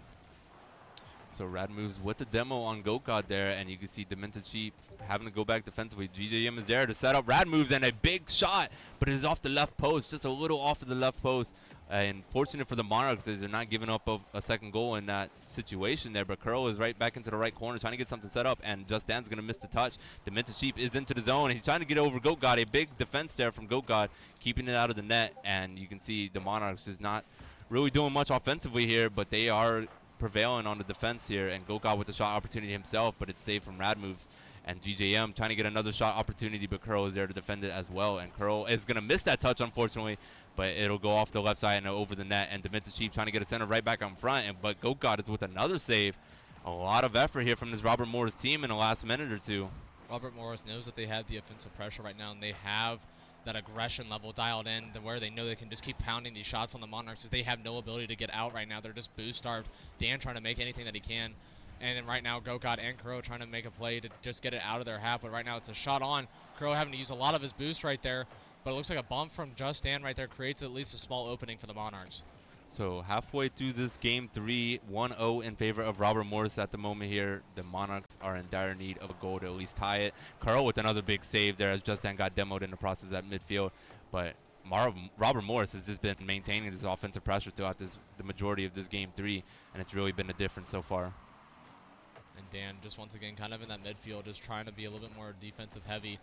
[SPEAKER 1] So Rad moves with the demo on Gokad there, and you can see Demented Sheep having to go back defensively. GJM is there to set up. Rad moves, and a big shot, but it is off the left post, just a little off of the left post. And fortunate for the Monarchs is they're not giving up a second goal in that situation there, but Curl is right back into the right corner trying to get something set up, and Just Dan's going to miss the touch. Demented Sheep is into the zone, and he's trying to get over Gokad. A big defense there from Gokad, keeping it out of the net, and you can see the Monarchs is not really doing much offensively here, but they are prevailing on the defense here, and Gokad with the shot opportunity himself, but it's saved from Rad moves. And GJM trying to get another shot opportunity, but Curl is there to defend it as well. And Curl is going to miss that touch, unfortunately, but it'll go off the left side and over the net. And Demented Sheep trying to get a center right back on front, but Gokad is with another save. A lot of effort here from this Robert Morris team in the last minute or two.
[SPEAKER 2] Robert Morris knows that they have the offensive pressure right now, and they have that aggression level dialed in to where they know they can just keep pounding these shots on the Monarchs because they have no ability to get out right now. They're just boost starved. Dan trying to make anything that he can. And then right now, GoGod and Kuro trying to make a play to just get it out of their hat. But right now, it's a shot on. Kuro having to use a lot of his boost right there. But it looks like a bump from Just Dan right there creates at least a small opening for the Monarchs.
[SPEAKER 1] So halfway through this game 3, 1-0 in favor of Robert Morris at the moment here. The Monarchs are in dire need of a goal to at least tie it. Carl with another big save there as Justin got demoed in the process at midfield. But Robert Morris has just been maintaining this offensive pressure throughout the majority of this game 3, and it's really been a difference so far.
[SPEAKER 2] And Dan just once again kind of in that midfield, just trying to be a little bit more defensive heavy,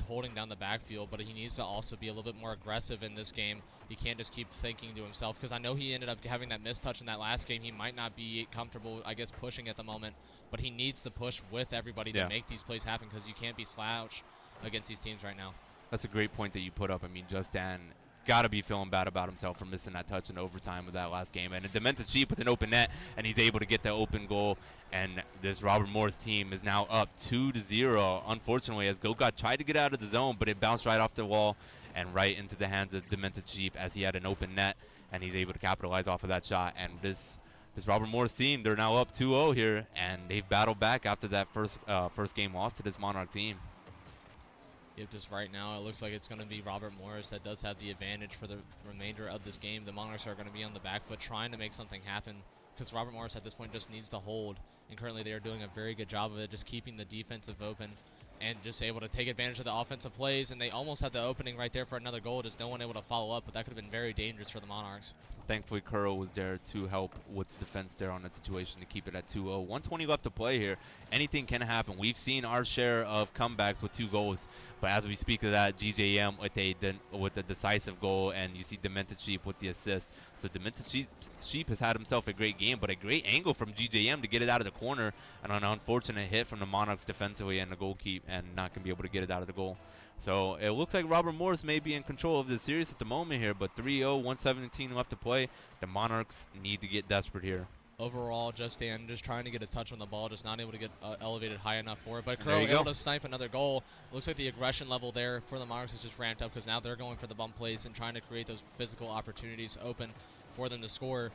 [SPEAKER 2] holding down the backfield, but he needs to also be a little bit more aggressive in this game. He can't just keep thinking to himself, because I know he ended up having that mistouch in that last game. He might not be comfortable, I guess, pushing at the moment, but he needs to push with everybody to make these plays happen, because you can't be slouched against these teams right now.
[SPEAKER 1] That's a great point that you put up. I mean, Justin got to be feeling bad about himself for missing that touch in overtime of that last game. And a Demented Chief with an open net, and he's able to get the open goal. And this Robert Morris team is now up 2-0, unfortunately, as GoGod tried to get out of the zone, but it bounced right off the wall and right into the hands of Demented Chief as he had an open net, and he's able to capitalize off of that shot. And this Robert Morris team, they're now up 2-0 here, and they've battled back after that first game loss to this Monarch team.
[SPEAKER 2] Yep, just right now, it looks like it's going to be Robert Morris that does have the advantage for the remainder of this game. The Monarchs are going to be on the back foot trying to make something happen, because Robert Morris at this point just needs to hold, and currently they are doing a very good job of it, just keeping the defensive open and just able to take advantage of the offensive plays. And they almost had the opening right there for another goal, just no one able to follow up, but that could have been very dangerous for the Monarchs.
[SPEAKER 1] Thankfully, Kuro was there to help with the defense there on that situation to keep it at 2-0. 120 left to play here. Anything can happen. We've seen our share of comebacks with 2 goals, but as we speak of that, GJM with a decisive goal, and you see Demented Sheep with the assist. So Demented Sheep has had himself a great game, but a great angle from GJM to get it out of the corner, and an unfortunate hit from the Monarchs defensively and the goal keep, and not going to be able to get it out of the goal. So it looks like Robert Morris may be in control of the series at the moment here, but 3-0, 117 left to play. The Monarchs need to get desperate here.
[SPEAKER 2] Overall, Justin just trying to get a touch on the ball, just not able to get elevated high enough for it. But Crow able to snipe another goal. Looks like the aggression level there for the Monarchs has just ramped up, because now they're going for the bump plays and trying to create those physical opportunities open for them to score.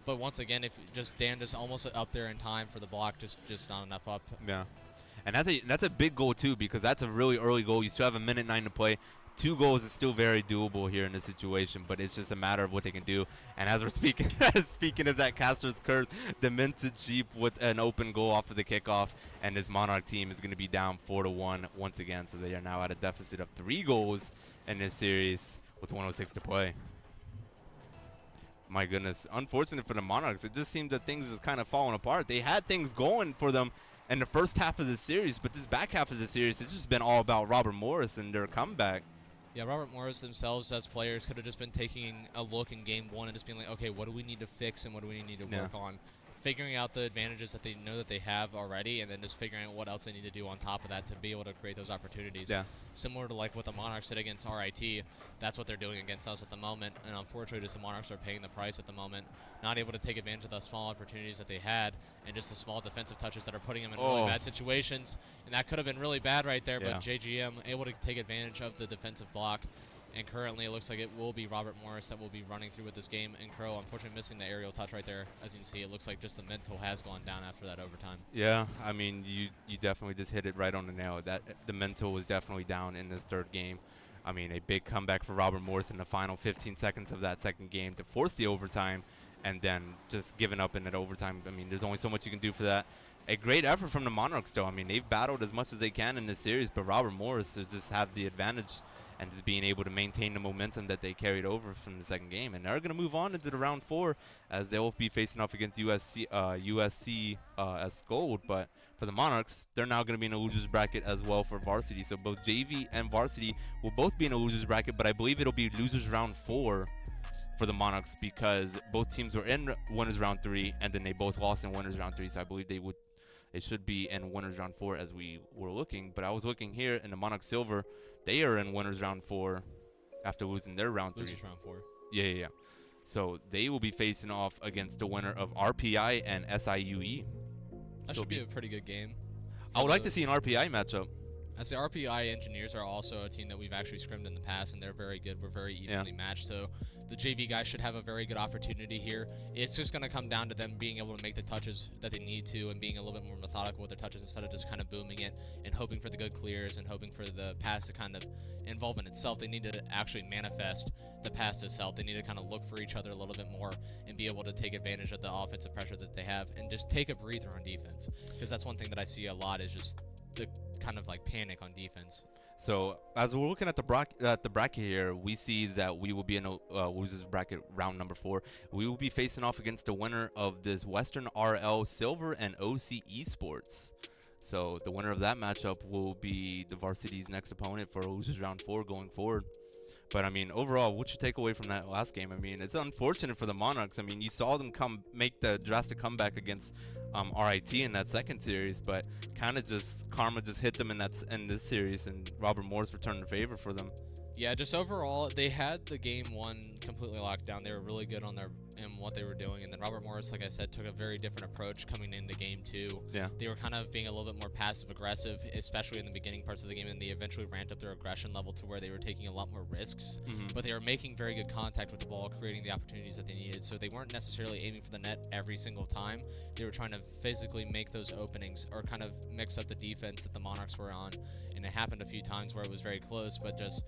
[SPEAKER 2] But once again, if just Dan just almost up there in time for the block, just not enough up.
[SPEAKER 1] Yeah. And that's a big goal, too, because that's a really early goal. You still have 1:09 to play. 2 goals is still very doable here in this situation, but it's just a matter of what they can do. And as we're speaking of that Caster's curse, Demented Sheep with an open goal off of the kickoff, and this Monarch team is going to be down 4-1 once again. So they are now at a deficit of 3 goals in this series with 106 to play. My goodness. Unfortunate for the Monarchs. It just seemed that things is kind of falling apart. They had things going for them in the first half of the series, but this back half of the series, it's just been all about Robert Morris and their comeback.
[SPEAKER 2] Yeah, Robert Morris themselves as players could have just been taking a look in game 1 and just being like, okay, what do we need to fix and what do we need to work on? Figuring out the advantages that they know that they have already, and then just figuring out what else they need to do on top of that to be able to create those opportunities. Yeah. Similar to like what the Monarchs did against RIT, that's what they're doing against us at the moment. And unfortunately, just the Monarchs are paying the price at the moment, not able to take advantage of the small opportunities that they had, and just the small defensive touches that are putting them in really bad situations. And that could have been really bad right there, but JGM able to take advantage of the defensive block. And currently, it looks like it will be Robert Morris that will be running through with this game. And Crow, unfortunately, missing the aerial touch right there. As you can see, it looks like just the mental has gone down after that overtime. Yeah,
[SPEAKER 1] I mean, you definitely just hit it right on the nail. That the mental was definitely down in this third game. I mean, a big comeback for Robert Morris in the final 15 seconds of that second game to force the overtime, and then just giving up in that overtime. I mean, there's only so much you can do for that. A great effort from the Monarchs, though. I mean, they've battled as much as they can in this series, but Robert Morris has just have the advantage and just being able to maintain the momentum that they carried over from the second game. And they're going to move on into the round 4 as they will be facing off against USC as Gold. But for the Monarchs, they're now going to be in a loser's bracket as well for varsity. So both JV and varsity will both be in a loser's bracket, but I believe it'll be losers round 4 for the Monarchs, because both teams were in winners round 3, and then they both lost in winners round 3. So I believe they should be in winners round 4 as we were looking. But I was looking here in the Monarch Silver. They are in winners round 4 after losing their round 3.
[SPEAKER 2] Losers round 4.
[SPEAKER 1] Yeah. So they will be facing off against the winner of RPI and SIUE.
[SPEAKER 2] That should be a pretty good game.
[SPEAKER 1] I would like to see an RPI matchup.
[SPEAKER 2] As the RPI Engineers are also a team that we've actually scrimmed in the past, and they're very good. We're very evenly matched, so the JV guys should have a very good opportunity here. It's just going to come down to them being able to make the touches that they need to and being a little bit more methodical with their touches instead of just kind of booming it and hoping for the good clears and hoping for the pass to kind of involve in itself. They need to actually manifest the pass itself. They need to kind of look for each other a little bit more and be able to take advantage of the offensive pressure that they have and just take a breather on defense, because that's one thing that I see a lot is just the kind of like panic on defense.
[SPEAKER 1] So as we're looking at the bracket here, we see that we will be in a losers bracket round number 4. We will be facing off against the winner of this Western RL Silver and OC Esports. So the winner of that matchup will be the varsity's next opponent for losers round 4 going forward. But I mean, overall, what you take away from that last game? I mean, it's unfortunate for the Monarchs. I mean, you saw them make the drastic comeback against RIT in that second series, but kind of just karma just hit them in this series, and Robert Morris returned the favor for them.
[SPEAKER 2] Yeah, just overall, they had the game 1 completely locked down. They were really good on what they were doing, and then Robert Morris, like I said, took a very different approach coming into game 2.
[SPEAKER 1] Yeah.
[SPEAKER 2] They were kind of being a little bit more passive-aggressive, especially in the beginning parts of the game, and they eventually ramped up their aggression level to where they were taking a lot more risks, but they were making very good contact with the ball, creating the opportunities that they needed, so they weren't necessarily aiming for the net every single time. They were trying to physically make those openings or kind of mix up the defense that the Monarchs were on, and it happened a few times where it was very close, but just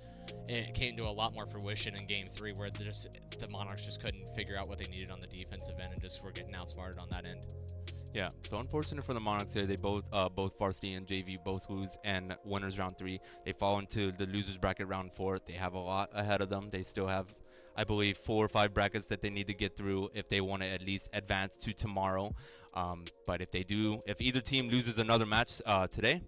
[SPEAKER 2] it came to a lot more fruition in game 3 where the Monarchs just couldn't figure out what they needed on the defensive end and just were getting outsmarted on that end.
[SPEAKER 1] Yeah, so unfortunate for the Monarchs here. They both varsity and JV both lose, and winners round 3. They fall into the losers bracket round 4. They have a lot ahead of them. They still have, I believe, 4 or 5 brackets that they need to get through if they want to at least advance to tomorrow. But if either team loses another match today,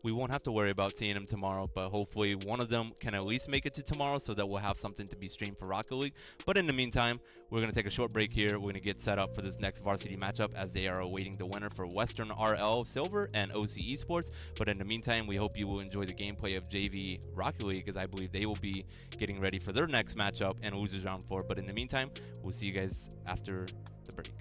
[SPEAKER 1] we won't have to worry about seeing them tomorrow, but hopefully one of them can at least make it to tomorrow so that we'll have something to be streamed for Rocket League. But in the meantime, we're going to take a short break here. We're going to get set up for this next varsity matchup as they are awaiting the winner for Western RL Silver and OC Esports. But in the meantime, we hope you will enjoy the gameplay of JV Rocket League, because I believe they will be getting ready for their next matchup and losers round 4. But in the meantime, we'll see you guys after the break.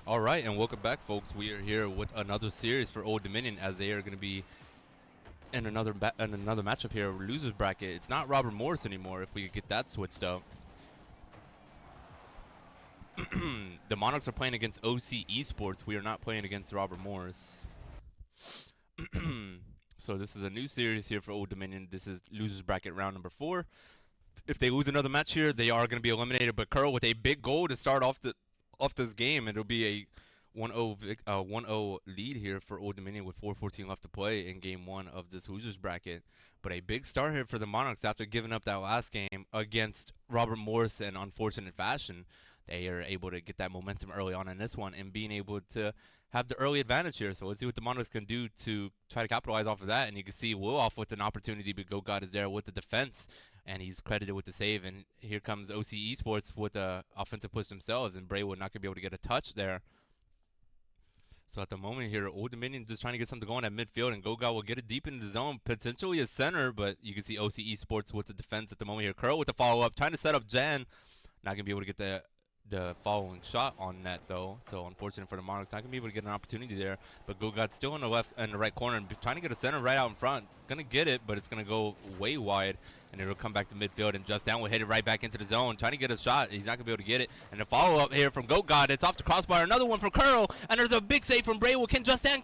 [SPEAKER 1] All right, and welcome back, folks. We are here with another series for Old Dominion as they are going to be in another matchup here, losers bracket. It's not Robert Morris anymore. If we could get that switched up, the Monarchs are playing against OC Esports. We are not playing against Robert Morris. So this is a new series here for Old Dominion. This is losers bracket round number 4. If they lose another match here, they are going to be eliminated. But Curl with a big goal to start off this game, it'll be a 1-0 lead here for Old Dominion with 4:14 left to play in game 1 of this losers bracket. But a big start here for the Monarchs after giving up that last game against Robert Morris in unfortunate fashion. They are able to get that momentum early on in this one and being able to have the early advantage here. So let's see what the Monarchs can do to try to capitalize off of that. And you can see Will off with an opportunity, but God is there with the defense, and he's credited with the save. And here comes OC Esports with the offensive push themselves, and Braywood not going to be able to get a touch there. So at the moment here, Old Dominion just trying to get something going at midfield, and Goga will get it deep into the zone, potentially a center, but you can see OC Esports with the defense at the moment here. Curl with the follow-up, trying to set up Jan. Not going to be able to get the following shot on net, though. So unfortunate for the Monarchs, not going to be able to get an opportunity there. But Gogat's still in the left and the right corner and trying to get a center right out in front. Going to get it, but it's going to go way wide, and it'll come back to midfield, and Just Down will hit it right back into the zone, trying to get a shot. He's not going to be able to get it. And the follow-up here from Gogat, it's off the crossbar. Another one from Curl, and there's a big save from Braywood. Can Just Down...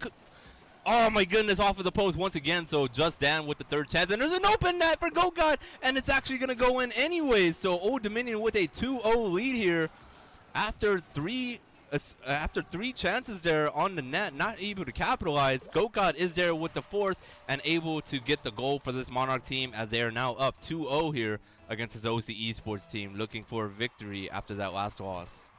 [SPEAKER 1] Oh my goodness, off of the post once again. So Just Dan with the third chance. And there's an open net for Gogat, and it's actually going to go in anyways. So Old Dominion with a 2-0 lead here after three chances there on the net, not able to capitalize. Gogat is there with the fourth and able to get the goal for this Monarch team as they are now up 2-0 here against this OC Esports team, looking for a victory after that last loss.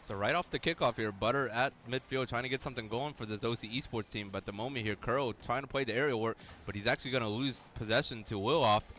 [SPEAKER 1] So right off the kickoff here, Butter at midfield trying to get something going for this OC Esports team. But at the moment here, Curl trying to play the aerial work, but he's actually going to lose possession to Willoft.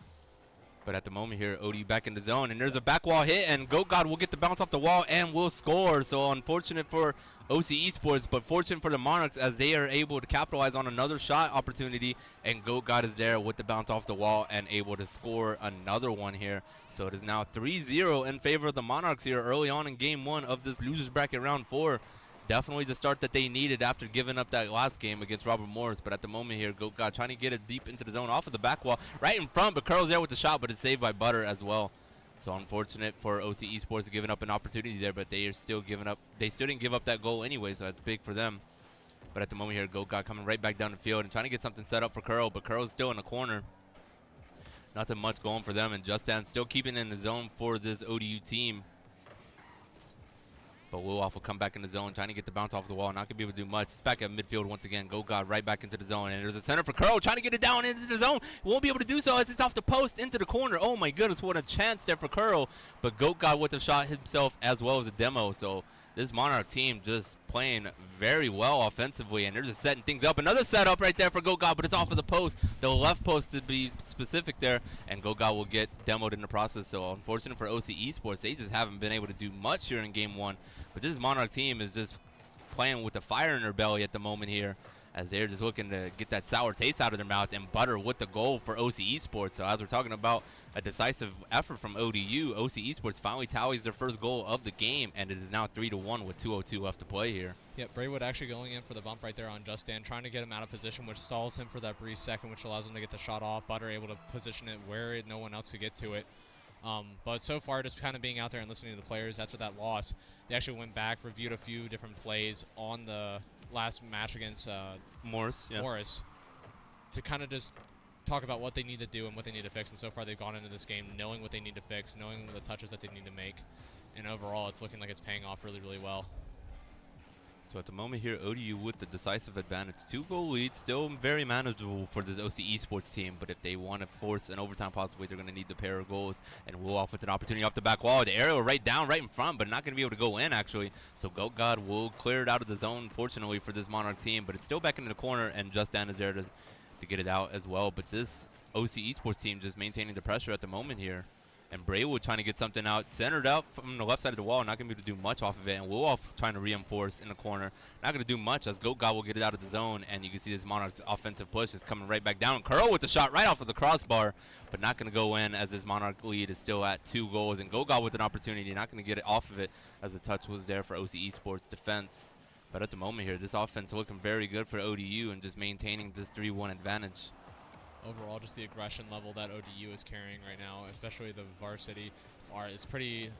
[SPEAKER 1] But at the moment here, ODU back in the zone, and there's a back wall hit, and Goat will get the bounce off the wall and will score. So unfortunate for OC Esports, but fortunate for the Monarchs as they are able to capitalize on another shot opportunity, and Goat is there with the bounce off the wall and able to score another one here. So it is now 3-0 in favor of the Monarchs here early on in game 1 of this losers bracket round 4. Definitely the start that they needed after giving up that last game against Robert Morris. But at the moment here, Goat trying to get it deep into the zone off of the back wall. Right in front, but Curl's there with the shot, but it's saved by Butter as well. So unfortunate for OC Esports giving up an opportunity there, but they are still giving up. They still didn't give up that goal anyway, so that's big for them. But at the moment here, Goat coming right back down the field and trying to get something set up for Curl, but Curl's still in the corner. Nothing much going for them, and Justin still keeping in the zone for this ODU team. But Willoff will come back in the zone, trying to get the bounce off the wall. Not going to be able to do much. It's back at midfield once again. Goat right back into the zone. And there's a center for Curl, trying to get it down into the zone. Won't be able to do so as it's off the post into the corner. Oh my goodness, what a chance there for Curl. But Goat with the shot himself as well as the demo. So this Monarch team just playing very well offensively. And they're just setting things up. Another setup right there for Goat, but it's off of the post. The left post to be specific there. And Goat will get demoed in the process. So unfortunate for OC Esports. They just haven't been able to do much here in game 1. But this Monarch team is just playing with the fire in their belly at the moment here as they're just looking to get that sour taste out of their mouth, and Butter with the goal for OC Esports. So as we're talking about a decisive effort from ODU, OC Esports finally tallies their first goal of the game, and it is now 3-1 with 2:02 left to play here.
[SPEAKER 2] Yep, Braywood actually going in for the bump right there on Justin, trying to get him out of position, which stalls him for that brief second, which allows him to get the shot off. Butter able to position it where no one else could get to it. But so far, just kind of being out there and listening to the players after that loss, they actually went back, reviewed a few different plays on the last match against Morris to kind of just talk about what they need to do and what they need to fix. And so far, they've gone into this game knowing what they need to fix, knowing the touches that they need to make. And overall, it's looking like it's paying off really, really well.
[SPEAKER 1] So at the moment here, ODU with the decisive advantage. 2-goal lead, still very manageable for this OC Esports team. But if they want to force an overtime possibly, they're going to need the pair of goals. And Willoff with an opportunity off the back wall. The aerial right down, right in front, but not going to be able to go in, actually. So Goat will clear it out of the zone, fortunately, for this Monarch team. But it's still back into the corner, and Justin is there to get it out as well. But this OC Esports team just maintaining the pressure at the moment here. And Braywood trying to get something out, centered out from the left side of the wall, not going to be able to do much off of it. And Wolf trying to reinforce in the corner, not going to do much as Goat God will get it out of the zone. And you can see this Monarchs offensive push is coming right back down. Curl with the shot right off of the crossbar, but not going to go in as this Monarch lead is still at 2 goals. And Goat God with an opportunity, not going to get it off of it as the touch was there for OC Esports defense. But at the moment here, this offense looking very good for ODU and just maintaining this 3-1 advantage.
[SPEAKER 2] Overall, just the aggression level that ODU is carrying right now, especially the varsity, is pretty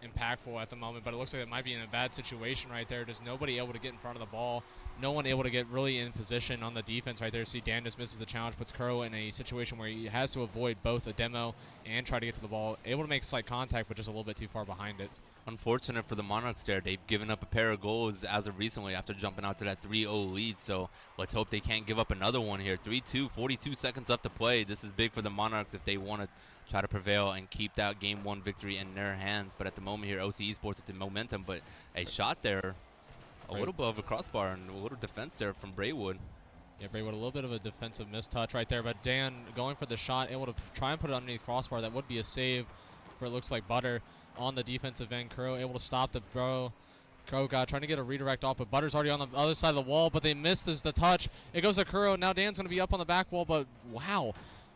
[SPEAKER 2] impactful at the moment. But it looks like it might be in a bad situation right there. Just nobody able to get in front of the ball. No one able to get really in position on the defense right there. See, Dan just misses the challenge, puts Kuro in a situation where he has to avoid both a demo and try to get to the ball. Able to make slight contact, but just a little bit too far behind it.
[SPEAKER 1] Unfortunate for the Monarchs there. They've given up a pair of goals as of recently after jumping out to that 3-0 lead. So let's hope they can't give up another one here. 3-2, 42 seconds left to play. This is big for the Monarchs if they want to try to prevail and keep that Game 1 victory in their hands. But at the moment here, OC Esports at the momentum. But a shot there, a little bit of a crossbar and a little defense there from Braywood.
[SPEAKER 2] Yeah, Braywood, a little bit of a defensive mistouch right there. But Dan going for the shot, able to try and put it underneath crossbar. That would be a save for it looks like Butter. On the defensive end, Kuro able to stop the throw. Kuro got trying to get a redirect off, but Butter's already on the other side of the wall, but they missed the touch. It goes to Kuro. Now Dan's going to be up on the back wall, but wow.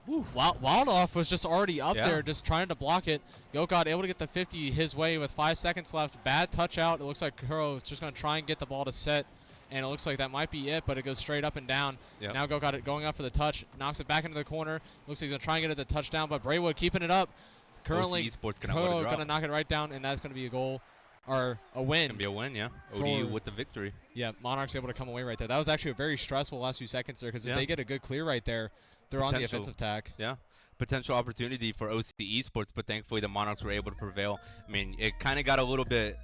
[SPEAKER 2] Wildoff was just already up there just trying to block it. Gokad able to get the 50 his way with 5 seconds left. Bad touch out. It looks like Kuro is just going to try and get the ball to set, and it looks like that might be it, but it goes straight up and down. Now Gokad going up for the touch, knocks it back into the corner. Looks like he's going to try and get it the touchdown, but Braywood keeping it up. Currently, Kuro going to knock it right down, and that's going to be a goal or a win.
[SPEAKER 1] Going to be a win, yeah. ODU with the victory.
[SPEAKER 2] Yeah, Monarchs able to come away right there. That was actually a very stressful last few seconds there because if they get a good clear right there, they're on the offensive tack.
[SPEAKER 1] Yeah, potential opportunity for OC Esports, but thankfully the Monarchs were able to prevail. I mean, it kind of got a little bit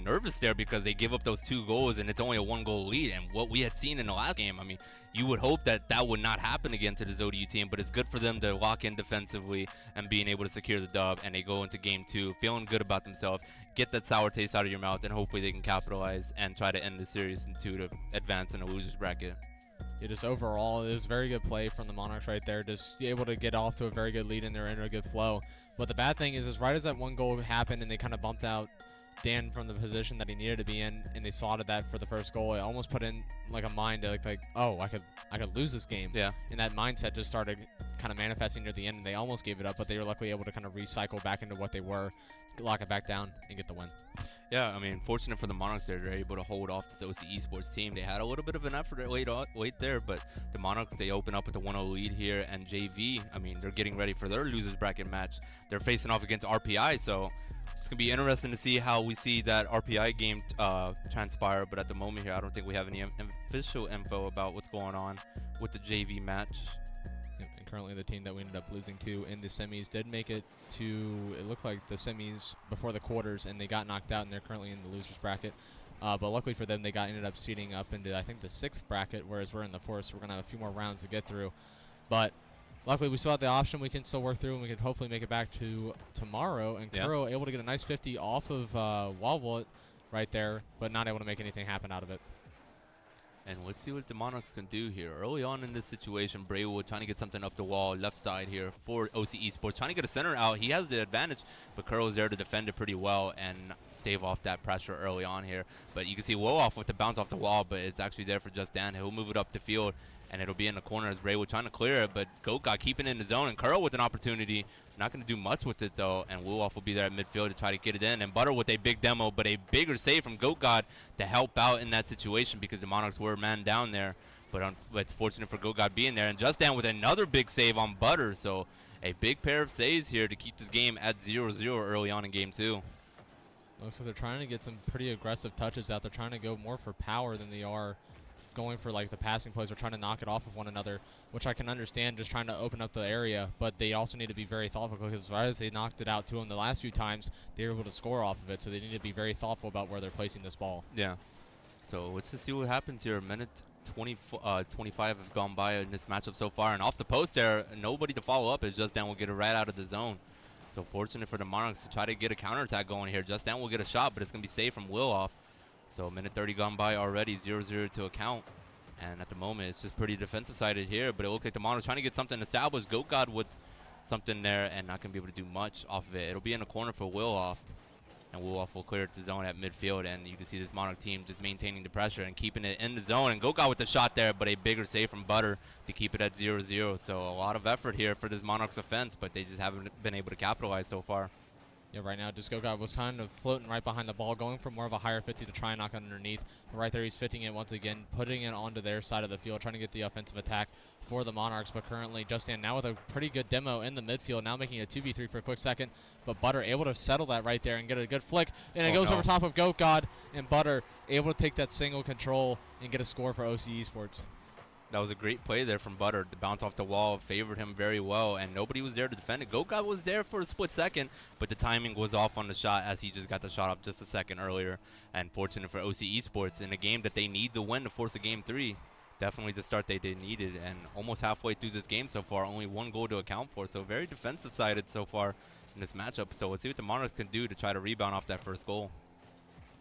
[SPEAKER 1] nervous there because they give up those 2 goals and it's only a 1-goal lead. And what we had seen in the last game, I mean, you would hope that that would not happen again to this ODU team, but it's good for them to lock in defensively and being able to secure the dub, and they go into game 2 feeling good about themselves, get that sour taste out of your mouth, and hopefully they can capitalize and try to end the series in 2 to advance in the losers bracket.
[SPEAKER 2] Yeah, just overall, it was very good play from the Monarchs right there. Just able to get off to a very good lead, and they're in a good flow. But the bad thing is right as that 1 goal happened and they kind of bumped out Dan from the position that he needed to be in, and they slotted that for the first goal, it almost put in like a mind like oh, I could lose this game.
[SPEAKER 1] Yeah.
[SPEAKER 2] And that mindset just started kind of manifesting near the end, and they almost gave it up, but they were luckily able to kind of recycle back into what they were, lock it back down, and get the win.
[SPEAKER 1] Yeah, I mean, fortunate for the Monarchs there, they're able to hold off this OC Esports team. They had a little bit of an effort late there, but the Monarchs, they open up with a 1-0 lead here, and JV, I mean, they're getting ready for their losers bracket match. They're facing off against RPI, so it's going to be interesting to see how we see that RPI game transpire, but at the moment here, I don't think we have any official info about what's going on with the JV match.
[SPEAKER 2] And currently the team that we ended up losing to in the semis did make it to, it looked like the semis before the quarters, and they got knocked out, and they're currently in the losers bracket. But luckily for them, they ended up seeding up into, I think, the 6th bracket, whereas we're in the 4th, so we're going to have a few more rounds to get through. But luckily, we still have the option. We can still work through, and we can hopefully make it back to tomorrow. And Kuro able to get a nice 50 off of Wallbullet right there, but not able to make anything happen out of it.
[SPEAKER 1] And let's see what the Monarchs can do here. Early on in this situation, Braywood trying to get something up the wall, left side here for OC Esports. Trying to get a center out. He has the advantage, but Kuro's there to defend it pretty well and stave off that pressure early on here. But you can see Woloff with the bounce off the wall, but it's actually there for Just Dan. He'll move it up the field, and it'll be in the corner as Braywood trying to clear it, but Goka keeping it in the zone, and Kuro with an opportunity. Not going to do much with it, though, and Woloff will be there at midfield to try to get it in. And Butter with a big demo, but a bigger save from Goat God to help out in that situation because the Monarchs were man down there. But it's fortunate for Goat God being there. And Just Dan with another big save on Butter. So a big pair of saves here to keep this game at 0-0 early on in Game 2.
[SPEAKER 2] Looks like they're trying to get some pretty aggressive touches out. They're trying to go more for power than they are going for like the passing plays. They're trying to knock it off of one another, which I can understand, just trying to open up the area, but they also need to be very thoughtful because as far as they knocked it out to them the last few times, they were able to score off of it, so they need to be very thoughtful about where they're placing this ball.
[SPEAKER 1] Yeah. So let's just see what happens here. A minute 25 have gone by in this matchup so far, and off the post there, nobody to follow up as Just Dan will get it right out of the zone. So fortunate for the Monarchs to try to get a counterattack going here. Just Dan will get a shot, but it's going to be saved from Willoff. So a minute 30 gone by already, 0-0 to account. And at the moment, it's just pretty defensive-sided here, but it looks like the Monarchs trying to get something established. Goat God with something there and not going to be able to do much off of it. It'll be in the corner for Willoft, and Willoff will clear it to zone at midfield, and you can see this Monarch team just maintaining the pressure and keeping it in the zone. And Goka with the shot there, but a bigger save from Butter to keep it at 0-0. So a lot of effort here for this Monarchs offense, but they just haven't been able to capitalize so far.
[SPEAKER 2] Yeah, right now, just Goka was kind of floating right behind the ball, going for more of a higher 50 to try and knock it underneath. But right there, he's fitting it once again, putting it onto their side of the field, trying to get the offensive attack for the Monarchs. But currently, Justin now with a pretty good demo in the midfield, now making a 2v3 for a quick second. But Butter able to settle that right there and get a good flick. And it goes over top of Goat and Butter able to take that single control and get a score for OC Esports.
[SPEAKER 1] That was a great play there from Butter. The bounce off the wall favored him very well, and nobody was there to defend it. Goka was there for a split second, but the timing was off on the shot as he just got the shot off just a second earlier. And fortunate for OC Esports in a game that they need to win to force a game 3. Definitely the start they needed, and almost halfway through this game so far, only 1 goal to account for. So very defensive-sided so far in this matchup. So let's see what the Monarchs can do to try to rebound off that first goal.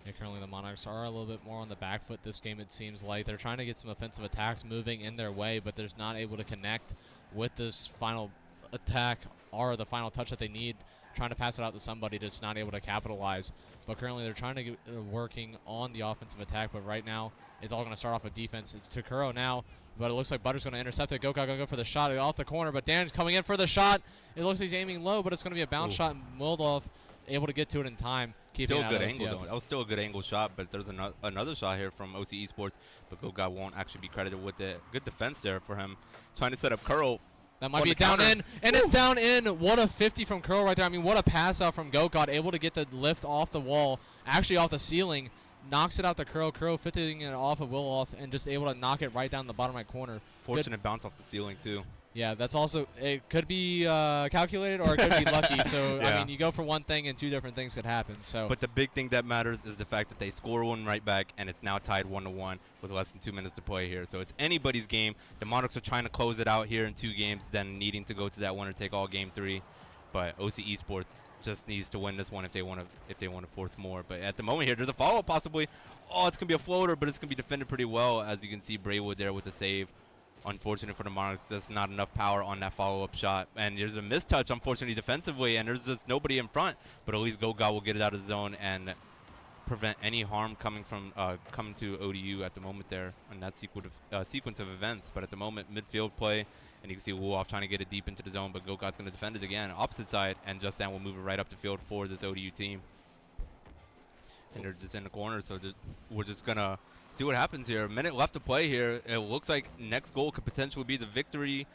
[SPEAKER 2] Yeah, currently the Monarchs are a little bit more on the back foot this game, it seems like. They're trying to get some offensive attacks moving in their way, but they're not able to connect with this final attack or the final touch that they need. Trying to pass it out to somebody, just not able to capitalize. But currently they're trying to get working on the offensive attack, but right now it's all going to start off with defense. It's Takuro now, but it looks like Butter's going to intercept it. Goka going to go for the shot off the corner, but Dan's coming in for the shot. It looks like he's aiming low, but it's going to be a bounce shot, and Wildolf able to get to it in time.
[SPEAKER 1] Still a good angle, though. That was still a good angle shot, but there's another shot here from OC Esports, but Goka won't actually be credited with it. Good defense there for him. Trying to set up Curl.
[SPEAKER 2] That might be down in, and it's down in. What a 50 from Curl right there. I mean, what a pass out from Goka, able to get the lift off the wall, actually off the ceiling, knocks it out to Curl. Curl fitting it off of Willoff and just able to knock it right down the bottom right corner.
[SPEAKER 1] Fortunate bounce off the ceiling, too.
[SPEAKER 2] Yeah, that's also, it could be calculated or it could be lucky. So, yeah. I mean, you go for one thing and 2 different things could happen. So,
[SPEAKER 1] but the big thing that matters is the fact that they score one right back, and it's now tied 1-1 with less than 2 minutes to play here. So it's anybody's game. The Monarchs are trying to close it out here in 2 games, then needing to go to that winner-take-all game 3. But OC Esports just needs to win this one if they want to force more. But at the moment here, there's a follow-up possibly. Oh, it's going to be a floater, but it's going to be defended pretty well. As you can see, Braywood there with the save. Unfortunate for the Monarchs, just not enough power on that follow-up shot. And there's a mistouch, unfortunately, defensively, and there's just nobody in front. But at least Goga will get it out of the zone and prevent any harm coming to ODU at the moment there in that sequence of events. But at the moment, midfield play, and you can see Wolf trying to get it deep into the zone, but Goga's going to defend it again, opposite side, and Justin will move it right up the field for this ODU team. And they're just in the corner, so we're just going to see what happens here. A minute left to play here. It looks like next goal could potentially be the victory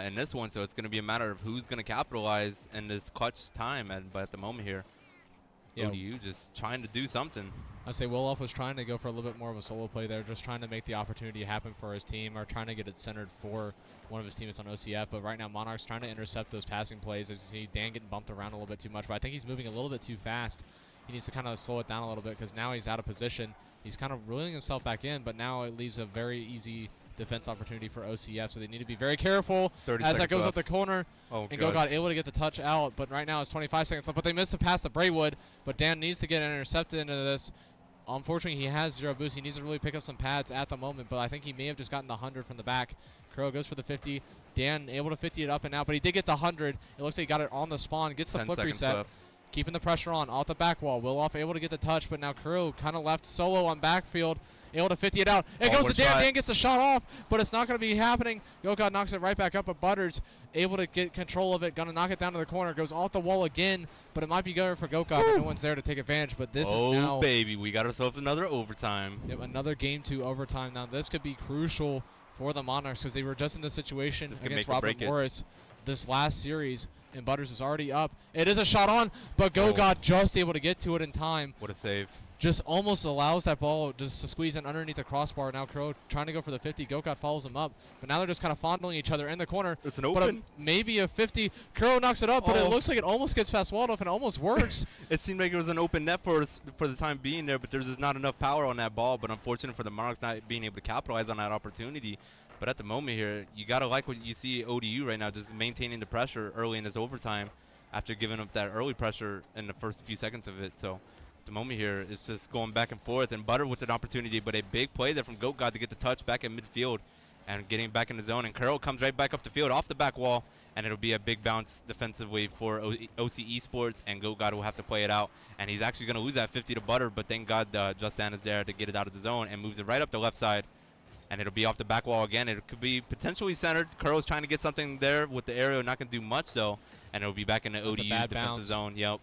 [SPEAKER 1] in this one, so it's going to be a matter of who's going to capitalize in this clutch time. But at the moment here, ODU just trying to do something.
[SPEAKER 2] I say Willoff was trying to go for a little bit more of a solo play there, just trying to make the opportunity happen for his team or trying to get it centered for one of his teammates on OCF. But right now, Monarch's trying to intercept those passing plays. As you see, Dan getting bumped around a little bit too much, but I think he's moving a little bit too fast. He needs to kind of slow it down a little bit because now he's out of position. He's kind of reeling himself back in, but now it leaves a very easy defense opportunity for OCF, so they need to be very careful as that goes up the corner. And Goga able to get the touch out, but right now it's 25 seconds left. But they missed the pass to Braywood, but Dan needs to get intercepted into this. Unfortunately, he has 0 boost. He needs to really pick up some pads at the moment, but I think he may have just gotten the 100 from the back. Crow goes for the 50. Dan able to 50 it up and out, but he did get the 100. It looks like he got it on the spawn, gets the flip reset. Left. Keeping the pressure on off the back wall. Willoff able to get the touch, but now Kuro kind of left solo on backfield, able to 50 it out. It goes to Dan. Dan gets the shot off, but it's not going to be happening. Goka knocks it right back up, but Butters able to get control of it. Going to knock it down to the corner. Goes off the wall again, but it might be good for Goka, but no one's there to take advantage. But this is now...
[SPEAKER 1] Oh, baby. We got ourselves another overtime.
[SPEAKER 2] Yep, another game 2 overtime. Now, this could be crucial for the Monarchs because they were just in this situation against Robert Morris this last series. And Butters is already up. It is a shot on, but Goga just able to get to it in time.
[SPEAKER 1] What a save.
[SPEAKER 2] Just almost allows that ball just to squeeze in underneath the crossbar. Now Crow trying to go for the 50. Goga follows him up. But now they're just kind of fondling each other in the corner.
[SPEAKER 1] It's an open.
[SPEAKER 2] But maybe a 50. Crow knocks it up, but it looks like it almost gets past Waldorf and it almost works.
[SPEAKER 1] It seemed like it was an open net for the time being there, but there's just not enough power on that ball. But unfortunate for the Monarchs not being able to capitalize on that opportunity. But at the moment here, you got to like what you see ODU right now, just maintaining the pressure early in this overtime after giving up that early pressure in the first few seconds of it. So at the moment here, it's just going back and forth. And Butter with an opportunity, but a big play there from Goat God to get the touch back in midfield and getting back in the zone. And Curl comes right back up the field off the back wall and it'll be a big bounce defensively for OC Esports, and Go God will have to play it out. And he's actually going to lose that 50 to Butter, but thank God Justin is there to get it out of the zone and moves it right up the left side. And it'll be off the back wall again. It could be potentially centered. Curl's trying to get something there with the aerial. Not going to do much, though. And it'll be back in the ODU defensive zone. Yep.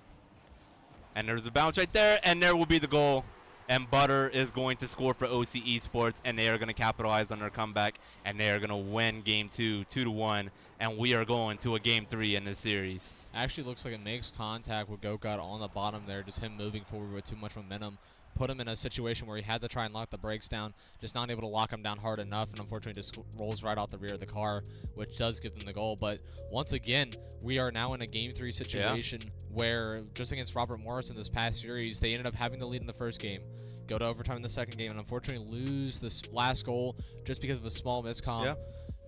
[SPEAKER 1] And there's a bounce right there. And there will be the goal. And Butter is going to score for OC Esports. And they are going to capitalize on their comeback. And they are going to win Game 2, 2-1. And we are going to a Game 3 in this series.
[SPEAKER 2] Actually looks like it makes contact with Go-God on the bottom there. Just him moving forward with too much momentum. Put him in a situation where he had to try and lock the brakes down, just not able to lock him down hard enough, and unfortunately just rolls right out the rear of the car, which does give them the goal. But once again, we are now in a Game 3 situation where just against Robert Morris in this past series, they ended up having the lead in the first game, go to overtime in the second game, and unfortunately lose this last goal just because of a small miscomm.
[SPEAKER 1] Yeah.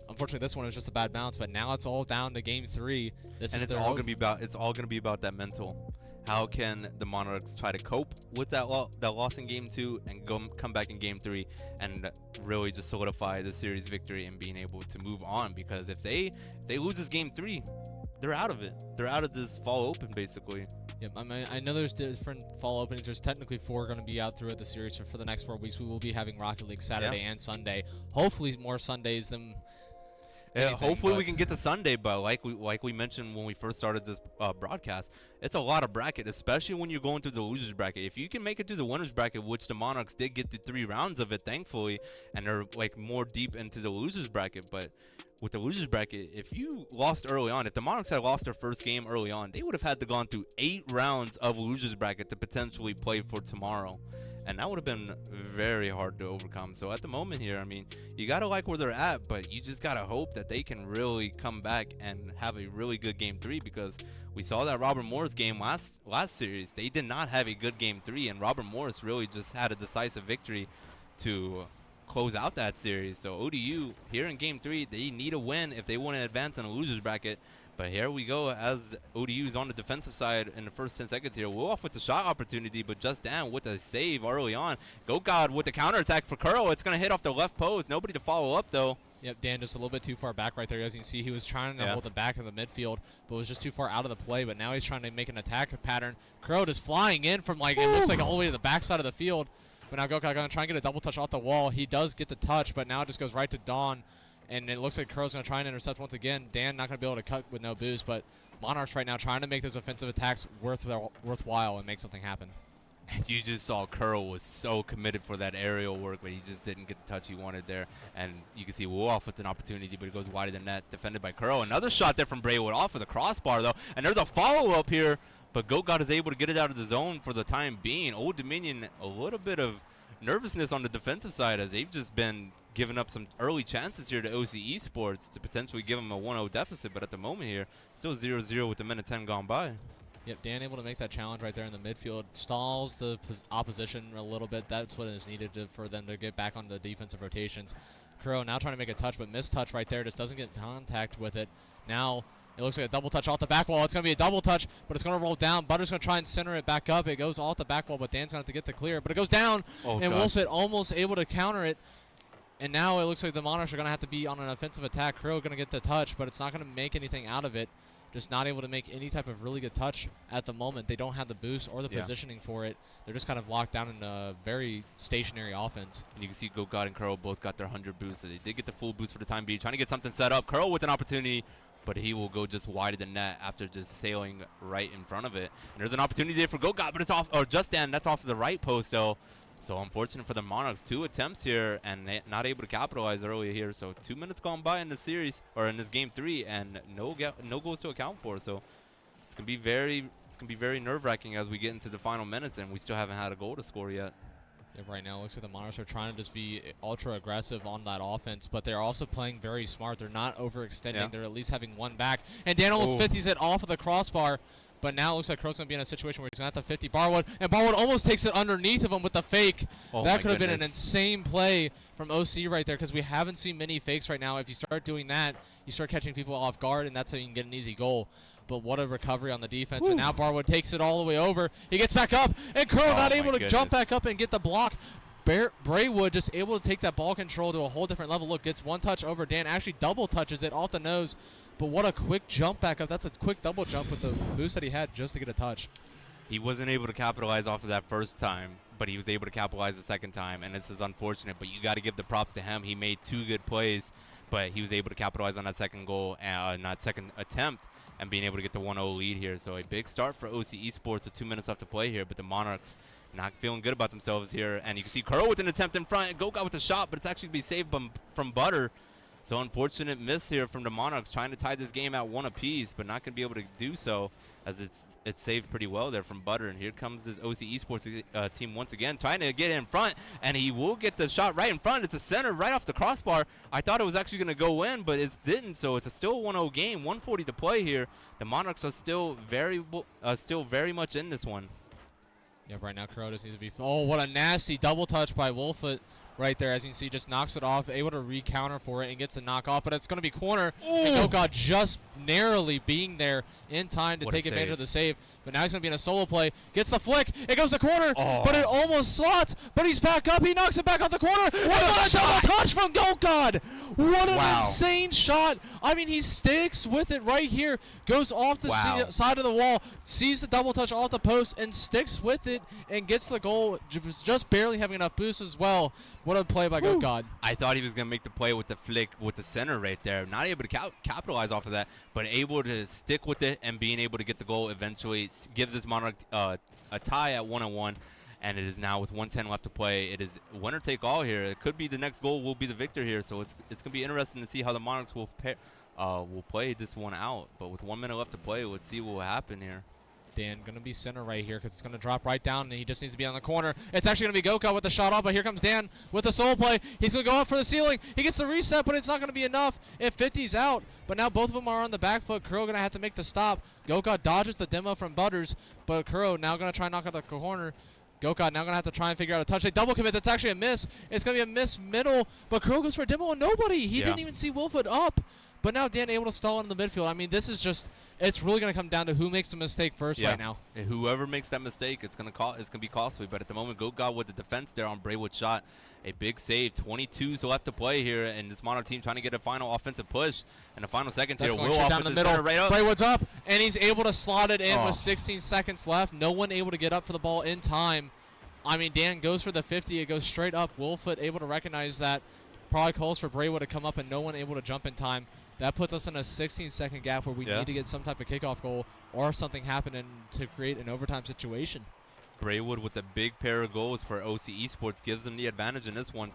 [SPEAKER 2] Unfortunately, this one was just a bad bounce, but now it's all down to Game 3.
[SPEAKER 1] It's all gonna be about that mental. How can the Monarchs try to cope with that loss in Game 2 and come back in Game 3 and really just solidify the series victory and being able to move on? Because if they lose this Game 3, they're out of it. They're out of this fall open, basically.
[SPEAKER 2] Yep, I know there's different fall openings. There's technically 4 going to be out throughout the series. So for the next 4 weeks, we will be having Rocket League Saturday and Sunday. Hopefully more Sundays than
[SPEAKER 1] hopefully we can get to Sunday, but like we mentioned when we first started this broadcast, it's a lot of bracket, especially when you're going through the losers bracket. If you can make it to the winners bracket, which the Monarchs did get through 3 rounds of it, thankfully, and they're like more deep into the losers bracket, but with the losers bracket, if you lost early on, if the Monarchs had lost their first game early on, they would have had to gone through 8 rounds of losers bracket to potentially play for tomorrow. And that would have been very hard to overcome. So at the moment here, I mean, you got to like where they're at, but you just got to hope that they can really come back and have a really good Game 3, because we saw that Robert Morris game last series. They did not have a good Game 3, and Robert Morris really just had a decisive victory to close out that series. So ODU here in Game 3, they need a win if they want to advance in a losers bracket. But here we go as ODU's on the defensive side in the first 10 seconds here. We're off with the shot opportunity, but just down with a save early on. Go God with the counterattack for Curl. It's going to hit off the left post. Nobody to follow up, though.
[SPEAKER 2] Yep, Dan just a little bit too far back right there. As you can see, he was trying to hold the back of the midfield, but was just too far out of the play. But now he's trying to make an attack pattern. Curl just flying in from, like, it looks like all the way to the backside of the field. But now Go-God going to try and get a double touch off the wall. He does get the touch, but now it just goes right to Dawn. And it looks like Curl's going to try and intercept once again. Dan not going to be able to cut with no boost, but Monarchs right now trying to make those offensive attacks worthwhile and make something happen.
[SPEAKER 1] And you just saw Curl was so committed for that aerial work, but he just didn't get the touch he wanted there. And you can see Wolf with an opportunity, but it goes wide of the net, defended by Curl. Another shot there from Braywood off of the crossbar, though. And there's a follow-up here, but Go-God is able to get it out of the zone for the time being. Old Dominion, a little bit of nervousness on the defensive side as they've just been giving up some early chances here to OC Esports to potentially give them a 1-0 deficit, but at the moment here, still 0-0 with the minute 10 gone by.
[SPEAKER 2] Yep, Dan able to make that challenge right there in the midfield. Stalls the opposition a little bit. That's what is needed for them to get back on the defensive rotations. Crow now trying to make a touch, but missed touch right there. Just doesn't get contact with it. Now it looks like a double touch off the back wall. It's going to be a double touch, but it's going to roll down. Butter's going to try and center it back up. It goes off the back wall, but Dan's going to have to get the clear. But it goes down, and Wolfit almost able to counter it. And now it looks like the Monarchs are going to have to be on an offensive attack. Crow going to get the touch, but it's not going to make anything out of it. Just not able to make any type of really good touch at the moment. They don't have the boost or the positioning for it. They're just kind of locked down in a very stationary offense. And you can see Go-God and Curl both got their 100 boosts. So they did get the full boost for the time being. Trying to get something set up. Curl with an opportunity, but he will go just wide of the net after just sailing right in front of it. And there's an opportunity there for Go-God, but it's off, or Justin, that's off the right post, though. So unfortunate for the Monarchs. 2 attempts here and not able to capitalize earlier here. So 2 minutes gone by in the series, or in this game 3, and no goals to account for. So it's gonna be very nerve-wracking as we get into the final minutes, and we still haven't had a goal to score yet. Yeah, right now it looks like the Monarchs are trying to just be ultra aggressive on that offense, but they're also playing very smart. They're not overextending. Yeah. They're at least having one back. And Dan almost 50s it off of the crossbar. But now it looks like Crow's going to be in a situation where he's going to have to 50 Barwood. And Barwood almost takes it underneath of him with the fake. That could have been an insane play from OC right there, because we haven't seen many fakes right now. If you start doing that, you start catching people off guard, and that's how you can get an easy goal. But what a recovery on the defense. Woo. And now Barwood takes it all the way over. He gets back up, and Crow not able to jump back up and get the block. Braywood just able to take that ball control to a whole different level. Look, gets one touch over Dan, actually double touches it off the nose. But what a quick jump back up. That's a quick double jump with the boost that he had just to get a touch.
[SPEAKER 1] He wasn't able to capitalize off of that first time, but he was able to capitalize the second time, and this is unfortunate. But you got to give the props to him. He made 2 good plays, but he was able to capitalize on that second goal, not second attempt, and being able to get the 1-0 lead here. So a big start for OC Esports with 2 minutes left to play here, but the Monarchs not feeling good about themselves here. And you can see Curl with an attempt in front, Goka with a shot, but it's actually be saved from Butter. So unfortunate miss here from the Monarchs, trying to tie this game at 1 apiece, but not going to be able to do so, as it's saved pretty well there from Butter. And here comes this OC Esports team once again, trying to get in front, and he will get the shot right in front. It's a center right off the crossbar. I thought it was actually going to go in, but it didn't, so it's still a 1-0 game, 1:40 to play here. The Monarchs are still very much in this one.
[SPEAKER 2] Yeah, right now Kurotas needs to be. Oh, what a nasty double touch by Wolfoot right there. As you can see, just knocks it off, able to re-counter for it and gets a knock off, but it's going to be corner. Ooh. And Goka just narrowly being there in time to take advantage of the save. But now he's going to be in a solo play. Gets the flick. It goes to corner, but it almost slots. But he's back up. He knocks it back off the corner. What a double touch from Goka! What an insane shot. I mean, he sticks with it right here. Goes off the side of the wall. Sees the double touch off the post and sticks with it and gets the goal. Just barely having enough boost as well. What a play by Goka.
[SPEAKER 1] I thought he was going to make the play with the flick with the center right there. Not able to capitalize off of that, but able to stick with it and being able to get the goal eventually. Gives this Monarch a tie at 1-1. And it is now with 1:10 left to play. It is winner take all here. It could be the next goal will be the victor here. So it's going to be interesting to see how the Monarchs will play this one out. But with 1 minute left to play, let's see what will happen here.
[SPEAKER 2] Dan going to be center right here because it's going to drop right down, and he just needs to be on the corner. It's actually going to be Goka with the shot off, but here comes Dan with the solo play. He's going to go up for the ceiling. He gets the reset, but it's not going to be enough. If 50's out, but now both of them are on the back foot. Kuro going to have to make the stop. Goka dodges the demo from Butters, but Kuro now going to try and knock out the corner. Goka now going to have to try and figure out a touch. They double commit. That's actually a miss. It's going to be a miss middle, but Kuro goes for a demo on nobody. He didn't even see Wolfoot up. But now Dan able to stall in the midfield. I mean, this is just, it's really going to come down to who makes the mistake first right now.
[SPEAKER 1] And whoever makes that mistake, it's going to be costly. But at the moment, Goka with the defense there on Braywood's shot. A big save. 22 left to play here, and this Monarch team trying to get a final offensive push. And the final seconds here.
[SPEAKER 2] Will off down the middle. Right up. Braywood's up, and he's able to slot it in with 16 seconds left. No one able to get up for the ball in time. I mean, Dan goes for the 50. It goes straight up. Wolfoot able to recognize that. Probably calls for Braywood to come up, and no one able to jump in time. That puts us in a 16-second gap where we need to get some type of kickoff goal or something happening to create an overtime situation.
[SPEAKER 1] Braywood with a big pair of goals for OC Esports gives them the advantage in this one.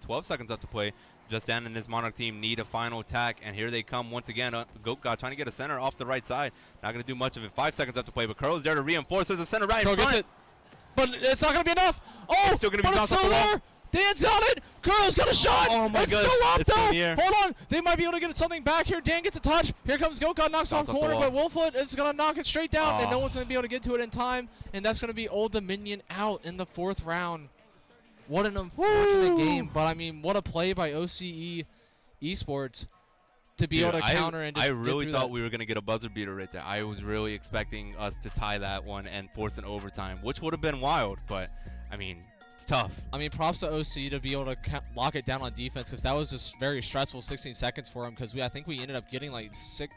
[SPEAKER 1] 12 seconds left to play. Just Dan and his Monarch team need a final attack, and here they come once again. Goka trying to get a center off the right side. Not going to do much of it. 5 seconds left to play, but Curl's there to reinforce. There's a center right in front.
[SPEAKER 2] Gets it, but it's not going to be enough. Oh,
[SPEAKER 1] it's still going to be bounced off the wall.
[SPEAKER 2] Dan's got it. Curl's got a shot.
[SPEAKER 1] Oh my God!
[SPEAKER 2] It's still up though. Hold on. They might be able to get something back here. Dan gets a touch. Here comes Goka, knocks off corner, but Wolfoot is going to knock it straight down, and no one's going to be able to get to it in time. And that's going to be Old Dominion out in the 4th round. What an unfortunate game, but I mean, what a play by OCE Esports to be able to counter and just
[SPEAKER 1] I really thought we were going to get a buzzer beater right there. I was really expecting us to tie that one and force an overtime, which would have been wild, but I mean, it's tough.
[SPEAKER 2] I mean, props to OC to be able to lock it down on defense, because that was just very stressful 16 seconds for him, because I think we ended up getting like 6.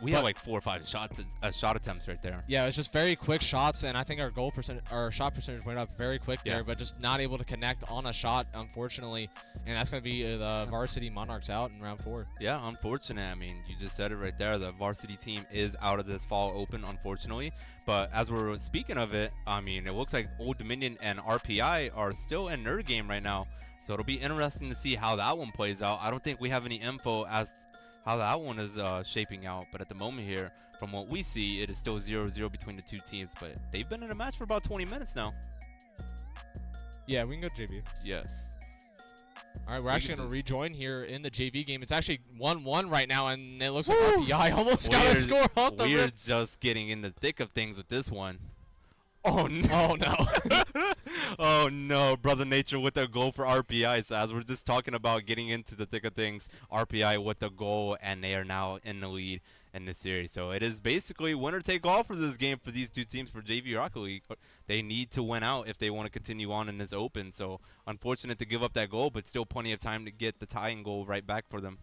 [SPEAKER 1] We had like 4 or 5 shot attempts right there.
[SPEAKER 2] Yeah, it was just very quick shots, and I think our shot percentage went up very quick there, but just not able to connect on a shot, unfortunately. And that's going to be the varsity Monarchs out in round 4.
[SPEAKER 1] Yeah, unfortunate. I mean, you just said it right there. The varsity team is out of this fall open, unfortunately. But as we're speaking of it, I mean, it looks like Old Dominion and RPI are still in their game right now. So it'll be interesting to see how that one plays out. I don't think we have any info as how that one is shaping out, but at the moment here, from what we see, it is still 0-0 between the two teams, but they've been in a match for about 20 minutes now.
[SPEAKER 2] Yeah, we can go JV.
[SPEAKER 1] Yes.
[SPEAKER 2] All right, we're actually going to rejoin here in the JV game. It's actually 1-1 right now, and it looks like RPI almost got a score off the
[SPEAKER 1] We're just getting in the thick of things with this one. Oh, no.
[SPEAKER 2] Oh, no.
[SPEAKER 1] Oh, no. Brother Nature with a goal for RPI. So as we're just talking about getting into the thick of things, RPI with a goal, and they are now in the lead in this series. So it is basically winner take all for this game for these two teams for JV Rocket League. They need to win out if they want to continue on in this open. So unfortunate to give up that goal, but still plenty of time to get the tying goal right back for them.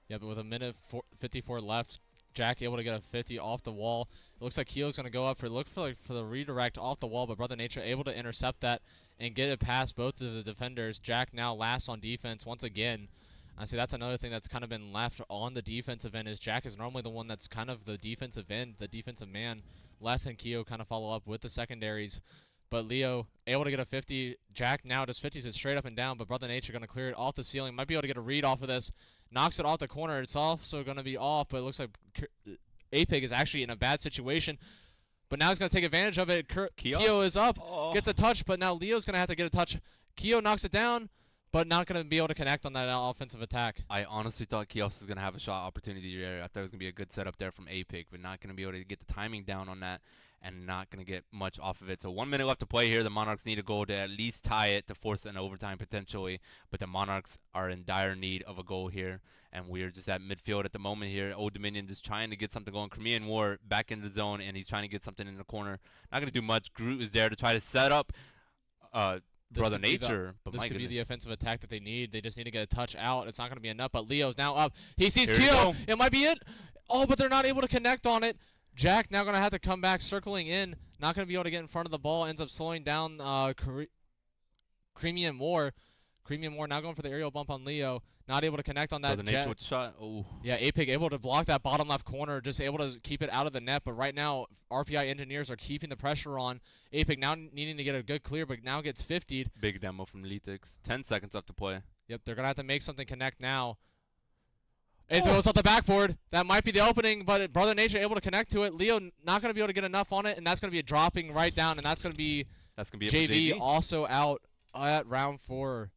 [SPEAKER 2] Yeah, but with a minute 54 left, Jack able to get a 50 off the wall. It looks like Keo's going to go up for the redirect off the wall, but Brother Nature able to intercept that and get it past both of the defenders. Jack now last on defense once again. I see that's another thing that's kind of been left on the defensive end is Jack is normally the one that's kind of the defensive end, the defensive man. Leth and Keo kind of follow up with the secondaries. But Leo able to get a 50. Jack now just 50s it straight up and down, but Brother Nature going to clear it off the ceiling. Might be able to get a read off of this. Knocks it off the corner. It's also going to be off, but it looks like Apig is actually in a bad situation. But now he's going to take advantage of it. Keo is up, gets a touch, but now Leo's going to have to get a touch. Keo knocks it down, but not going to be able to connect on that offensive attack.
[SPEAKER 1] I honestly thought Kios was going to have a shot opportunity there. I thought it was going to be a good setup there from Apig, but not going to be able to get the timing down on that and not going to get much off of it. So 1 minute left to play here. The Monarchs need a goal to at least tie it to force an overtime potentially, but the Monarchs are in dire need of a goal here, and we're just at midfield at the moment here. Old Dominion just trying to get something going. Crimean War back in the zone, and he's trying to get something in the corner. Not going to do much. Groot is there to try to set up Brother Nature, but
[SPEAKER 2] this
[SPEAKER 1] my
[SPEAKER 2] could
[SPEAKER 1] goodness.
[SPEAKER 2] be the offensive attack that they need. They just need to get a touch out. It's not going to be enough, but Leo's now up. He sees
[SPEAKER 1] Here we
[SPEAKER 2] Keo.
[SPEAKER 1] go.
[SPEAKER 2] It might be it. Oh, but they're not able to connect on it. Jack now going to have to come back, circling in. Not going to be able to get in front of the ball. Ends up slowing down Creamy and Moore. Creamy and Moore now going for the aerial bump on Leo. Not able to connect on that.
[SPEAKER 1] Brother Nature with the shot. Oh.
[SPEAKER 2] Yeah, Apig able to block that bottom left corner, just able to keep it out of the net. But right now, RPI engineers are keeping the pressure on. Apig now needing to get a good clear, but now gets 50'd.
[SPEAKER 1] Big demo from Litix. 10 seconds left to play.
[SPEAKER 2] Yep, they're going to have to make something connect now. It goes off the backboard. That might be the opening, but Brother Nature able to connect to it. Leo not going to be able to get enough on it, and that's going to be a dropping right down, and that's going to be
[SPEAKER 1] it for
[SPEAKER 2] JV also out at round 4.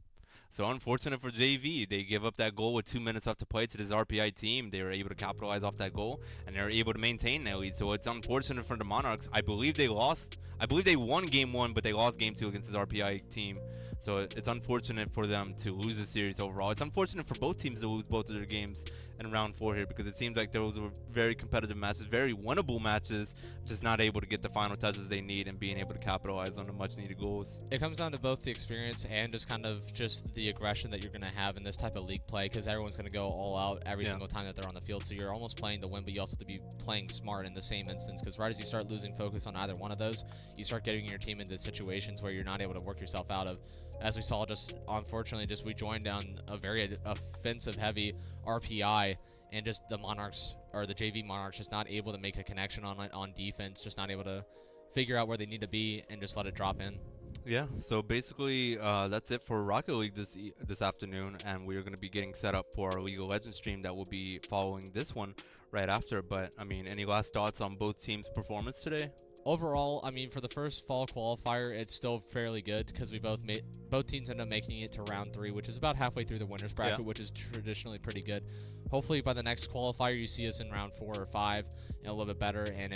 [SPEAKER 1] So unfortunate for JV. They give up that goal with 2 minutes left to play to this RPI team. They were able to capitalize off that goal, and they were able to maintain that lead. So it's unfortunate for the Monarchs. I believe they lost. I believe they won game 1, but they lost game 2 against this RPI team. So it's unfortunate for them to lose the series overall. It's unfortunate for both teams to lose both of their games in round 4 here, because it seems like those were very competitive matches, very winnable matches, just not able to get the final touches they need and being able to capitalize on the much needed goals.
[SPEAKER 2] It comes down to both the experience and just kind of just the aggression that you're going to have in this type of league play, because everyone's going to go all out every single time that they're on the field. So you're almost playing to win, but you also have to be playing smart in the same instance, because right as you start losing focus on either one of those, you start getting your team into situations where you're not able to work yourself out of. As we saw, just unfortunately, just we joined down a very offensive-heavy RPI, and just the Monarchs, or the JV Monarchs, just not able to make a connection on defense, just not able to figure out where they need to be and just let it drop in.
[SPEAKER 1] Yeah, so basically that's it for Rocket League this afternoon, and we're going to be getting set up for our League of Legends stream that will be following this one right after. But, I mean, any last thoughts on both teams' performance today?
[SPEAKER 2] Overall, I mean, for the first fall qualifier, it's still fairly good, because we both teams ended up making it to round 3, which is about halfway through the winners bracket, which is traditionally pretty good. Hopefully, by the next qualifier, you see us in round 4 or 5 and a little bit better. And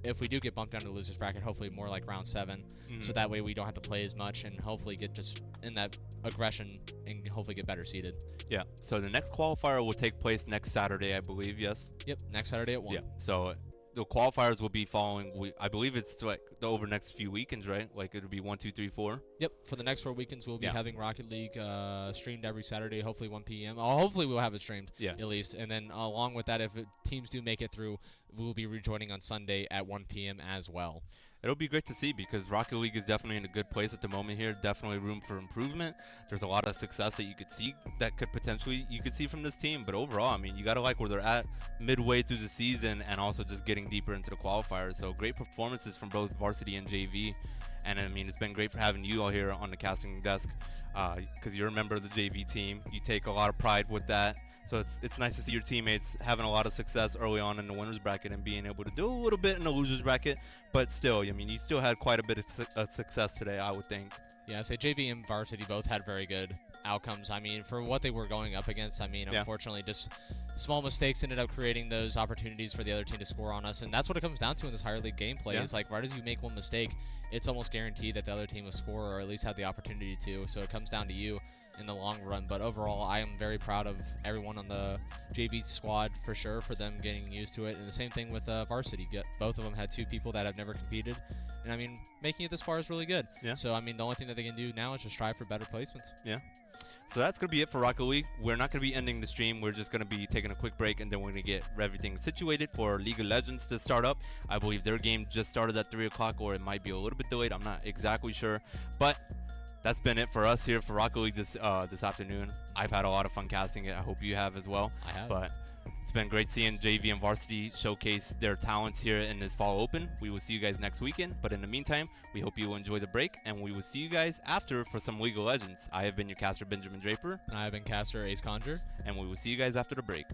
[SPEAKER 2] if we do get bumped down to the losers bracket, hopefully more like round 7, so that way we don't have to play as much and hopefully get just in that aggression and hopefully get better seated. Yeah.
[SPEAKER 1] So the next qualifier will take place next Saturday, I believe. Yes.
[SPEAKER 2] Yep. Next Saturday at 1.
[SPEAKER 1] Yeah. So the qualifiers will be following. I believe it's like the over next few weekends, right? Like it'll be 1, 2, 3, 4.
[SPEAKER 2] Yep. For the next 4 weekends, we'll be having Rocket League streamed every Saturday, hopefully 1 p.m. Hopefully we'll have it streamed at least. And then along with that, if teams do make it through, we'll be rejoining on Sunday at 1 p.m. as well.
[SPEAKER 1] It'll be great to see, because Rocket League is definitely in a good place at the moment here. Definitely room for improvement. There's a lot of success that you could see from this team. But overall, I mean, you got to like where they're at midway through the season and also just getting deeper into the qualifiers. So great performances from both varsity and JV. And, I mean, it's been great for having you all here on the casting desk, because you're a member of the JV team. You take a lot of pride with that. So it's nice to see your teammates having a lot of success early on in the winners bracket and being able to do a little bit in the losers bracket. But still, I mean, you still had quite a bit of success today, I would think.
[SPEAKER 2] Yeah, I'd say JV and varsity both had very good outcomes. I mean, for what they were going up against, I mean, unfortunately, just small mistakes ended up creating those opportunities for the other team to score on us. And that's what it comes down to in this higher league gameplay. It's like right as you make one mistake, it's almost guaranteed that the other team will score or at least have the opportunity to. So it comes down to you in the long run. But overall, I am very proud of everyone on the JV squad for sure, for them getting used to it. And the same thing with varsity. Both of them had 2 people that have never competed. And I mean, making it this far is really good. Yeah. So I mean, the only thing that they can do now is just strive for better placements.
[SPEAKER 1] Yeah. So that's going to be it for Rocket League. We're not going to be ending the stream. We're just going to be taking a quick break, and then we're going to get everything situated for League of Legends to start up. I believe their game just started at 3 o'clock, or it might be a little bit delayed. I'm not exactly sure. But that's been it for us here for Rocket League this afternoon. I've had a lot of fun casting it. I hope you have as well.
[SPEAKER 2] I have.
[SPEAKER 1] But it's been great seeing JV and Varsity showcase their talents here in this fall open. We will see you guys next weekend. But in the meantime, we hope you will enjoy the break, and we will see you guys after for some League of Legends. I have been your caster, Benjamin Draper.
[SPEAKER 2] And I have been caster Ace Conjure.
[SPEAKER 1] And we will see you guys after the break.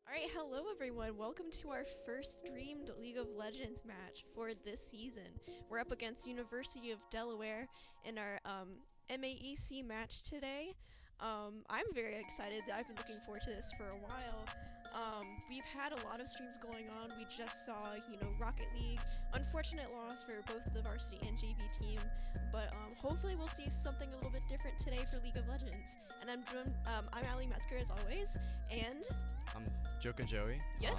[SPEAKER 3] Alright, hello everyone. Welcome to our first streamed League of Legends match for this season. We're up against University of Delaware in our MAEC match today. I'm very excited. I've been looking forward to this for a while. We've had a lot of streams going on. We just saw, Rocket League. Unfortunate loss for both the varsity and JV team, but hopefully we'll see something a little bit different today for League of Legends. And I'm Ali Metzger as always, and
[SPEAKER 4] I'm Joka Joey.
[SPEAKER 3] Yes.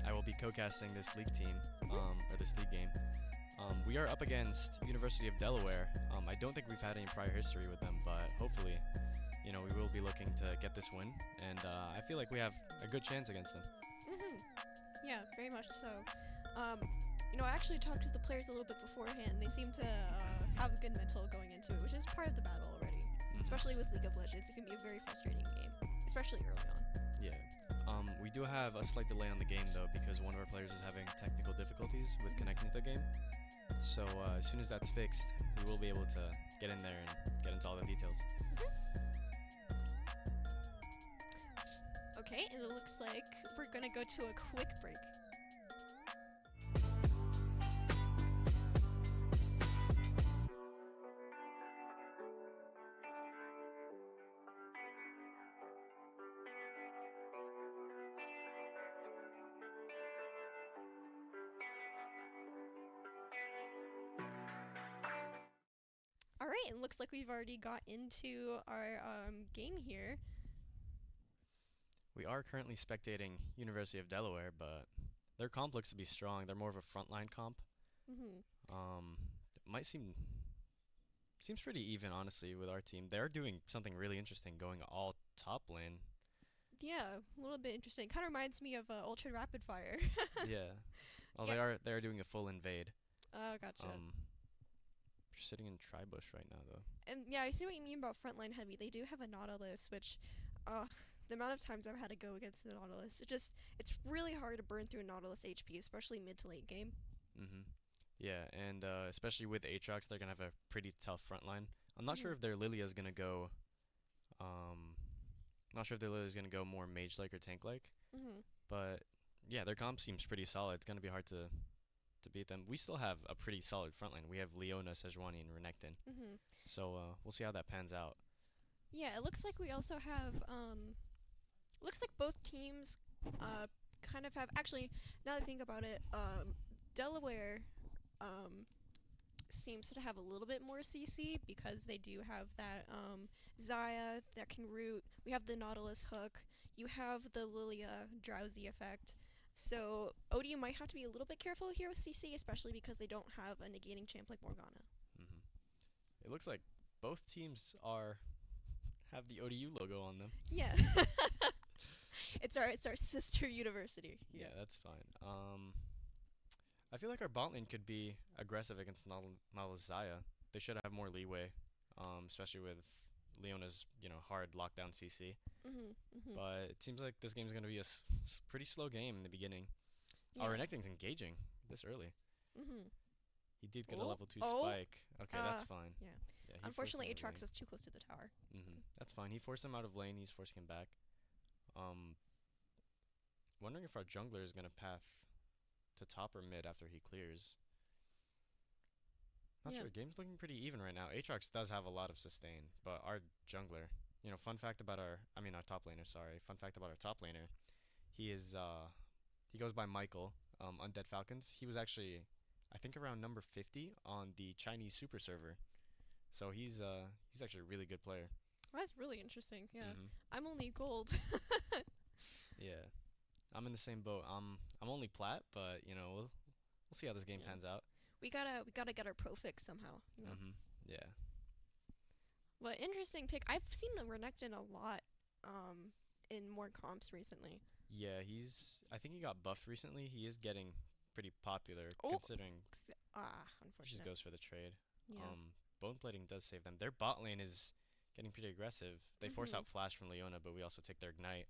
[SPEAKER 4] I will be co-casting this league team, or this league game. We are up against University of Delaware. I don't think we've had any prior history with them, but hopefully, we will be looking to get this win, and I feel like we have a good chance against them.
[SPEAKER 3] Yeah, very much so. I actually talked to the players a little bit beforehand. They seem to have a good mental going into it, which is part of the battle already. Especially with League of Legends, it can be a very frustrating game, especially early on.
[SPEAKER 4] Yeah. We do have a slight delay on the game, though, because one of our players is having technical difficulties with connecting to the game. So as soon as that's fixed, we will be able to get in there and get into all the details.
[SPEAKER 3] Okay, and it looks like we're gonna go to a quick break. Alright, it looks like we've already got into our game here.
[SPEAKER 4] We are currently spectating University of Delaware, but their comp looks to be strong. They're more of a frontline comp. It might seems pretty even, honestly, with our team. They're doing something really interesting, going all top lane.
[SPEAKER 3] Yeah, a little bit interesting. Kind of reminds me of Ultra Rapid Fire.
[SPEAKER 4] Yeah. Well,
[SPEAKER 3] Yeah.
[SPEAKER 4] they are doing a full invade.
[SPEAKER 3] Oh, gotcha.
[SPEAKER 4] We're sitting in Tribush right now, though.
[SPEAKER 3] And yeah, I see what you mean about frontline heavy. They do have a Nautilus, which, the amount of times I've had to go against the Nautilus, it's really hard to burn through a Nautilus HP, especially mid to late game.
[SPEAKER 4] Yeah, and especially with Aatrox, they're gonna have a pretty tough front line. I'm not sure if their Lilia is gonna go. Not sure if their Lilia is gonna go more mage-like or tank-like. But yeah, their comp seems pretty solid. It's gonna be hard to beat them. We still have a pretty solid front line. We have Leona, Sejuani, and Renekton. So we'll see how that pans out.
[SPEAKER 3] Yeah, it looks like we also have, looks like both teams kind of have, actually, now that I think about it, Delaware seems to have a little bit more CC because they do have that Xayah that can root. We have the Nautilus hook. You have the Lilia drowsy effect. So ODU might have to be a little bit careful here with CC, especially because they don't have a negating champ like Morgana.
[SPEAKER 4] It looks like both teams have the ODU logo on them.
[SPEAKER 3] Yeah. It's our sister university.
[SPEAKER 4] Yeah, that's fine. I feel like our bot lane could be aggressive against Nautilus Xayah. They should have more leeway, especially with Leona's hard lockdown CC. But it seems like this game's gonna be a pretty slow game in the beginning.
[SPEAKER 3] Yeah.
[SPEAKER 4] Our Renekton's engaging this early. He did get a level 2
[SPEAKER 3] Oh.
[SPEAKER 4] spike. Okay, that's fine.
[SPEAKER 3] Yeah.
[SPEAKER 4] He
[SPEAKER 3] Unfortunately,
[SPEAKER 4] forced him out of
[SPEAKER 3] Aatrox was too close to the tower.
[SPEAKER 4] lane. That's fine. He forced him out of lane. He's forcing him back. Wondering if our jungler is gonna path to top or mid after he clears. Not sure. Game's looking pretty even right now. Aatrox does have a lot of sustain, but our jungler, fun fact about our top laner, sorry. Fun fact about our top laner, he goes by Michael, Undead Falcons. He was actually, I think, around number 50 on the Chinese super server. So he's actually a really good player.
[SPEAKER 3] That's really interesting. Yeah.
[SPEAKER 4] Mhm.
[SPEAKER 3] I'm only gold.
[SPEAKER 4] Yeah. I'm in the same boat. I'm only plat, but we'll see how this game pans out.
[SPEAKER 3] We gotta get our pro fix somehow.
[SPEAKER 4] Yeah.
[SPEAKER 3] But interesting pick. I've seen Renekton a lot in more comps recently.
[SPEAKER 4] Yeah, I think he got buffed recently. He is getting pretty popular considering he just
[SPEAKER 3] Unfortunate.
[SPEAKER 4] goes for the trade.
[SPEAKER 3] Yeah.
[SPEAKER 4] Bone plating does save them. Their bot lane is getting pretty aggressive. They force out flash from Leona, but we also take their ignite.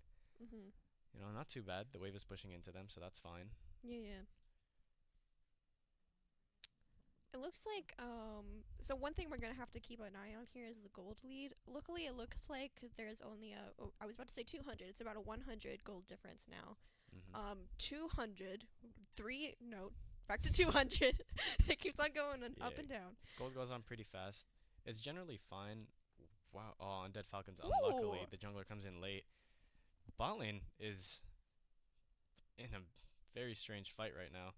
[SPEAKER 4] Not too bad. The wave is pushing into them, so that's fine.
[SPEAKER 3] Yeah. It looks like so one thing we're gonna have to keep an eye on here is the gold lead. Luckily, it looks like there's only I was about to say 200. It's about a 100 gold difference now. 200, back to 200. It keeps on going up and down.
[SPEAKER 4] Gold goes on pretty fast. It's generally fine. Wow. Oh, Undead Falcons. Unluckily, the jungler comes in late. Bot lane is in a very strange fight right now.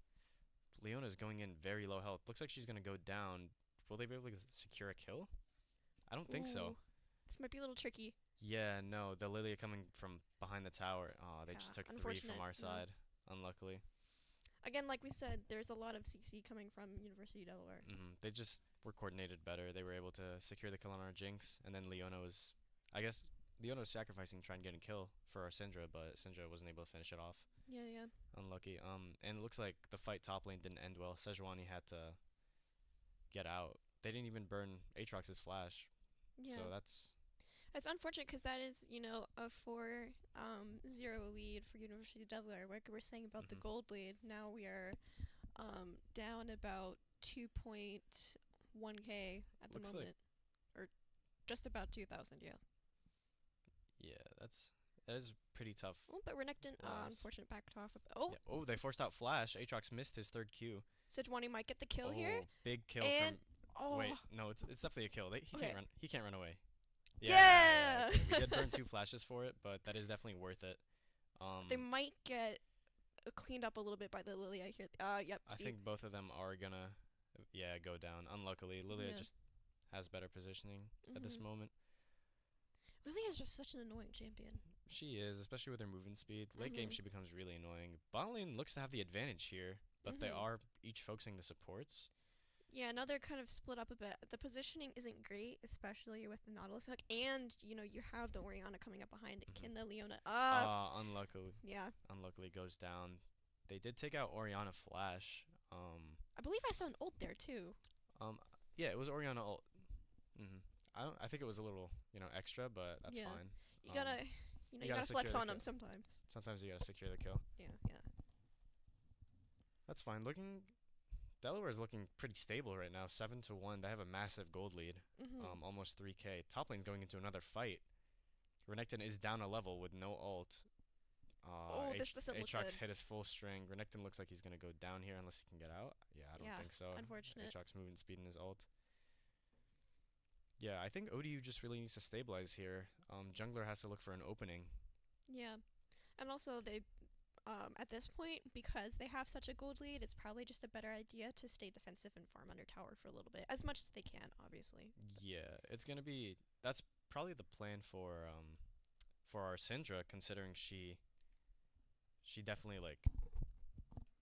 [SPEAKER 4] Leona's going in very low health. Looks like she's going to go down. Will they be able to secure a kill? I don't think so.
[SPEAKER 3] This might be a little tricky.
[SPEAKER 4] Yeah, no. The Lilia coming from behind the tower. Oh, they just took 3 from our side. Unluckily.
[SPEAKER 3] Again, like we said, there's a lot of CC coming from University of Delaware.
[SPEAKER 4] They just were coordinated better. They were able to secure the kill on our Jinx. And then Leona was sacrificing trying to get a kill for our Syndra, but Syndra wasn't able to finish it off.
[SPEAKER 3] Yeah.
[SPEAKER 4] Unlucky. And it looks like the fight top lane didn't end well. Sejuani had to get out. They didn't even burn Aatrox's flash.
[SPEAKER 3] Yeah.
[SPEAKER 4] So that's
[SPEAKER 3] unfortunate because that is, a 4-0 lead for University of Delaware. Like we were saying about the gold lead, now we are down about 2.1k at the moment. Or just about 2,000, yeah.
[SPEAKER 4] Yeah, that is pretty tough.
[SPEAKER 3] Oh, but Renekton, unfortunate, backed off.
[SPEAKER 4] Yeah. They forced out flash. Aatrox missed his 3rd Q.
[SPEAKER 3] Sejuani might get the kill here.
[SPEAKER 4] Big kill Wait, no, it's definitely a kill. He can't run away.
[SPEAKER 3] Yeah.
[SPEAKER 4] Okay. We did burn 2 flashes for it, but that is definitely worth it.
[SPEAKER 3] They might get cleaned up a little bit by the Lilia here. Yep.
[SPEAKER 4] I think both of them are gonna, go down. Unluckily, Lilia just has better positioning at this moment.
[SPEAKER 3] Lilia is just such an annoying champion.
[SPEAKER 4] She is, especially with her movement speed. Late game, she becomes really annoying. Bot lane looks to have the advantage here, but they are each focusing the supports.
[SPEAKER 3] Yeah, now they're kind of split up a bit. The positioning isn't great, especially with the Nautilus hook, and you have the Orianna coming up behind it. Can the Leona?
[SPEAKER 4] Unluckily.
[SPEAKER 3] Yeah.
[SPEAKER 4] Unluckily goes down. They did take out Orianna flash.
[SPEAKER 3] I believe I saw an ult there too.
[SPEAKER 4] Yeah, it was Orianna ult. I think it was a little, extra, but that's fine.
[SPEAKER 3] You gotta, you gotta flex on them sometimes.
[SPEAKER 4] Sometimes you gotta secure the kill.
[SPEAKER 3] Yeah.
[SPEAKER 4] That's fine. Delaware is looking pretty stable right now. 7-1. They have a massive gold lead. Almost 3k. Top lane's going into another fight. Renekton is down a level with no ult.
[SPEAKER 3] This doesn't look good.
[SPEAKER 4] Aatrox hit his full string. Renekton looks like he's gonna go down here unless he can get out. Yeah, I don't think so.
[SPEAKER 3] Unfortunate.
[SPEAKER 4] Aatrox moving speed in his ult. Yeah, I think ODU just really needs to stabilize here. Jungler has to look for an opening.
[SPEAKER 3] Yeah, and also they, at this point, because they have such a gold lead, it's probably just a better idea to stay defensive and farm under tower for a little bit, as much as they can, obviously.
[SPEAKER 4] Yeah, that's probably the plan for our Syndra, considering she definitely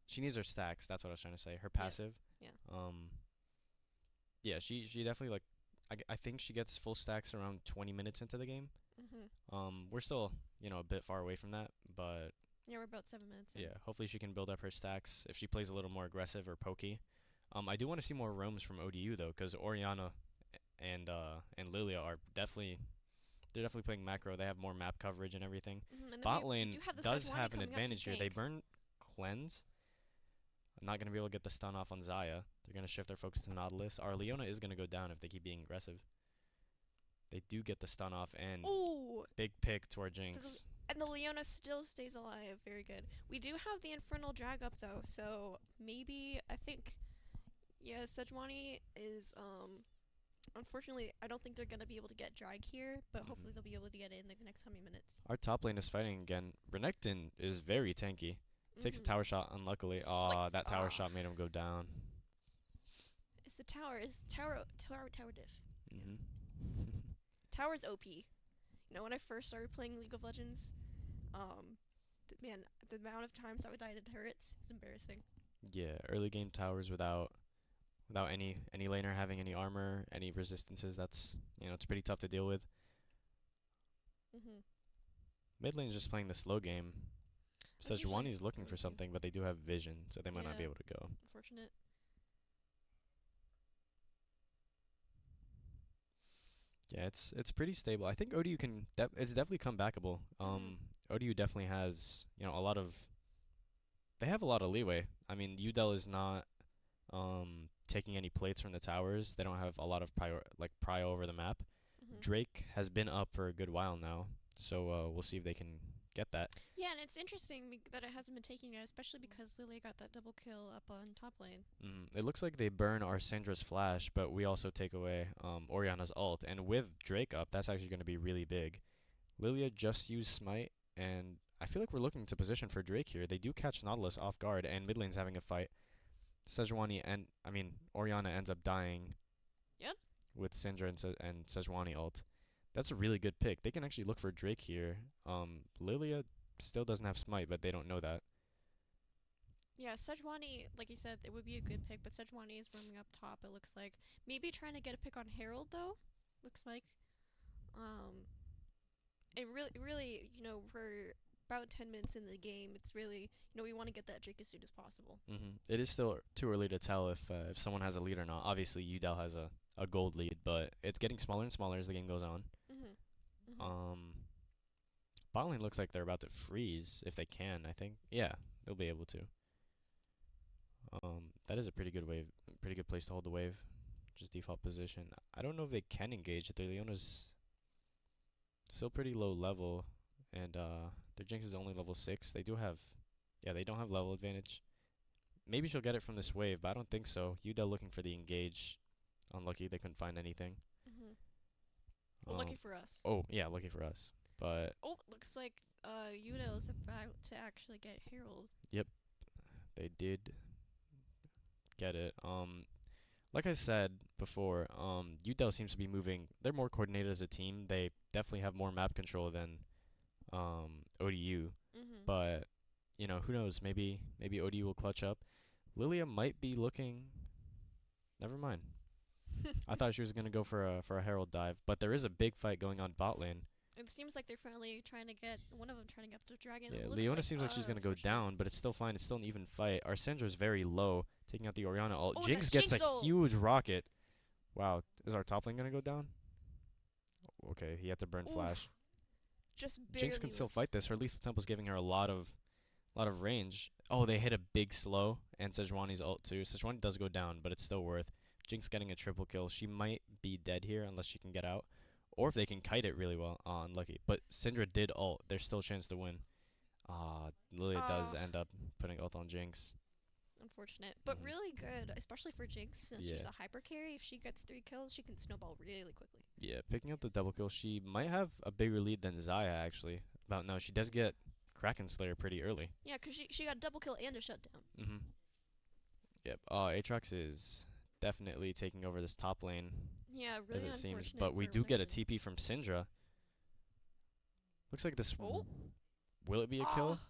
[SPEAKER 4] she needs her stacks. That's what I was trying to say. Her passive.
[SPEAKER 3] Yeah.
[SPEAKER 4] Yeah, she definitely I think she gets full stacks around 20 minutes into the game. We're still, a bit far away from that, but
[SPEAKER 3] yeah, we're about 7 minutes in.
[SPEAKER 4] Yeah, hopefully she can build up her stacks if she plays a little more aggressive or pokey. I do want to see more roams from ODU though, because Orianna and Lilia are definitely playing macro. They have more map coverage and everything.
[SPEAKER 3] And
[SPEAKER 4] Bot lane does
[SPEAKER 3] Sejuani
[SPEAKER 4] have an
[SPEAKER 3] coming up to
[SPEAKER 4] advantage here.
[SPEAKER 3] gank.
[SPEAKER 4] They burn cleanse. I'm not gonna be able to get the stun off on Xayah. They're gonna shift their focus to Nautilus. Our Leona is gonna go down if they keep being aggressive. They do get the stun off and big pick to our Jinx.
[SPEAKER 3] And the Leona still stays alive. Very good. We do have the Infernal drag up though, so maybe I think, Yeah, Sejuani is unfortunately I don't think they're gonna be able to get drag here, but hopefully they'll be able to get it in the next coming minutes.
[SPEAKER 4] Our top lane is fighting again. Renekton is very tanky. Takes a
[SPEAKER 3] Mhm.
[SPEAKER 4] tower shot, unluckily.
[SPEAKER 3] Like,
[SPEAKER 4] That tower shot made him go down.
[SPEAKER 3] It's the tower. It's tower diff.
[SPEAKER 4] Hmm
[SPEAKER 3] Tower's OP. When I first started playing League of Legends, man, the amount of times I would die to turrets was embarrassing.
[SPEAKER 4] Yeah, early game towers without any laner having any armor, any resistances. That's it's pretty tough to deal with.
[SPEAKER 3] Mhm.
[SPEAKER 4] Mid lane is just playing the slow game.
[SPEAKER 3] That's usually
[SPEAKER 4] Sejuani's looking for
[SPEAKER 3] go-to.
[SPEAKER 4] something, but they do have vision, so they might not be
[SPEAKER 3] Yeah.
[SPEAKER 4] able to go.
[SPEAKER 3] Unfortunate.
[SPEAKER 4] Yeah, it's pretty stable. I think ODU it's definitely comebackable. ODU definitely has a lot of they have a lot of leeway. I mean, UDEL is not taking any plates from the towers. They don't have a lot of prio over the map.
[SPEAKER 3] Mhm.
[SPEAKER 4] Drake has been up for a good while now, so we'll see if they can get that.
[SPEAKER 3] Yeah, and it's interesting that it hasn't been taken yet, especially because Lily got that double kill up on top lane.
[SPEAKER 4] It looks like they burn our Syndra's flash, but we also take away Oriana's ult, and with Drake up, that's actually going to be really big. Lilia just used Smite, and I feel like we're looking to position for Drake here. They do catch Nautilus off guard, and mid lane's having a fight. Oriana ends up dying.
[SPEAKER 3] Yep.
[SPEAKER 4] With Syndra and Sejuani ult. That's a really good pick. They can actually look for Drake here. Lilia still doesn't have Smite, but they don't know that.
[SPEAKER 3] Yeah, Sejuani, like you said, it would be a good pick, but Sejuani is roaming up top, it looks like. Maybe trying to get a pick on Herald, though, looks like. And really, we're about 10 minutes in the game. It's really, we want to get that Drake as soon as possible.
[SPEAKER 4] It is still too early to tell if someone has a lead or not. Obviously, UDEL has a gold lead, but it's getting smaller and smaller as the game goes on. Bot lane looks like they're about to freeze if they can, I think. Yeah, they'll be able to. That is a pretty good wave, pretty good place to hold the wave. Just default position. I don't know if they can engage. Their Leona's still pretty low level, and their Jinx is only level 6. They don't have level advantage. Maybe she'll get it from this wave, but I don't think so. UDEL looking for the engage. Unlucky they couldn't find anything.
[SPEAKER 3] Well, lucky for us.
[SPEAKER 4] Oh, yeah, lucky for us. But
[SPEAKER 3] Looks like Udel is about to actually get Herald.
[SPEAKER 4] Yep, they did get it. Like I said before, UDEL seems to be moving. They're more coordinated as a team. They definitely have more map control than ODU. But who knows? Maybe ODU will clutch up. Lilia might be looking. Never mind. I thought she was gonna go for a Herald dive, but there is a big fight going on bot lane.
[SPEAKER 3] It seems like they're finally trying to get one of them trying to get up to Dragon.
[SPEAKER 4] Yeah, Leona seems like she's gonna go down, but it's still fine. It's still an even fight. Our Syndra's very low, taking out the Oriana ult. Jinx gets a huge rocket. Wow, is our top lane gonna go down? Okay, he had to burn flash.
[SPEAKER 3] Just barely.
[SPEAKER 4] Jinx can still fight this. Her lethal temple's giving her a lot of range. Oh, they hit a big slow, and Sejuani's ult too. Sejuani does go down, but it's still worth. Jinx getting a triple kill. She might be dead here unless she can get out. Or if they can kite it really well. Unlucky. But Syndra did ult. There's still a chance to win. Lilia does end up putting ult on Jinx.
[SPEAKER 3] Unfortunate. But really good, especially for Jinx, since she's a hyper carry. If she gets 3 kills, she can snowball really quickly.
[SPEAKER 4] Yeah, picking up the double kill. She might have a bigger lead than Xayah, actually. About now. She does get Kraken Slayer pretty early.
[SPEAKER 3] Yeah, because she got a double kill and a shutdown.
[SPEAKER 4] Yep. Aatrox is definitely taking over this top lane.
[SPEAKER 3] Yeah, really
[SPEAKER 4] as it
[SPEAKER 3] unfortunate.
[SPEAKER 4] seems, but we do get a TP from Syndra. Looks like this. Will it be a kill?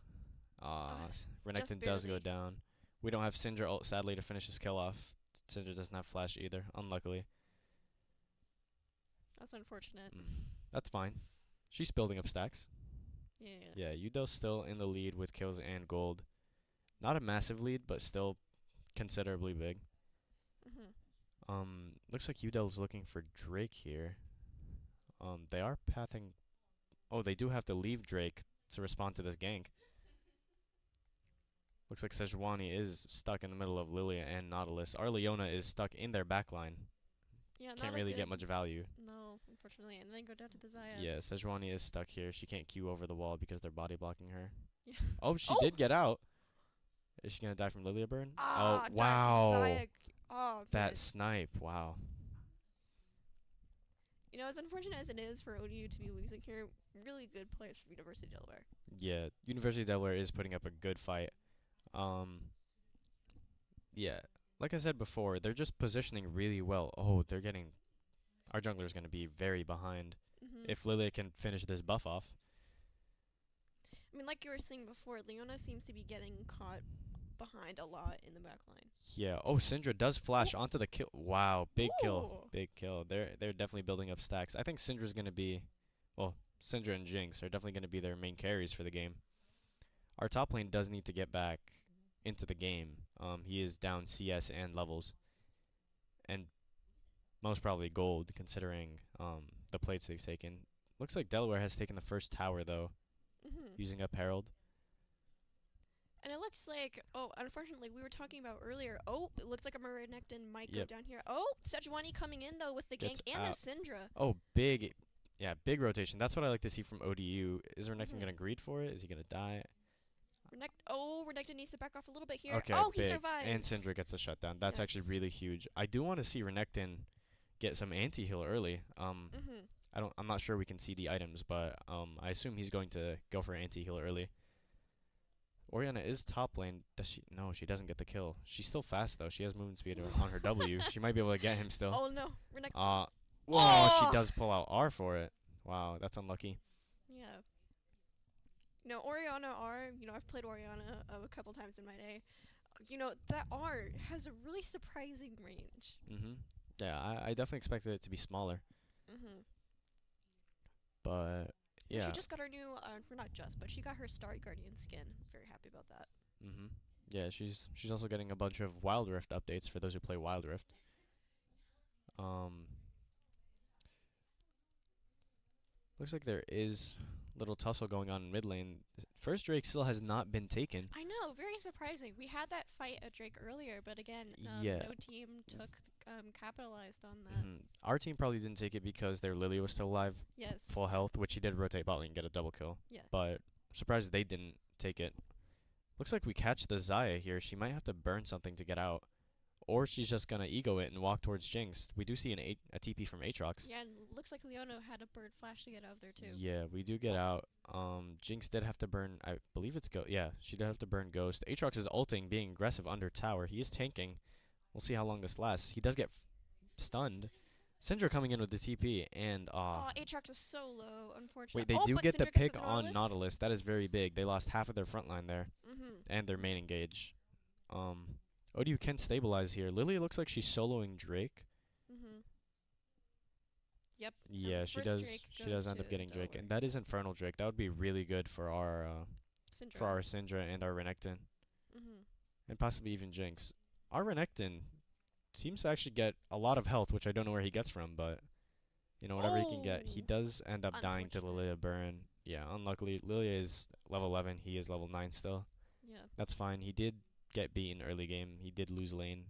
[SPEAKER 4] Renekton does go down. We don't have Syndra ult, sadly, to finish his kill off. Syndra doesn't have flash either, unluckily.
[SPEAKER 3] That's unfortunate.
[SPEAKER 4] That's fine. She's building up stacks.
[SPEAKER 3] Yeah.
[SPEAKER 4] Yeah, UDEL's still in the lead with kills and gold. Not a massive lead, but still considerably big. Looks like UDEL's looking for Drake here. They are pathing. Oh, they do have to leave Drake to respond to this gank. Looks like Sejuani is stuck in the middle of Lilia and Nautilus. Our Leona is stuck in their backline.
[SPEAKER 3] Yeah,
[SPEAKER 4] can't really get much value.
[SPEAKER 3] No, unfortunately. And then go down to the Xayah.
[SPEAKER 4] Yeah, Sejuani is stuck here. She can't Q over the wall because they're body blocking her.
[SPEAKER 3] Yeah.
[SPEAKER 4] Oh, she did get out. Is she gonna die from Lilia burn?
[SPEAKER 3] Wow.
[SPEAKER 4] that
[SPEAKER 3] confident.
[SPEAKER 4] snipe. Wow.
[SPEAKER 3] You know, as unfortunate as it is for ODU to be losing here, really good players from University of Delaware.
[SPEAKER 4] Yeah, University of Delaware is putting up a good fight. Um, yeah, like I said before, they're just positioning really well. Oh, they're getting our jungler's going to be very behind
[SPEAKER 3] Hmm
[SPEAKER 4] if Lilia can finish this buff off.
[SPEAKER 3] I mean, like you were saying before, Leona seems to be getting caught behind a lot in the back line.
[SPEAKER 4] Yeah. Oh, Syndra does flash onto the kill. Wow, big kill.
[SPEAKER 3] Ooh.
[SPEAKER 4] Big kill. They're definitely building up stacks. I think Syndra's going to be well, Syndra and Jinx are definitely going to be their main carries for the game. Our top lane does need to get back into the game. He is down CS and levels, and most probably gold, considering the plates they've taken. Looks like Delaware has taken the first tower though,
[SPEAKER 3] hmm
[SPEAKER 4] using up Herald.
[SPEAKER 3] And it looks like, oh, unfortunately, we were talking about earlier. Oh, it looks like a Renekton might go
[SPEAKER 4] Yep.
[SPEAKER 3] down here. Oh, Sejuani coming in, though, with the gank
[SPEAKER 4] Gets
[SPEAKER 3] and the
[SPEAKER 4] out.
[SPEAKER 3] Syndra.
[SPEAKER 4] Oh, big, yeah, big rotation. That's what I like to see from ODU. Is Renekton
[SPEAKER 3] Mhm.
[SPEAKER 4] gonna greed for it? Is he gonna die?
[SPEAKER 3] Renekton needs to back off a little bit here.
[SPEAKER 4] Okay,
[SPEAKER 3] Oh, he
[SPEAKER 4] big.
[SPEAKER 3] survives.
[SPEAKER 4] And Syndra gets a shutdown. That's actually
[SPEAKER 3] Yes.
[SPEAKER 4] really huge. I do want to see Renekton get some anti-heal early.
[SPEAKER 3] Mm-hmm.
[SPEAKER 4] I'm not sure we can see the items, but I assume he's going to go for anti-heal early. Orianna is top lane. Does she? No, she doesn't get the kill. She's still fast though. She has movement speed on her W. She might be able to get him still.
[SPEAKER 3] Oh, no. Renekton.
[SPEAKER 4] Whoa,
[SPEAKER 3] Oh!
[SPEAKER 4] she does pull out R for it. Wow, that's unlucky.
[SPEAKER 3] Yeah. No, Orianna R, I've played Orianna a couple times in my day. That R has a really surprising range.
[SPEAKER 4] Yeah, I definitely expected it to be smaller,
[SPEAKER 3] Mm-hmm.
[SPEAKER 4] but yeah.
[SPEAKER 3] She just got her new, or not just, but she got her Starry Guardian skin. Very happy about that.
[SPEAKER 4] Yeah, she's also getting a bunch of Wild Rift updates for those who play Wild Rift. Looks like there is little tussle going on in mid lane. First Drake still has not been taken.
[SPEAKER 3] I know, very surprising. We had that fight at Drake earlier, but again,
[SPEAKER 4] Yeah.
[SPEAKER 3] no team capitalized on that.
[SPEAKER 4] Our team probably didn't take it because their Lily was still alive,
[SPEAKER 3] Yes.
[SPEAKER 4] full health, which he did rotate bot lane and get a double kill.
[SPEAKER 3] Yeah.
[SPEAKER 4] But surprised they didn't take it. Looks like we catch the Xayah here. She might have to burn something to get out. Or she's just going to ego it and walk towards Jinx. We do see a TP from Aatrox.
[SPEAKER 3] Yeah, and looks like Leona had a bird flash to get out of there too.
[SPEAKER 4] Yeah, we do get out. Jinx did have to burn, I believe it's Yeah, she did have to burn Ghost. Aatrox is ulting, being aggressive under tower. He is tanking. We'll see how long this lasts. He does get stunned. Syndra coming in with the TP, and
[SPEAKER 3] Oh, Aatrox is so low, unfortunately.
[SPEAKER 4] wait, they
[SPEAKER 3] oh,
[SPEAKER 4] do
[SPEAKER 3] but
[SPEAKER 4] get the
[SPEAKER 3] Syndra gets
[SPEAKER 4] pick on Nautilus. That is very big. They lost half of their front line there, and their main engage. ODU can stabilize here. Lily looks like she's soloing Drake.
[SPEAKER 3] Yep.
[SPEAKER 4] Yeah, she
[SPEAKER 3] first
[SPEAKER 4] does.
[SPEAKER 3] Drake
[SPEAKER 4] She
[SPEAKER 3] goes
[SPEAKER 4] does end
[SPEAKER 3] to
[SPEAKER 4] up getting Drake,
[SPEAKER 3] Delaware.
[SPEAKER 4] and that is Infernal Drake. That would be really good for our
[SPEAKER 3] Syndra.
[SPEAKER 4] Syndra and our Renekton,
[SPEAKER 3] Mm-hmm.
[SPEAKER 4] and possibly even Jinx. Our Renekton seems to actually get a lot of health, which I don't know where he gets from, but whatever he can get, he
[SPEAKER 3] Oh,
[SPEAKER 4] does end up dying to
[SPEAKER 3] unfortunate.
[SPEAKER 4] Lilia burn. Yeah, unluckily, Lilia is level 11. He is level 9 still.
[SPEAKER 3] Yeah.
[SPEAKER 4] That's fine. He did get beaten early game. He did lose lane.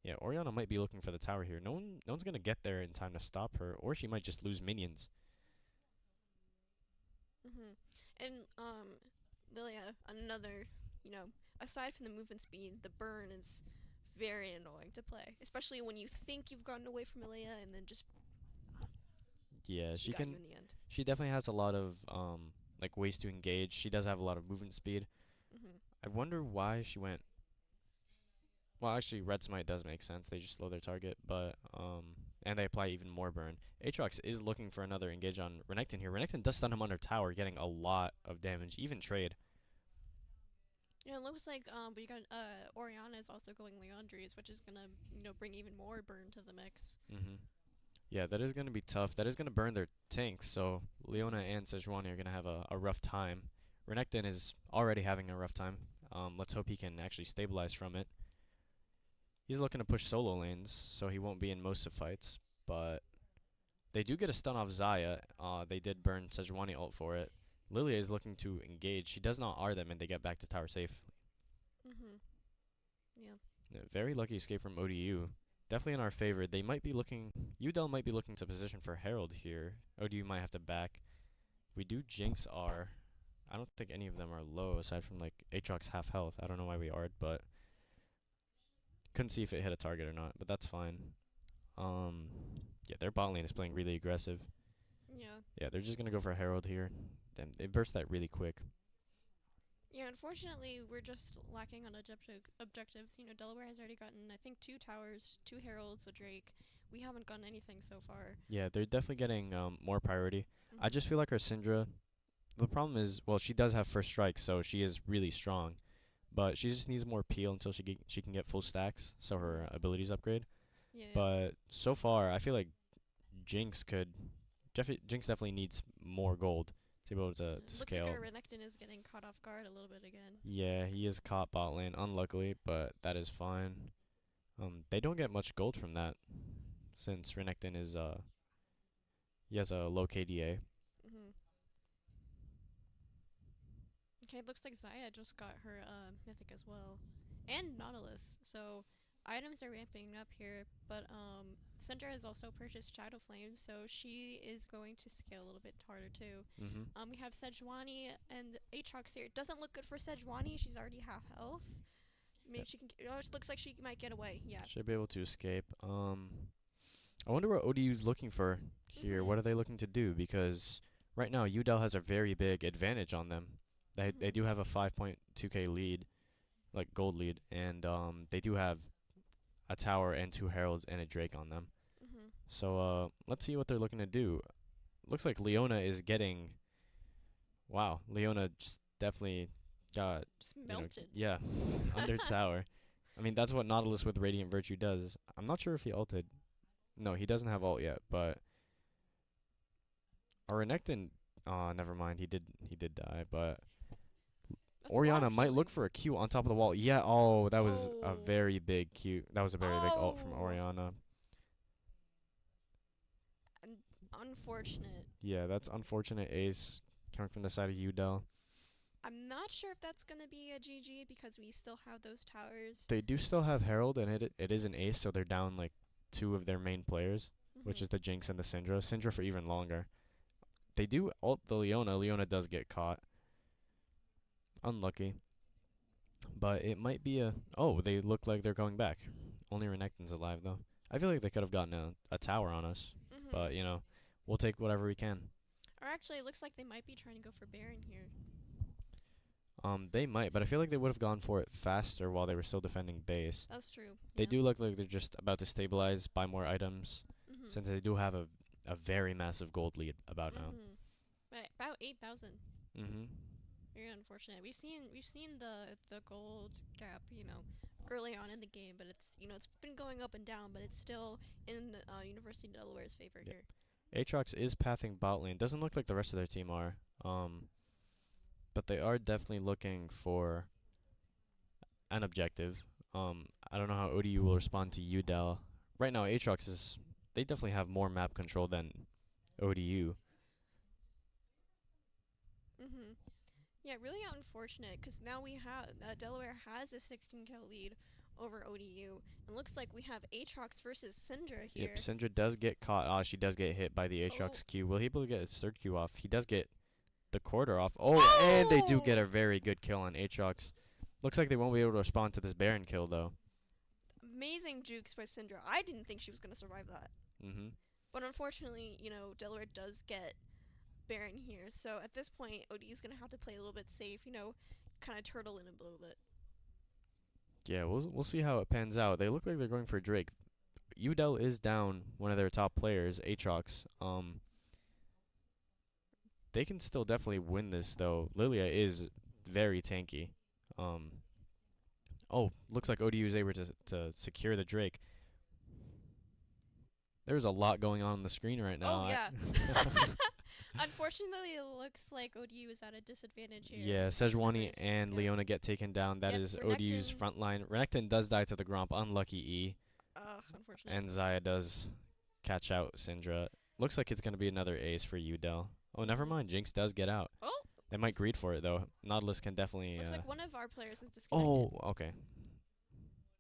[SPEAKER 4] Yeah, Orianna might be looking for the tower here. No one's gonna get there in time to stop her, or she might just lose minions.
[SPEAKER 3] And Lilia, another, aside from the movement speed, the burn is very annoying to play, especially when you think you've gotten away from Lilia and then just
[SPEAKER 4] Yeah, she
[SPEAKER 3] got
[SPEAKER 4] can.
[SPEAKER 3] you in the end.
[SPEAKER 4] She definitely has a lot of like ways to engage. She does have a lot of movement speed. I wonder why she went. Well, actually, Red Smite does make sense. They just slow their target, but and they apply even more burn. Aatrox is looking for another engage on Renekton here. Renekton does stun him under tower, getting a lot of damage, even trade.
[SPEAKER 3] Yeah, it looks like but you got Orianna is also going Leandri's, which is gonna bring even more burn to the mix.
[SPEAKER 4] Yeah, that is gonna be tough. That is gonna burn their tanks. So Leona and Sejuani are gonna have a rough time. Renekton is already having a rough time. Let's hope he can actually stabilize from it. He's looking to push solo lanes, so he won't be in most of fights. But they do get a stun off Xayah. They did burn Sejuani ult for it. Lilia is looking to engage. She does not R them, and they get back to tower safe.
[SPEAKER 3] Yeah.
[SPEAKER 4] Very lucky escape from ODU. Definitely in our favor. They might be looking. UDEL might be looking to position for Herald here. ODU might have to back. We do Jinx R. I don't think any of them are low aside from like Aatrox half health. I don't know why we R'd, but Couldn't see if it hit a target or not, but that's fine. Yeah, their bot lane is playing really aggressive.
[SPEAKER 3] Yeah.
[SPEAKER 4] Yeah, they're just gonna go for a Herald here. Damn, they burst that really quick.
[SPEAKER 3] Yeah, unfortunately, we're just lacking on objectives. You know, Delaware has already gotten, I think, 2 towers, 2 heralds, a Drake. We haven't gotten anything so far.
[SPEAKER 4] Yeah, they're definitely getting more priority. I
[SPEAKER 3] Mhm.
[SPEAKER 4] just feel like our Syndra, the problem is, well, she does have first strike, so she is really strong. But she just needs more peel until she can get full stacks, so her abilities upgrade.
[SPEAKER 3] Yeah.
[SPEAKER 4] But so far, I feel like Jinx Jinx definitely needs more gold to be able to
[SPEAKER 3] Looks
[SPEAKER 4] scale.
[SPEAKER 3] like our Renekton is getting caught off guard a little bit again.
[SPEAKER 4] Yeah, he is caught bot lane, unluckily, but that is fine. They don't get much gold from that, since Renekton is he has a low KDA.
[SPEAKER 3] Mhm. Okay, looks like Zaya just got her mythic as well, and Nautilus. So items are ramping up here, but Syndra has also purchased Shadow Flame, so she is going to scale a little bit harder too. We have Sejuani and Aatrox here. It doesn't look good for Sejuani. She's already half health. Maybe she can. Oh, it looks like she might get away. Yeah.
[SPEAKER 4] Should be able to escape. I wonder what ODU's looking for here. What are they looking to do? Because right now UDEL has a very big advantage on them. They do have a 5.2k lead, like gold lead, and they do have a tower and 2 heralds and a Drake on them. So let's see what they're looking to do. Looks like Leona is getting. Wow, Leona just definitely got
[SPEAKER 3] Just melted.
[SPEAKER 4] yeah, under tower. I mean, that's what Nautilus with Radiant Virtue does. I'm not sure if he ulted. No, he doesn't have ult yet, but our Renekton, never mind, he did die, but
[SPEAKER 3] That's
[SPEAKER 4] Orianna might look for a Q on top of the wall. Yeah, that was a very big Q. That was a very big ult from Orianna.
[SPEAKER 3] Unfortunate.
[SPEAKER 4] Yeah, that's unfortunate ace coming from the side of UDEL.
[SPEAKER 3] I'm not sure if that's going to be a GG because we still have those towers.
[SPEAKER 4] They do still have Herald, and it is an ace, so they're down like 2 of their main players, which is the Jinx and the Syndra. Syndra for even longer. They do ult the Leona. Leona does get caught. Unlucky. But it might be a... Oh, they look like they're going back. Only Renekton's alive, though. I feel like they could have gotten a tower on us. But, we'll take whatever we can.
[SPEAKER 3] Or actually, it looks like they might be trying to go for Baron here.
[SPEAKER 4] They might, but I feel like they would have gone for it faster while they were still defending base.
[SPEAKER 3] That's true.
[SPEAKER 4] They do look like they're just about to stabilize, buy more items, since they do have a very massive gold lead about now.
[SPEAKER 3] Right, about 8,000.
[SPEAKER 4] Mhm.
[SPEAKER 3] Very unfortunate. We've seen the gold gap, early on in the game, but it's been going up and down, but it's still in University of Delaware's favor here.
[SPEAKER 4] Aatrox is pathing bot lane. Doesn't look like the rest of their team are. But they are definitely looking for an objective. I don't know how ODU will respond to UDEL. Right now, Aatrox they definitely have more map control than ODU.
[SPEAKER 3] Yeah, really unfortunate because now we have Delaware has a 16 kill lead over ODU, and looks like we have Aatrox versus Syndra here.
[SPEAKER 4] Yep, Syndra does get caught. She does get hit by the Aatrox Q. Will he be able to get his 3rd Q off? He does get the quarter off. And they do get a very good kill on Aatrox. Looks like they won't be able to respond to this Baron kill, though.
[SPEAKER 3] Amazing jukes by Syndra. I didn't think she was going to survive that. But unfortunately, Delaware does get Baron here. So at this point, ODU's going to have to play a little bit safe, kind of turtle in a little bit.
[SPEAKER 4] Yeah, we'll see how it pans out. They look like they're going for Drake. UDEL is down one of their top players, Aatrox. They can still definitely win this, though. Lilia is very tanky. Looks like ODU is able to secure the Drake. There's a lot going on the screen right now.
[SPEAKER 3] Oh, yeah. Unfortunately, it looks like ODU is at a disadvantage here.
[SPEAKER 4] Yeah, Sejuani and Leona get taken down. That is ODU's front line. Renekton does die to the Gromp. Unlucky E.
[SPEAKER 3] Unfortunate.
[SPEAKER 4] And Zaya does catch out Syndra. Looks like it's going to be another ace for UDEL. Oh, never mind. Jinx does get out.
[SPEAKER 3] Oh!
[SPEAKER 4] They might greed for it, though. Nautilus can definitely...
[SPEAKER 3] Looks like one of our players is disconnected.
[SPEAKER 4] Oh, okay.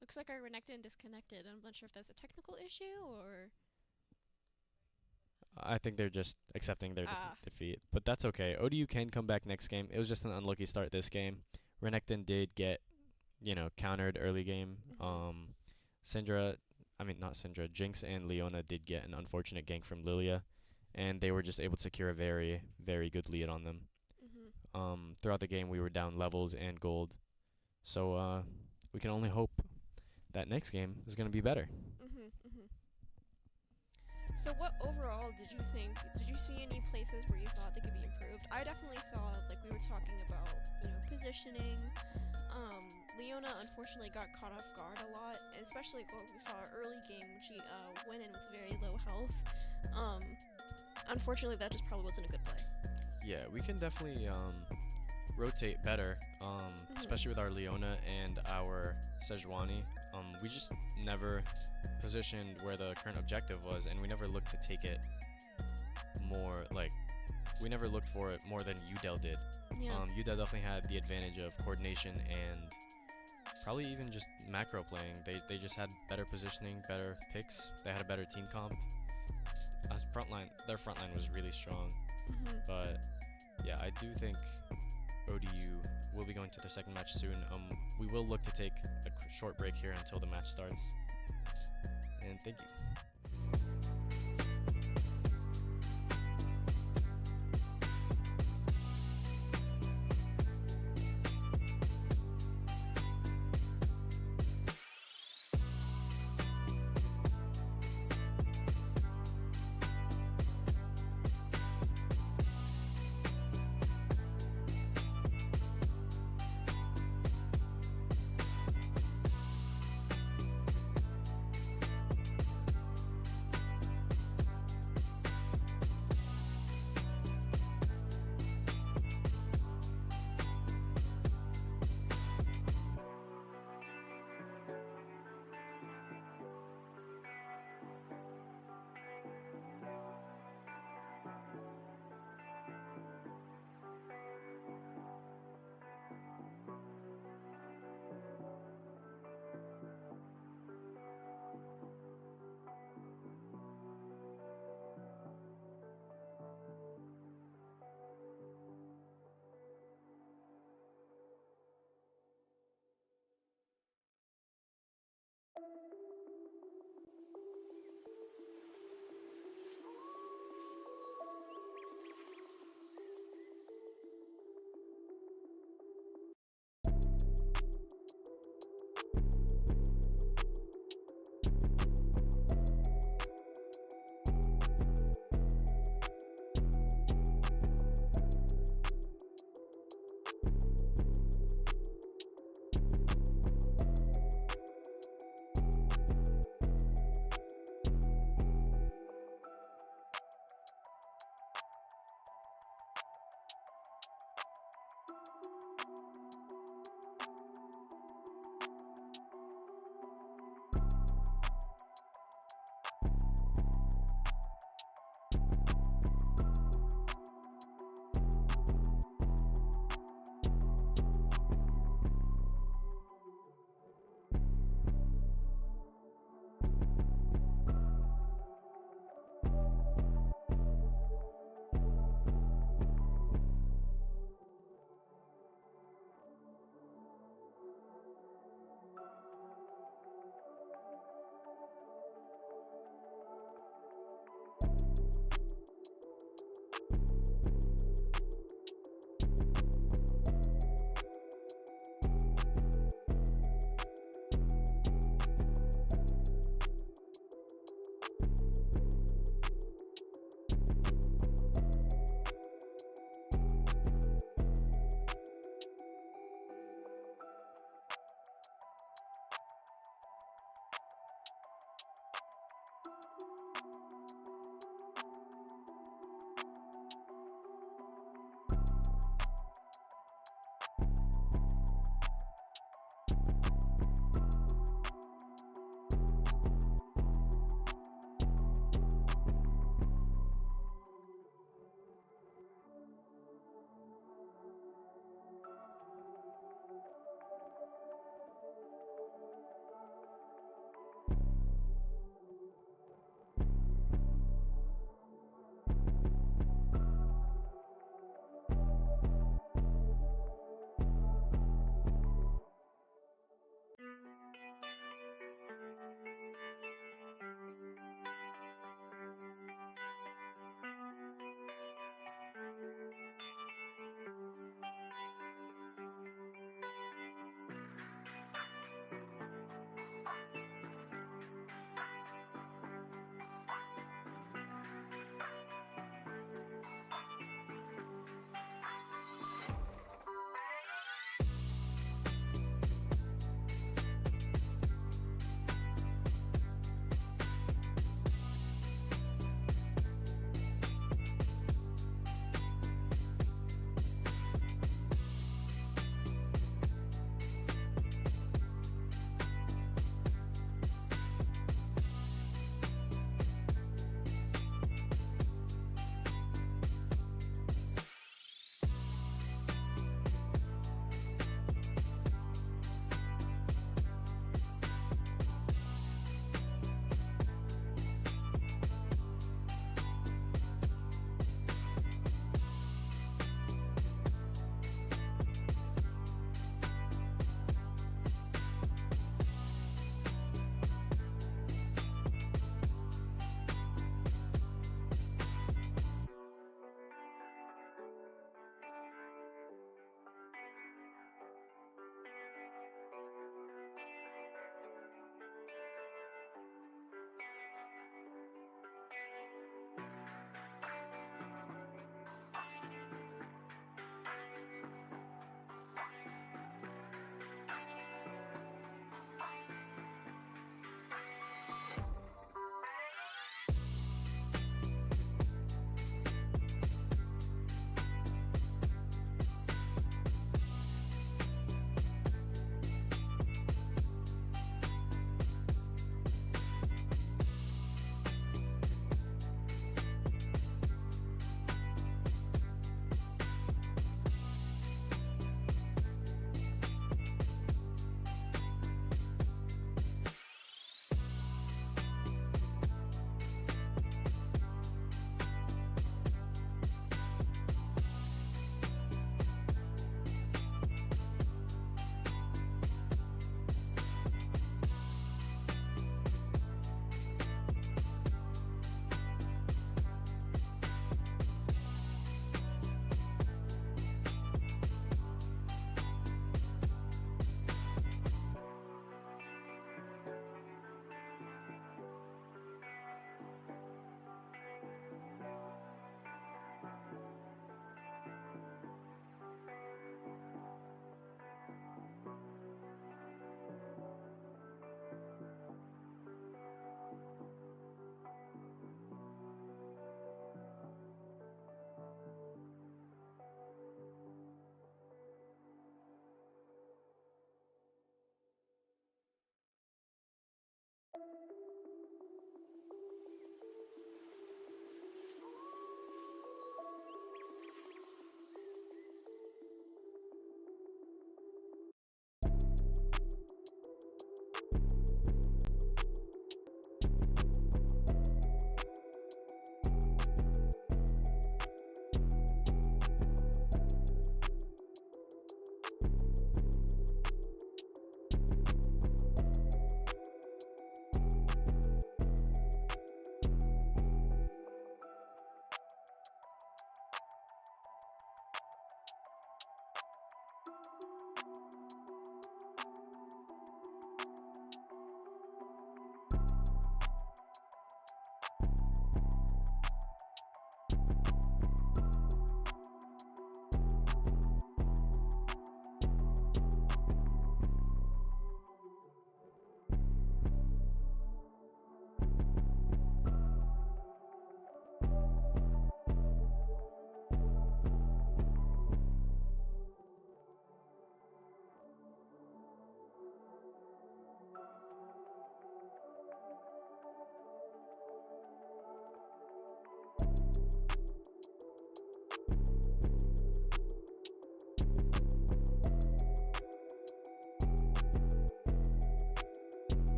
[SPEAKER 3] Looks like our Renekton disconnected. I'm not sure if that's a technical issue or...
[SPEAKER 4] I think they're just accepting their defeat. But that's okay. ODU can come back next game. It was just an unlucky start this game. Renekton did get, countered early game. Not Syndra, Jinx and Leona did get an unfortunate gank from Lilia, and they were just able to secure a very, very good lead on them. Throughout the game, we were down levels and gold, so we can only hope that next game is going to be better.
[SPEAKER 3] So what overall did you think? Did you see any places where you thought they could be improved? I definitely saw, like we were talking about, positioning. Leona unfortunately got caught off guard a lot, and especially what we saw early game when she went in with very low health. Unfortunately, that just probably wasn't a good play.
[SPEAKER 4] Yeah, we can definitely rotate better, especially with our Leona and our Sejuani. We just never positioned where the current objective was, and we never looked to take it more, we never looked for it more than Udel did.
[SPEAKER 3] Yeah.
[SPEAKER 4] Udel definitely had the advantage of coordination and probably even just macro playing. They just had better positioning, better picks. They had a better team comp. Their front line was really strong. But yeah, I do think ODU will be going to their second match soon. We will look to take a short break here until the match starts. And thank you.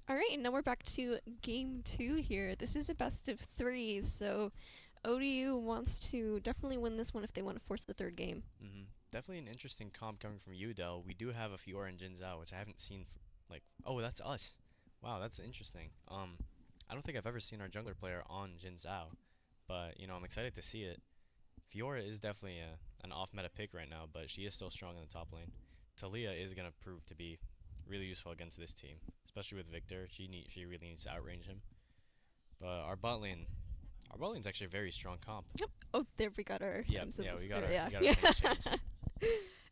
[SPEAKER 3] All right, and now we're back to game 2 here. This is a best of 3, so ODU wants to definitely win this one if they want to force the third game.
[SPEAKER 4] Definitely an interesting comp coming from UDEL. We do have a Fiora and Jin Zhao, which I haven't seen. Oh, that's us. Wow, that's interesting. I don't think I've ever seen our jungler player on Jin Zhao, but I'm excited to see it. Fiora is definitely an off-meta pick right now, but she is still strong in the top lane. Talia is gonna prove to be really useful against this team, especially with Victor. She really needs to outrange him. But our bot lane's actually a very strong comp.
[SPEAKER 3] Yep. Oh, there we got our
[SPEAKER 4] Yeah,
[SPEAKER 3] items.
[SPEAKER 4] we got
[SPEAKER 3] There,
[SPEAKER 4] our things changed.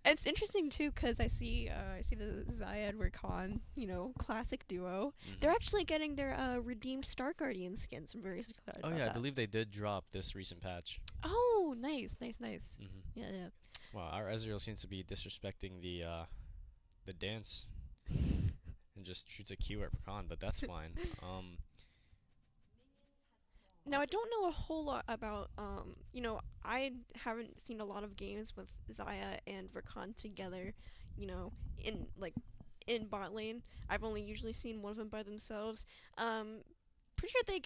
[SPEAKER 3] It's interesting too because I see the Zaya and Rakan, classic duo. They're
[SPEAKER 4] Mhm.
[SPEAKER 3] actually getting their redeemed Star Guardian skins. I'm very excited
[SPEAKER 4] Oh
[SPEAKER 3] about
[SPEAKER 4] yeah, I
[SPEAKER 3] that.
[SPEAKER 4] believe they did drop this recent patch.
[SPEAKER 3] Oh, nice, nice, nice.
[SPEAKER 4] Mhm.
[SPEAKER 3] Yeah, yeah.
[SPEAKER 4] Wow, our Ezreal seems to be disrespecting the dance and just shoots a Q at Rakan, but that's fine.
[SPEAKER 3] Now I don't know a whole lot about I haven't seen a lot of games with Zaya and Rakan together, you know, in like in bot lane. I've only usually seen one of them by themselves. Um Pretty sure they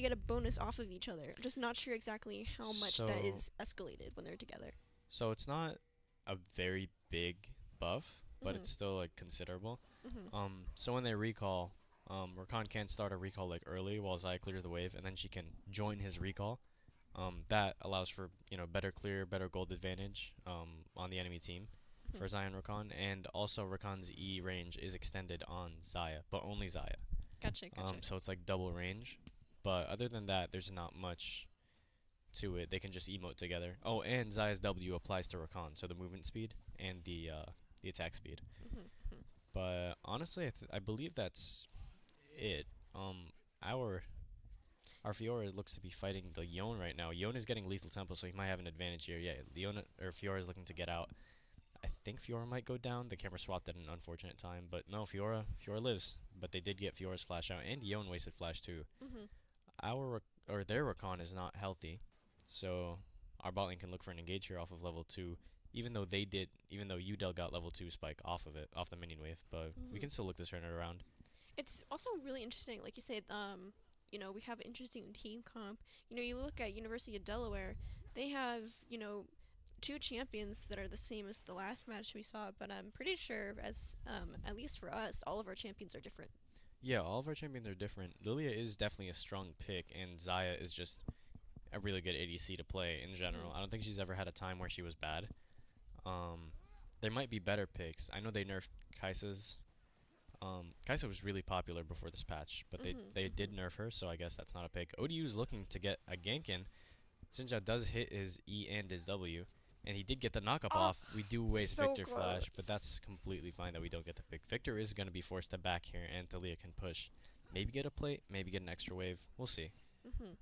[SPEAKER 3] get a bonus off of each other. I'm just not sure exactly how much that
[SPEAKER 4] So
[SPEAKER 3] is escalated when they're together.
[SPEAKER 4] so it's not a very big buff, but
[SPEAKER 3] Mhm.
[SPEAKER 4] it's still like considerable.
[SPEAKER 3] Mhm.
[SPEAKER 4] So when they recall, Rakan can start a recall like early while Zaya clears the wave, and then she can join his recall. That allows for better clear, better gold advantage on the enemy team
[SPEAKER 3] Mhm.
[SPEAKER 4] for Zaya and Rakan, and also Rakan's E range is extended on Zaya, but only Zaya.
[SPEAKER 3] Gotcha, gotcha.
[SPEAKER 4] So it's like double range. But other than that, there's not much to it. They can just emote together. Oh, and Zaya's W applies to Rakan, so the movement speed and the attack speed.
[SPEAKER 3] Mhm. Mhm.
[SPEAKER 4] But honestly, I believe that's it. Our our Fiora looks to be fighting the Yone right now. Yone is getting lethal tempo, so he might have an advantage here. Yeah, Leona or Fiora is looking to get out. I think Fiora might go down. The camera swapped at an unfortunate time, but no, Fiora lives. But they did get Fiora's flash out, and Yone wasted flash too.
[SPEAKER 3] Mhm.
[SPEAKER 4] Or their Rakan is not healthy, so our bot lane can look for an engage here off of level 2. Even though Udel got level 2 spike off of it, off the minion wave, but we
[SPEAKER 3] Mhm.
[SPEAKER 4] can still look this turn around.
[SPEAKER 3] It's also really interesting, like you said. We have interesting team comp. You look at University of Delaware, they have two champions that are the same as the last match we saw, but I'm pretty sure, as at least for us, all of our champions are different.
[SPEAKER 4] Yeah, all of our champions are different. Lilia is definitely a strong pick, and Zaya is just a really good ADC to play in general.
[SPEAKER 3] Mhm.
[SPEAKER 4] I don't think she's ever had a time where she was bad. Um, there might be better picks. I know they nerfed Kai'Sa's. Kai'Sa was really popular before this patch, but they
[SPEAKER 3] Mhm.
[SPEAKER 4] they did
[SPEAKER 3] Mhm.
[SPEAKER 4] nerf her, so I guess that's not a pick. ODU is looking to get a gank in. Sinja does hit his E and his W, and he did get the knockup
[SPEAKER 3] Oh,
[SPEAKER 4] off. We do waste
[SPEAKER 3] so
[SPEAKER 4] Victor flash, but
[SPEAKER 3] close.
[SPEAKER 4] that's completely fine that we don't get the pick. Victor is going to be forced to back here, and Talia can push. Maybe get a plate, maybe get an extra wave. We'll see.
[SPEAKER 3] Mhm.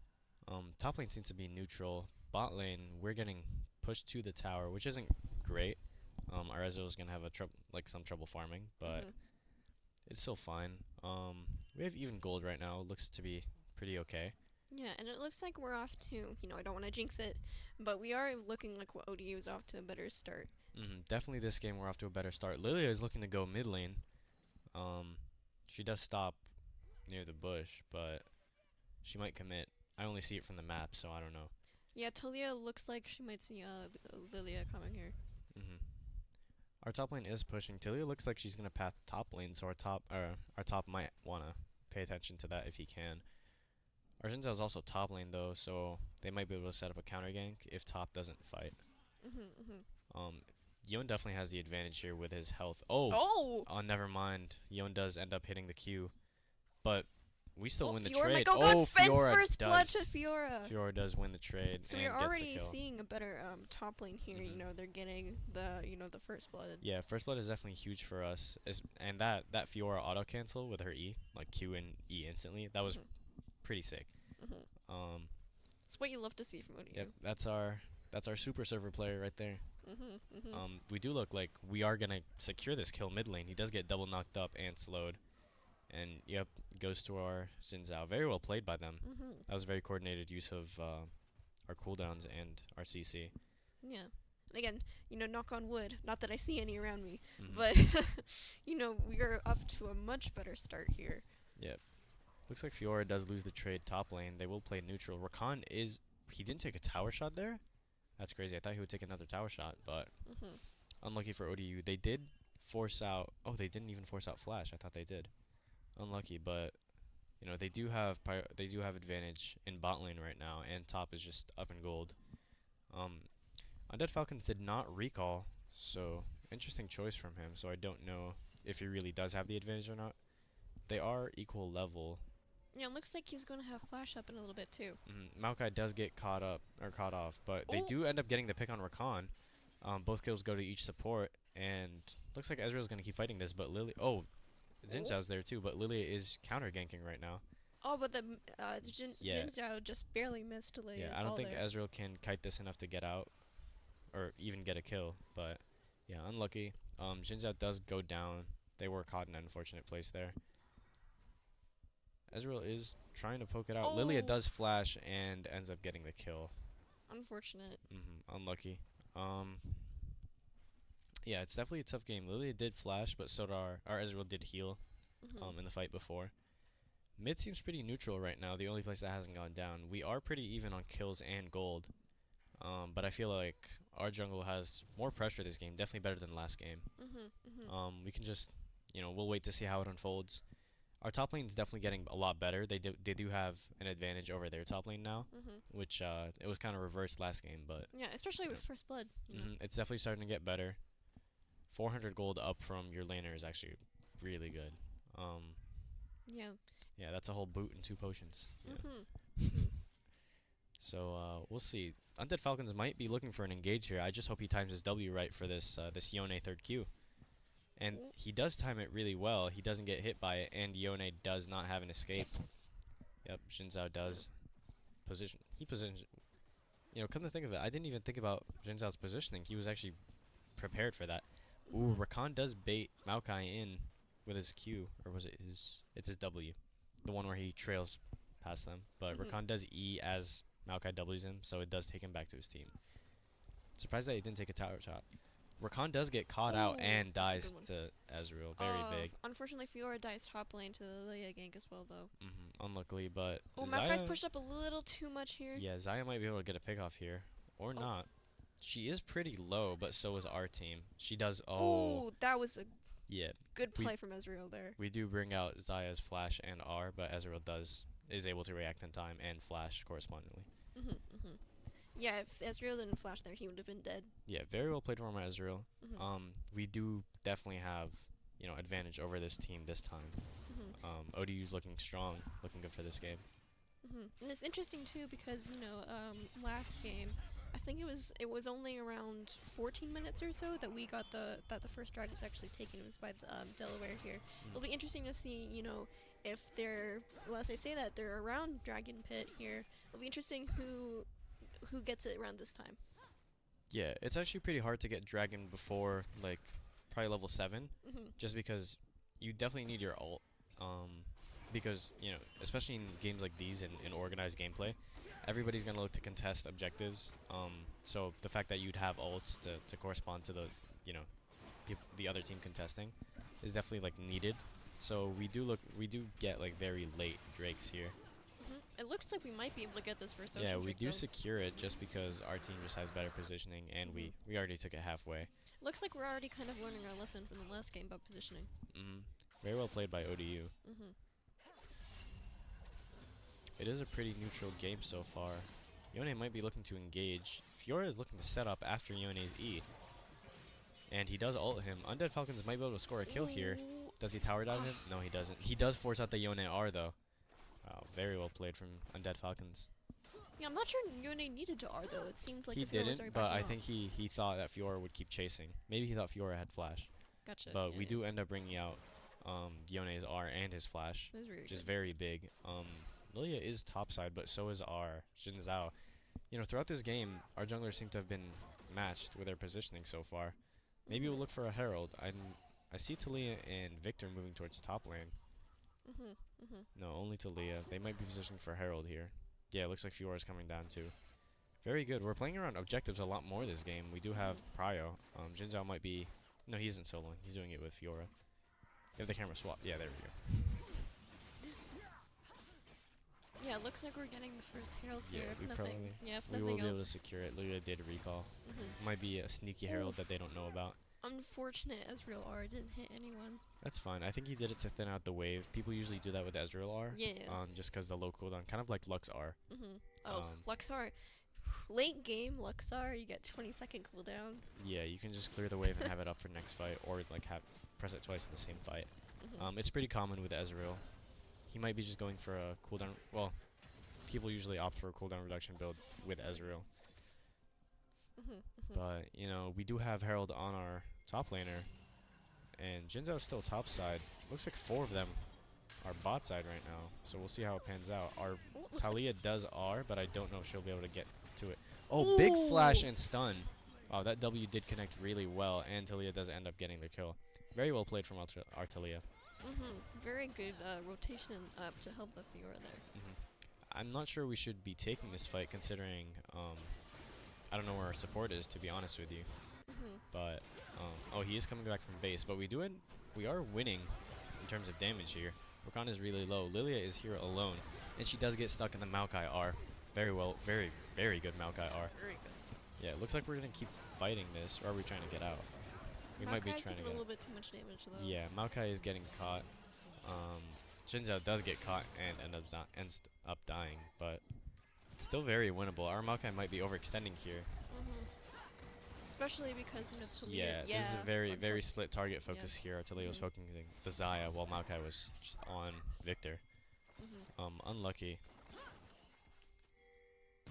[SPEAKER 4] Top lane seems to be neutral. Bot lane, we're getting pushed to the tower, which isn't great. Our Ezreal is gonna have some trouble farming, but
[SPEAKER 3] Mhm.
[SPEAKER 4] it's still fine. We have even gold right now. Looks to be pretty okay.
[SPEAKER 3] Yeah, and it looks like we're off to. I don't want to jinx it, but we are looking like ODU is off to a better start.
[SPEAKER 4] Definitely this game we're off to a better start. Lilia is looking to go mid lane. Um, she does stop near the bush, but she might commit. I only see it from the map, so I don't know.
[SPEAKER 3] Yeah, Talia looks like she might see Lilia coming here.
[SPEAKER 4] hmm Our top lane is pushing. Talia looks like she's gonna path top lane, so our top might wanna pay attention to that if he can. Our Xin is also top lane though, so they might be able to set up a counter gank if top doesn't fight.
[SPEAKER 3] Mhm. Mhm.
[SPEAKER 4] Um, Yon definitely has the advantage here with his health. Oh,
[SPEAKER 3] Oh.
[SPEAKER 4] never mind. Yon does end up hitting the Q, but we still
[SPEAKER 3] Oh,
[SPEAKER 4] win the
[SPEAKER 3] Fiora might
[SPEAKER 4] trade.
[SPEAKER 3] go
[SPEAKER 4] Oh,
[SPEAKER 3] good. Fend
[SPEAKER 4] Fiora
[SPEAKER 3] first blood
[SPEAKER 4] does.
[SPEAKER 3] to Fiora.
[SPEAKER 4] Fiora does win the trade
[SPEAKER 3] So
[SPEAKER 4] and
[SPEAKER 3] we're
[SPEAKER 4] gets the
[SPEAKER 3] already
[SPEAKER 4] kill.
[SPEAKER 3] seeing a better top lane here.
[SPEAKER 4] Mhm.
[SPEAKER 3] They're getting the first blood.
[SPEAKER 4] Yeah, first blood is definitely huge for us. And that Fiora auto cancel with her E, like Q and E instantly, that was
[SPEAKER 3] Mhm.
[SPEAKER 4] pretty sick.
[SPEAKER 3] Mhm.
[SPEAKER 4] Um,
[SPEAKER 3] It's what you love to see from ODU.
[SPEAKER 4] yep, that's our super server player right there.
[SPEAKER 3] Mhm. Mhm.
[SPEAKER 4] We do look like we are gonna secure this kill mid lane. He does get double knocked up and slowed, and yep, goes to our Xin Zhao. Very well played by them.
[SPEAKER 3] Mhm.
[SPEAKER 4] That was a very coordinated use of our cooldowns and our CC.
[SPEAKER 3] Yeah. And again, knock on wood. Not that I see any around me,
[SPEAKER 4] Mhm.
[SPEAKER 3] but we are up to a much better start here.
[SPEAKER 4] Yep. Looks like Fiora does lose the trade top lane. They will play neutral. Rakan he didn't take a tower shot there. That's crazy. I thought he would take another tower shot, but
[SPEAKER 3] Mhm.
[SPEAKER 4] unlucky for ODU. They did force out. Oh, they didn't even force out flash. I thought they did. Unlucky, but they do have advantage in bot lane right now, and top is just up in gold. Um, Undead Falcons did not recall, so interesting choice from him. So I don't know if he really does have the advantage or not. They are equal level.
[SPEAKER 3] Yeah, it looks like he's gonna have flash up in a little bit too.
[SPEAKER 4] Maokai does get caught off, but they
[SPEAKER 3] Oh.
[SPEAKER 4] do end up getting the pick on Rakan. Both kills go to each support, and looks like Ezreal's gonna keep fighting this, but Lily. Oh, Xin Zhao's there too, but Lilia is counter ganking right now.
[SPEAKER 3] Oh, but the
[SPEAKER 4] Yeah.
[SPEAKER 3] Xin Zhao just barely missed Leia.
[SPEAKER 4] Yeah, I don't think Ezreal can kite this enough to get out, or even get a kill. But yeah, unlucky. Xin Zhao does go down. They were caught in an unfortunate place there. Ezreal is trying to poke it out. Lilia does flash and ends up getting the kill.
[SPEAKER 3] Unfortunate.
[SPEAKER 4] Unlucky. Yeah, it's definitely a tough game. Lilia did flash, but so did our Ezreal did heal in the fight before. Mid seems pretty neutral right now, the only place that hasn't gone down. We are pretty even on kills and gold. But I feel like our jungle has more pressure this game, definitely better than last game. We can just, we'll wait to see how it unfolds. Our top lane is definitely getting a lot better. They do have an advantage over their top lane now, which it was kind of reversed last game, but
[SPEAKER 3] yeah, especially with First Blood.
[SPEAKER 4] it's definitely starting to get better. 400 gold up from your laner is actually really good.
[SPEAKER 3] Yeah.
[SPEAKER 4] Yeah, that's a whole boot and 2 potions. Yeah. So we'll see. Undead Falcons might be looking for an engage here. I just hope he times his W right for this this Yone 3rd Q. And he does time it really well. He doesn't get hit by it, and Yone does not have an escape.
[SPEAKER 3] Yes.
[SPEAKER 4] Yep, Xin Zhao does. He positions. Come to think of it, I didn't even think about Xin Zhao's positioning. He was actually prepared for that. Ooh, Rakan does bait Maokai in with his Q, or was it his? It's his W, the one where he trails past them. But Rakan does E as Maokai W's him, so it does take him back to his team. Surprised that he didn't take a tower shot. Rakan does get caught out and dies to Ezreal. Very big.
[SPEAKER 3] Unfortunately, Fiora dies top lane to the Leia gank as well, though.
[SPEAKER 4] Unluckily, but
[SPEAKER 3] Maokai's pushed up a little too much here.
[SPEAKER 4] Yeah, Xayah might be able to get a pick off here, or not. She is pretty low, but so is our team. She does. Oh,
[SPEAKER 3] that was a good
[SPEAKER 4] We
[SPEAKER 3] play from Ezreal there.
[SPEAKER 4] We do bring out Xayah's flash and R, but Ezreal is able to react in time and flash correspondingly.
[SPEAKER 3] Yeah, if Ezreal didn't flash there, he would have been dead.
[SPEAKER 4] Yeah, very well played from Ezreal. We do definitely have advantage over this team this time. ODU's looking strong, looking good for this game.
[SPEAKER 3] And it's interesting too because last game, I think it was only around 14 minutes or so that we got the first dragon was actually taken. It was by the Delaware here. It'll be interesting to see if they're, well, as I say that, they're around Dragon Pit here. It'll be interesting who gets it around this time.
[SPEAKER 4] Yeah, it's actually pretty hard to get Dragon before, like, probably level 7, just because you definitely need your ult, because, especially in games like these in organized gameplay, everybody's going to look to contest objectives, so the fact that you'd have ults to correspond to the, the other team contesting is definitely, like, needed. So we do get, like, very late Drakes here.
[SPEAKER 3] It looks like we might be able to get this first Ocean
[SPEAKER 4] Yeah, we
[SPEAKER 3] Drake,
[SPEAKER 4] do
[SPEAKER 3] though.
[SPEAKER 4] secure it just because our team just has better positioning, and we already took it halfway.
[SPEAKER 3] Looks like we're already kind of learning our lesson from the last game about positioning.
[SPEAKER 4] Very well played by ODU. It is a pretty neutral game so far. Yone might be looking to engage. Fiora is looking to set up after Yone's E. And he does ult him. Undead Falcons might be able to score a kill here. Does he tower dive him? No, he doesn't. He does force out the Yone R, though. Wow, very well played from Undead Falcons.
[SPEAKER 3] Yeah, I'm not sure Yone needed to R, though. It seemed like
[SPEAKER 4] he
[SPEAKER 3] the Fiora was
[SPEAKER 4] didn't,
[SPEAKER 3] already
[SPEAKER 4] but
[SPEAKER 3] backing
[SPEAKER 4] I
[SPEAKER 3] off.
[SPEAKER 4] think he thought that Fiora would keep chasing. Maybe he thought Fiora had flash.
[SPEAKER 3] Gotcha.
[SPEAKER 4] But we do end up bringing out Yone's R and his flash,
[SPEAKER 3] That was really
[SPEAKER 4] which is
[SPEAKER 3] good.
[SPEAKER 4] very big. Lilia is topside, but so is our Xin Zhao. Throughout this game, our junglers seem to have been matched with their positioning so far. Maybe we'll look for a Herald. I see Talia and Victor moving towards top lane. No, only Talia. They might be positioning for Herald here. Yeah, it looks like Fiora's coming down too. Very good. We're playing around objectives a lot more this game. We do have Prio. Xin Zhao might be... No, he isn't soloing. He's doing it with Fiora. If the camera swap. Yeah, there we go.
[SPEAKER 3] Yeah, it looks like we're getting the first Herald
[SPEAKER 4] Yeah,
[SPEAKER 3] here. If
[SPEAKER 4] we
[SPEAKER 3] nothing,
[SPEAKER 4] probably...
[SPEAKER 3] if
[SPEAKER 4] We will
[SPEAKER 3] nothing
[SPEAKER 4] be able to
[SPEAKER 3] else.
[SPEAKER 4] secure it. Lilia did recall. Might be a sneaky Herald that they don't know about.
[SPEAKER 3] Unfortunate Ezreal R didn't hit anyone.
[SPEAKER 4] That's fine. I think he did it to thin out the wave. People usually do that with Ezreal R.
[SPEAKER 3] Yeah.
[SPEAKER 4] Just because the low cooldown, kind of like Lux R.
[SPEAKER 3] Oh, Luxar. Late game, Luxar, you get 20-second cooldown.
[SPEAKER 4] Yeah, you can just clear the wave and have it up for next fight, or like press it twice in the same fight. It's pretty common with Ezreal. He might be just going for a cooldown. Well, people usually opt for a cooldown reduction build with Ezreal. But, you know, we do have Herald on our top laner. And Jinzhao's still top side. Looks like 4 of them are bot side right now. So we'll see how it pans out. Our Talia does R, but I don't know if she'll be able to get to it. Oh, big flash and stun. Wow, that W did connect really well, and Talia does end up getting the kill. Very well played from our Talia.
[SPEAKER 3] Very good rotation up to help the Fiora there.
[SPEAKER 4] I'm not sure we should be taking this fight considering I don't know where our support is, to be honest with you. But oh, he is coming back from base, but we are winning in terms of damage here. Rakan is really low. Lilia is here alone, and she does get stuck in the Maokai R. Very well, very good Maokai R.
[SPEAKER 3] Very good.
[SPEAKER 4] Yeah, it looks like we're gonna keep fighting this, or are we trying to get out? We might be
[SPEAKER 3] Maokai's
[SPEAKER 4] trying to
[SPEAKER 3] taking
[SPEAKER 4] get
[SPEAKER 3] a little bit too much damage though.
[SPEAKER 4] Yeah, Maokai is getting caught. Jinzhao does get caught and ends up dying, but it's still very winnable. Our Maokai might be overextending here.
[SPEAKER 3] Especially because Talia.
[SPEAKER 4] Yeah, this is a very split target focus here. Talia was focusing the Xayah while Maokai was just on Victor. Unlucky.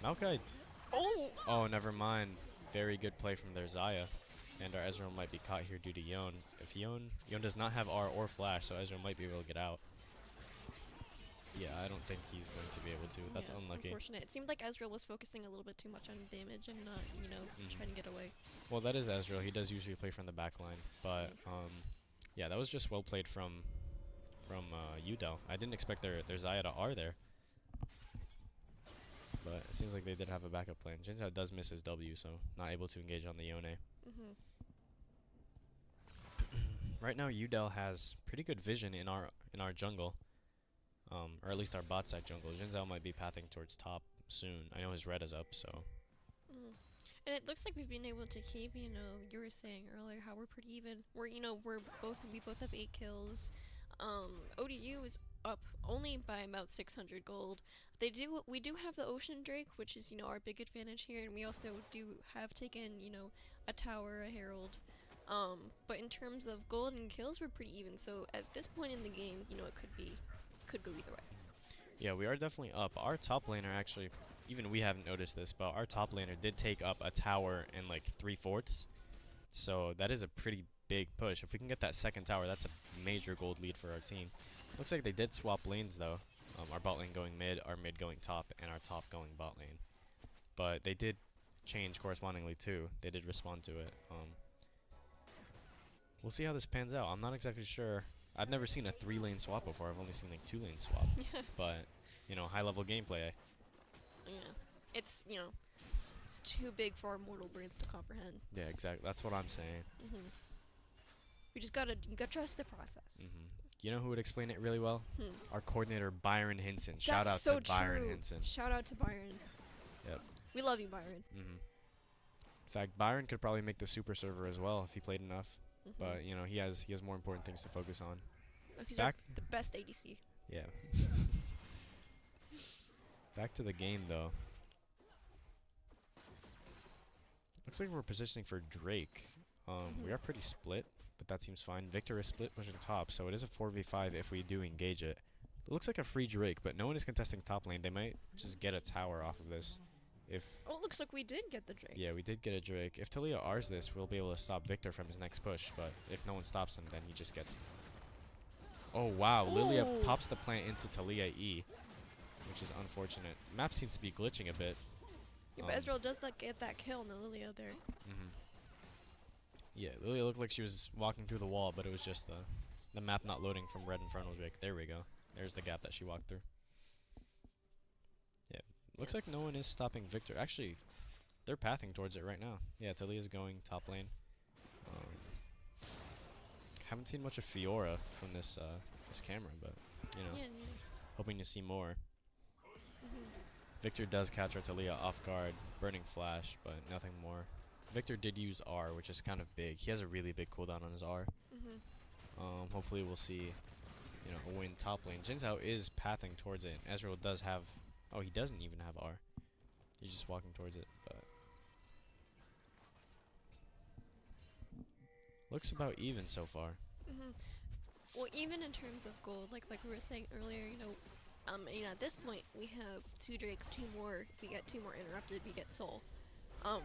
[SPEAKER 4] Maokai. Oh, never mind. Very good play from their Xayah. And our Ezreal might be caught here due to Yone. If Yone does not have R or Flash, so Ezreal might be able to get out. Yeah, I don't think he's going to be able to. That's unlucky.
[SPEAKER 3] Unfortunate. It seemed like Ezreal was focusing a little bit too much on damage and not, trying to get away.
[SPEAKER 4] Well, that is Ezreal. He does usually play from the back line. But, yeah, that was just well played from Udel. I didn't expect their Xayah to R there. But it seems like they did have a backup plan. Jinzhao does miss his W, so not able to engage on the Yone. Right now, Udel has pretty good vision in our jungle. Or at least our bot side jungle. Jinzhao might be pathing towards top soon. I know his red is up, so.
[SPEAKER 3] And it looks like we've been able to keep, you were saying earlier how we're pretty even. We both have 8 kills. ODU is up only by about 600 gold. We do have the Ocean Drake, which is, our big advantage here, and we also do have taken, a tower, a herald. But in terms of gold and kills, we're pretty even. So at this point in the game, it could go either way.
[SPEAKER 4] Yeah, we are definitely up. Our top laner actually, even we haven't noticed this, but our top laner did take up a tower in like 3/4. So that is a pretty big push. If we can get that second tower, that's a major gold lead for our team. Looks like they did swap lanes though. Our bot lane going mid, our mid going top, and our top going bot lane. But they did change correspondingly too. They did respond to it. We'll see how this pans out. I'm not exactly sure. I've never seen a 3-lane swap before. I've only seen like 2-lane swap. But, high level gameplay.
[SPEAKER 3] Yeah. It's too big for our mortal brains to comprehend.
[SPEAKER 4] Yeah, exactly. That's what I'm saying.
[SPEAKER 3] You gotta trust the process.
[SPEAKER 4] You know who would explain it really well? Our coordinator, Byron Hinson. Shout
[SPEAKER 3] That's
[SPEAKER 4] out
[SPEAKER 3] so
[SPEAKER 4] to Byron
[SPEAKER 3] true.
[SPEAKER 4] Hinson.
[SPEAKER 3] Shout out to Byron.
[SPEAKER 4] Yep.
[SPEAKER 3] We love you, Byron.
[SPEAKER 4] In fact, Byron could probably make the super server as well if he played enough. But he has more important things to focus on.
[SPEAKER 3] He's
[SPEAKER 4] Back
[SPEAKER 3] the best ADC.
[SPEAKER 4] Yeah. Back to the game though. Looks like we're positioning for Drake. We are pretty split, but that seems fine. Victor is split pushing top, so it is a 4v5 if we do engage it. It looks like a free Drake, but no one is contesting top lane. They might just get a tower off of this. It
[SPEAKER 3] looks like we did get the Drake.
[SPEAKER 4] Yeah, we did get a Drake. If Talia R's this, we'll be able to stop Victor from his next push, but if no one stops him, then he just gets... Oh, wow. Lilia pops the plant into Talia E, which is unfortunate. Map seems to be glitching a bit.
[SPEAKER 3] Yeah, but Ezreal does get that kill on the Lilia there.
[SPEAKER 4] Yeah, Lilia looked like she was walking through the wall, but it was just the map not loading from red Infernal Drake. There we go. There's the gap that she walked through. Yeah, looks like no one is stopping Victor. Actually, they're pathing towards it right now. Yeah, Talia's going top lane. Haven't seen much of Fiora from this camera, but hoping to see more. Victor does catch our Talia off guard, burning flash, but nothing more. Victor did use R, which is kind of big. He has a really big cooldown on his R. Hopefully we'll see, a win top lane. Jinzhao is pathing towards it. Ezreal does have... Oh, he doesn't even have R. He's just walking towards it, but... Looks about even so far.
[SPEAKER 3] Well, even in terms of gold, like we were saying earlier, at this point we have 2 Drakes, 2 more. If we get 2 more interrupted, we get Soul.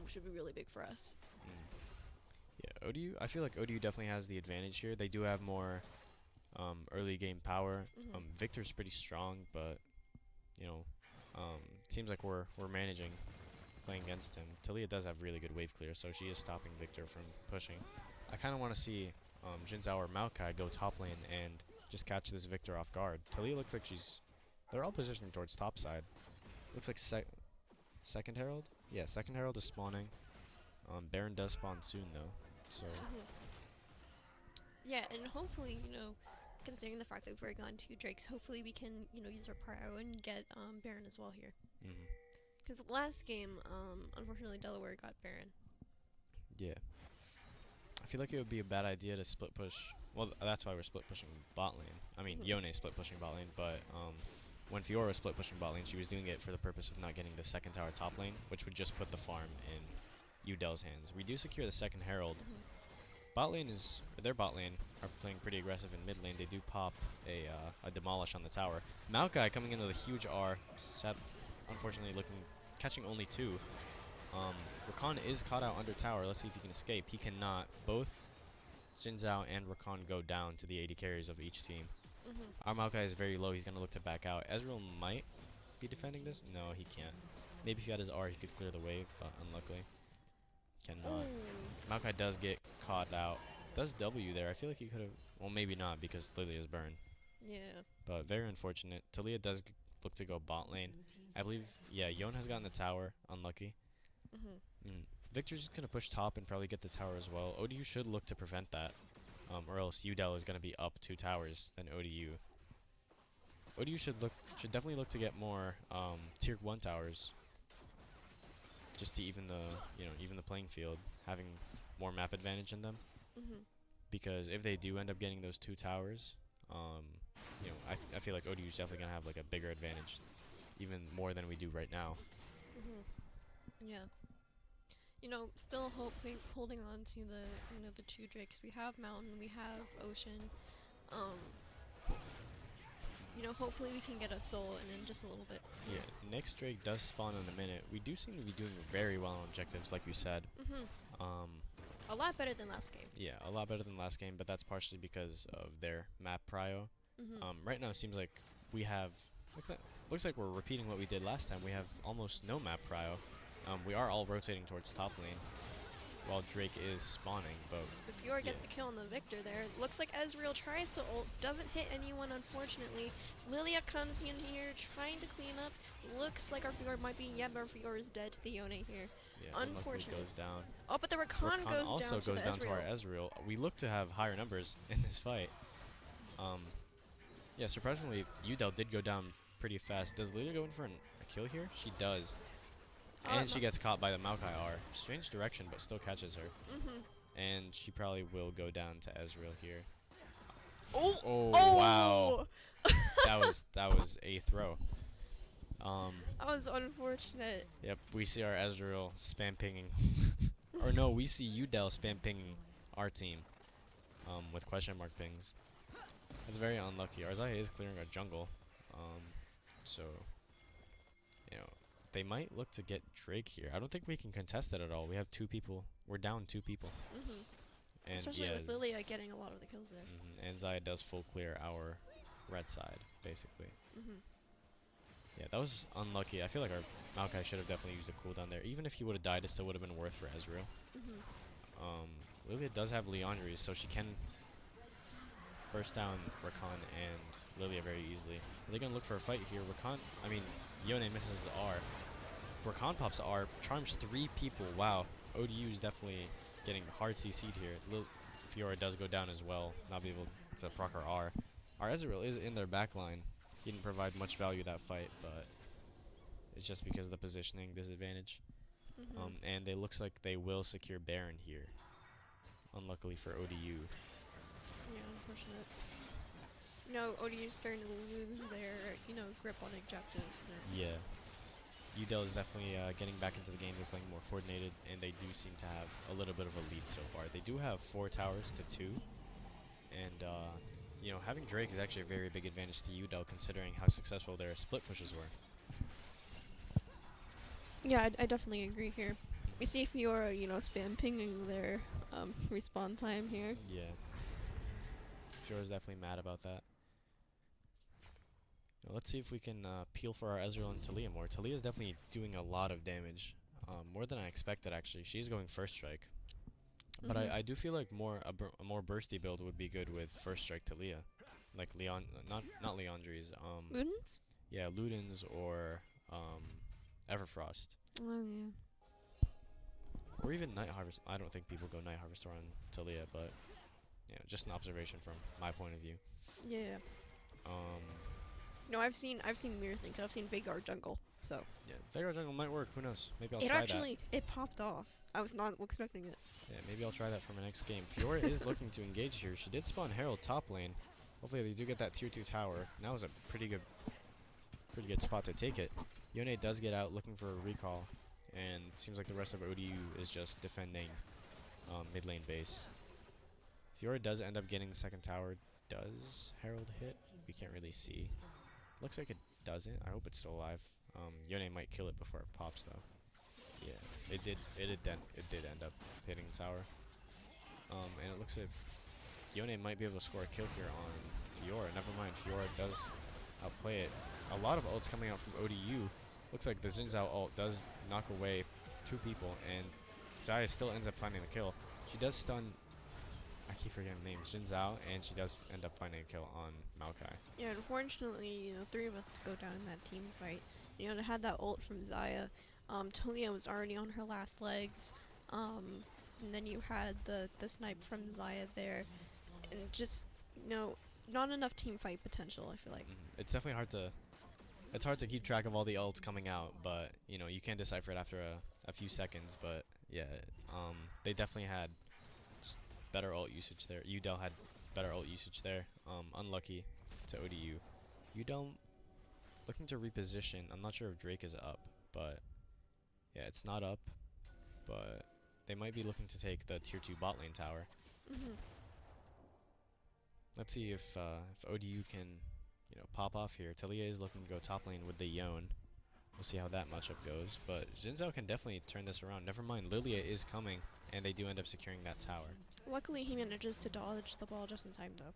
[SPEAKER 3] which would be really big for us.
[SPEAKER 4] Yeah, ODU. I feel like ODU definitely has the advantage here. They do have more early game power. Victor's pretty strong, but you know, seems like we're managing playing against him. Talia does have really good wave clear, so she is stopping Victor from pushing. I kind of want to see Jinzao or Maokai go top lane and just catch this Victor off guard. Talia looks like they're all positioning towards top side. Looks like second Herald? Yeah, second Herald is spawning. Baron does spawn soon though, so.
[SPEAKER 3] Yeah, and hopefully, considering the fact that we've already gone 2 Drakes, hopefully we can, use our Pyro and get Baron as well here. Because last game, unfortunately, Delaware got Baron.
[SPEAKER 4] Yeah. I feel like it would be a bad idea to split push. Well, that's why we're split pushing bot lane. I mean, Yone split pushing bot lane, but when Fiora was split pushing bot lane, she was doing it for the purpose of not getting the second tower top lane, which would just put the farm in Udel's hands. We do secure the second Herald. Bot lane their bot lane are playing pretty aggressive in mid lane. They do pop a demolish on the tower. Maokai coming into the huge R, unfortunately catching only 2. Rakan is caught out under tower. Let's see if he can escape. He cannot. Both Jinzao and Rakan go down to the AD carries of each team. Our Maokai is very low. He's going to look to back out. Ezreal might be defending this. No, he can't. Maybe if he had his R, he could clear the wave, but unluckily. Cannot. Maokai does get caught out. Does W there. I feel like he could have. Well, maybe not because Lilia's burned.
[SPEAKER 3] Yeah.
[SPEAKER 4] But very unfortunate. Talia does look to go bot lane. I believe, yeah, Yon has gotten the tower. Unlucky. Victor's just going to push top and probably get the tower as well. ODU should look to prevent that. Or else Udel is going to be up 2 towers than ODU. ODU should definitely look to get more tier 1 towers. Just to even the playing field, having more map advantage in them. Because if they do end up getting those 2 towers, I feel like ODU is definitely gonna have like a bigger advantage, even more than we do right now.
[SPEAKER 3] Yeah. Still holding on to the 2 Drakes. We have Mountain, we have Ocean. Hopefully we can get a soul in just a little bit.
[SPEAKER 4] Yeah, next Drake does spawn in a minute. We do seem to be doing very well on objectives, like you said.
[SPEAKER 3] A lot better than last game.
[SPEAKER 4] Yeah, a lot better than last game, but that's partially because of their map prio. Right now it seems like we have looks like we're repeating what we did last time. We have almost no map prio. We are all rotating towards top lane while Drake is spawning, but
[SPEAKER 3] the Fiora gets the kill on the Victor there. Looks like Ezreal tries to ult, doesn't hit anyone unfortunately. Lilia comes in here trying to clean up. Looks like our Fiora might be, but our Fiora is dead to the Yone here.
[SPEAKER 4] Yeah,
[SPEAKER 3] unfortunately.
[SPEAKER 4] Goes down.
[SPEAKER 3] Oh, but the Rakan goes
[SPEAKER 4] also
[SPEAKER 3] down to
[SPEAKER 4] goes down to our Ezreal. We look to have higher numbers in this fight. Yeah, surprisingly, Udel did go down pretty fast. Does Lilia go in for a kill here? She does. And she gets caught by the Maokai R. Strange direction, but still catches her. And she probably will go down to Ezreal here. Oh wow. that was a throw.
[SPEAKER 3] That was unfortunate.
[SPEAKER 4] Yep, we see our Ezreal spam pinging. Or no, we see Udel spam pinging our team with question mark pings. That's very unlucky. Arzaya is clearing our jungle. So, they might look to get Drake here. I don't think we can contest it at all. We have 2 people. We're down 2 people. And
[SPEAKER 3] especially with Lilia getting a lot of the kills there.
[SPEAKER 4] And Zaya does full clear our red side, basically. Yeah, that was unlucky. I feel like our Maokai should have definitely used a cooldown there. Even if he would have died, it still would have been worth for Ezreal. Lilia does have Leandries, so she can burst down Rakan and Lilia very easily. Are they going to look for a fight here? Yone misses his R. Rakan pops R, charms 3 people. Wow, ODU is definitely getting hard CC'd here. Fiora does go down as well, not be able to proc our R. Our Ezreal is in their backline. He didn't provide much value that fight, but it's just because of the positioning disadvantage. And it looks like they will secure Baron here. Unluckily for ODU.
[SPEAKER 3] Yeah, unfortunate. ODU's starting to lose their, grip on objectives.
[SPEAKER 4] Yeah. Udel is definitely getting back into the game. They're playing more coordinated, and they do seem to have a little bit of a lead so far. They do have 4 towers to 2, and having Drake is actually a very big advantage to Udel considering how successful their split pushes were.
[SPEAKER 3] Yeah, I definitely agree here. We see Fiora, spam pinging their respawn time here.
[SPEAKER 4] Yeah. Fiora's definitely mad about that. Now, let's see if we can peel for our Ezreal and Talia more. Talia's definitely doing a lot of damage. More than I expected, actually. She's going first strike. But I do feel like a more bursty build would be good with first strike Talia. Like not Leandri's.
[SPEAKER 3] Ludens?
[SPEAKER 4] Yeah, Ludens or Everfrost.
[SPEAKER 3] Oh, yeah.
[SPEAKER 4] Or even Night Harvest. I don't think people go Night Harvester on Talia, but just an observation from my point of view.
[SPEAKER 3] Yeah. No, I've seen weird things. I've seen Veigar jungle, so.
[SPEAKER 4] Yeah, Veigar jungle might work. Who knows? Maybe I'll
[SPEAKER 3] It
[SPEAKER 4] try
[SPEAKER 3] actually, it popped off. I was not expecting it.
[SPEAKER 4] Yeah, maybe I'll try that for my next game. Fiora is looking to engage here. She did spawn Herald top lane. Hopefully they do get that tier 2 tower. That was a pretty good spot to take it. Yone does get out looking for a recall, and seems like the rest of ODU is just defending mid lane base. Fiora does end up getting the second tower. Does Herald hit? We can't really see. Looks like it doesn't. I hope it's still alive. Yone might kill it before it pops though. Yeah, it did end up hitting the tower. And it looks like Yone might be able to score a kill here on Fiora. Never mind, Fiora does outplay it. A lot of ults coming out from ODU. Looks like the Xin Zhao ult does knock away 2 people, and Zaya still ends up finding the kill. She does stun, I keep forgetting the name, Xin Zhao, and she does end up finding a kill on Maokai.
[SPEAKER 3] Yeah, unfortunately, 3 of us go down in that team fight. To had that ult from Zaya. Talia was already on her last legs. And then you had the snipe from Zaya there. And just, not enough team fight potential, I feel like.
[SPEAKER 4] It's definitely hard to keep track of all the ults coming out, but you can decipher it after a few seconds. But yeah, they definitely had just better ult usage there. Udel had better ult usage there. Unlucky to ODU. Udel looking to reposition. I'm not sure if Drake is up, but yeah, it's not up. But they might be looking to take the tier 2 bot lane tower. Let's see if ODU can pop off here. Talia is looking to go top lane with the Yone. We'll see how that matchup goes. But Xin Zhao can definitely turn this around. Never mind, Lilia is coming, and they do end up securing that tower.
[SPEAKER 3] Luckily, he manages to dodge the ball just in time, though.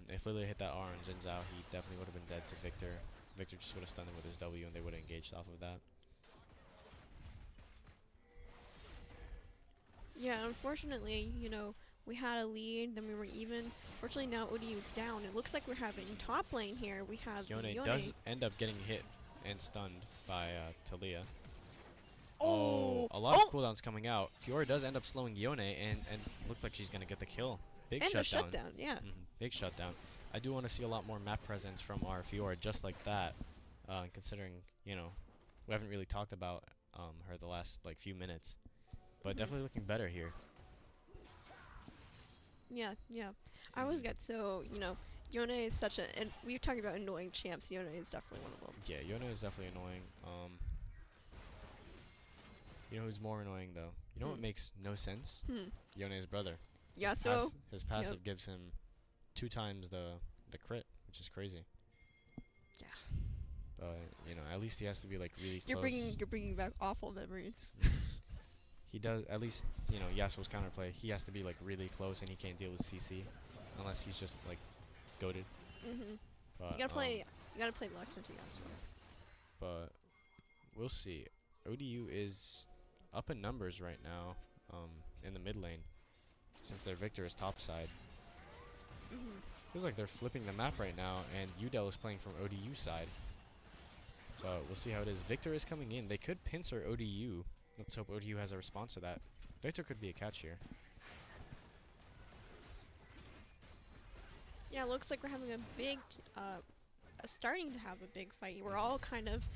[SPEAKER 4] If Lilia hit that R on Xin Zhao, he definitely would have been dead to Victor. Victor just would have stunned him with his W, and they would have engaged off of that.
[SPEAKER 3] Yeah, unfortunately, we had a lead, then we were even. Fortunately, now ODU's down. It looks like we're having top lane here. We have
[SPEAKER 4] Yone
[SPEAKER 3] Yone.
[SPEAKER 4] does end up getting hit and stunned by Talia.
[SPEAKER 3] Oh,
[SPEAKER 4] a lot of cooldowns coming out. Fiora does end up slowing Yone, and looks like she's going to get the kill. Big
[SPEAKER 3] and
[SPEAKER 4] shutdown.
[SPEAKER 3] a shutdown, yeah.
[SPEAKER 4] Big shutdown. I do want to see a lot more map presence from our Fiora just like that, considering, we haven't really talked about her the last few minutes. But definitely looking better here.
[SPEAKER 3] Yeah. I always get so, Yone is such a, and we're talking about annoying champs, Yone is definitely one of them.
[SPEAKER 4] Yeah, Yone is definitely annoying. You know who's more annoying, though? You know what makes no sense? Yone's brother.
[SPEAKER 3] Yeah,
[SPEAKER 4] his passive gives him 2 times the crit, which is crazy.
[SPEAKER 3] Yeah.
[SPEAKER 4] But, at least he has to be, really
[SPEAKER 3] You're
[SPEAKER 4] close.
[SPEAKER 3] bringing back awful memories.
[SPEAKER 4] He does, at least, Yasuo's counterplay, he has to be, really close, and he can't deal with CC. Unless he's just, goated. But,
[SPEAKER 3] You gotta play Lux into Yasuo.
[SPEAKER 4] But, we'll see. ODU is up in numbers right now, in the mid lane, since their Victor is topside. Feels like they're flipping the map right now, and Udel is playing from ODU side. But we'll see how it is. Victor is coming in. They could pincer ODU. Let's hope ODU has a response to that. Victor could be a catch here.
[SPEAKER 3] Yeah, it looks like we're having a big, starting to have a big fight. We're all kind of,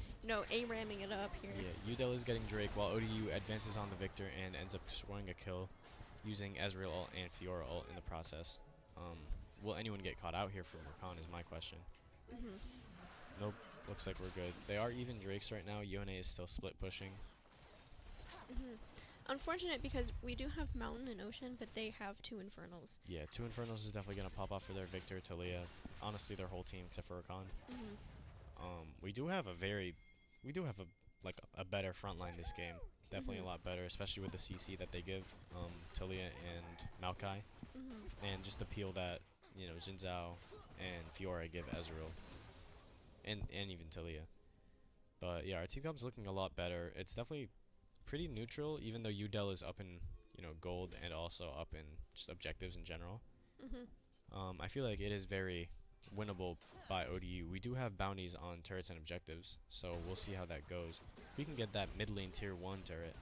[SPEAKER 3] A-ramming it up here.
[SPEAKER 4] Yeah, Udel is getting Drake while ODU advances on the Victor and ends up scoring a kill using Ezreal ult and Fiora ult in the process. Will anyone get caught out here from Rakan is my question. Nope, looks like we're good. They are even Drakes right now. Yone is still split pushing.
[SPEAKER 3] Unfortunate because we do have Mountain and Ocean, but they have 2 Infernals.
[SPEAKER 4] Yeah, 2 Infernals is definitely going to pop off for their Victor, Talia. Honestly, their whole team except for Rakan. We do have a better front line this game. definitely a lot better, especially with the CC that they give Talia and Maokai, and just the peel that Jin Zhao and Fiora give Ezreal, and even Talia. But yeah, our team comp's looking a lot better. It's definitely pretty neutral, even though UDEL is up in gold and also up in just objectives in general. I feel like it is very winnable by ODU. We do have bounties on turrets and objectives, so we'll see how that goes. If we can get that mid lane tier 1 turret,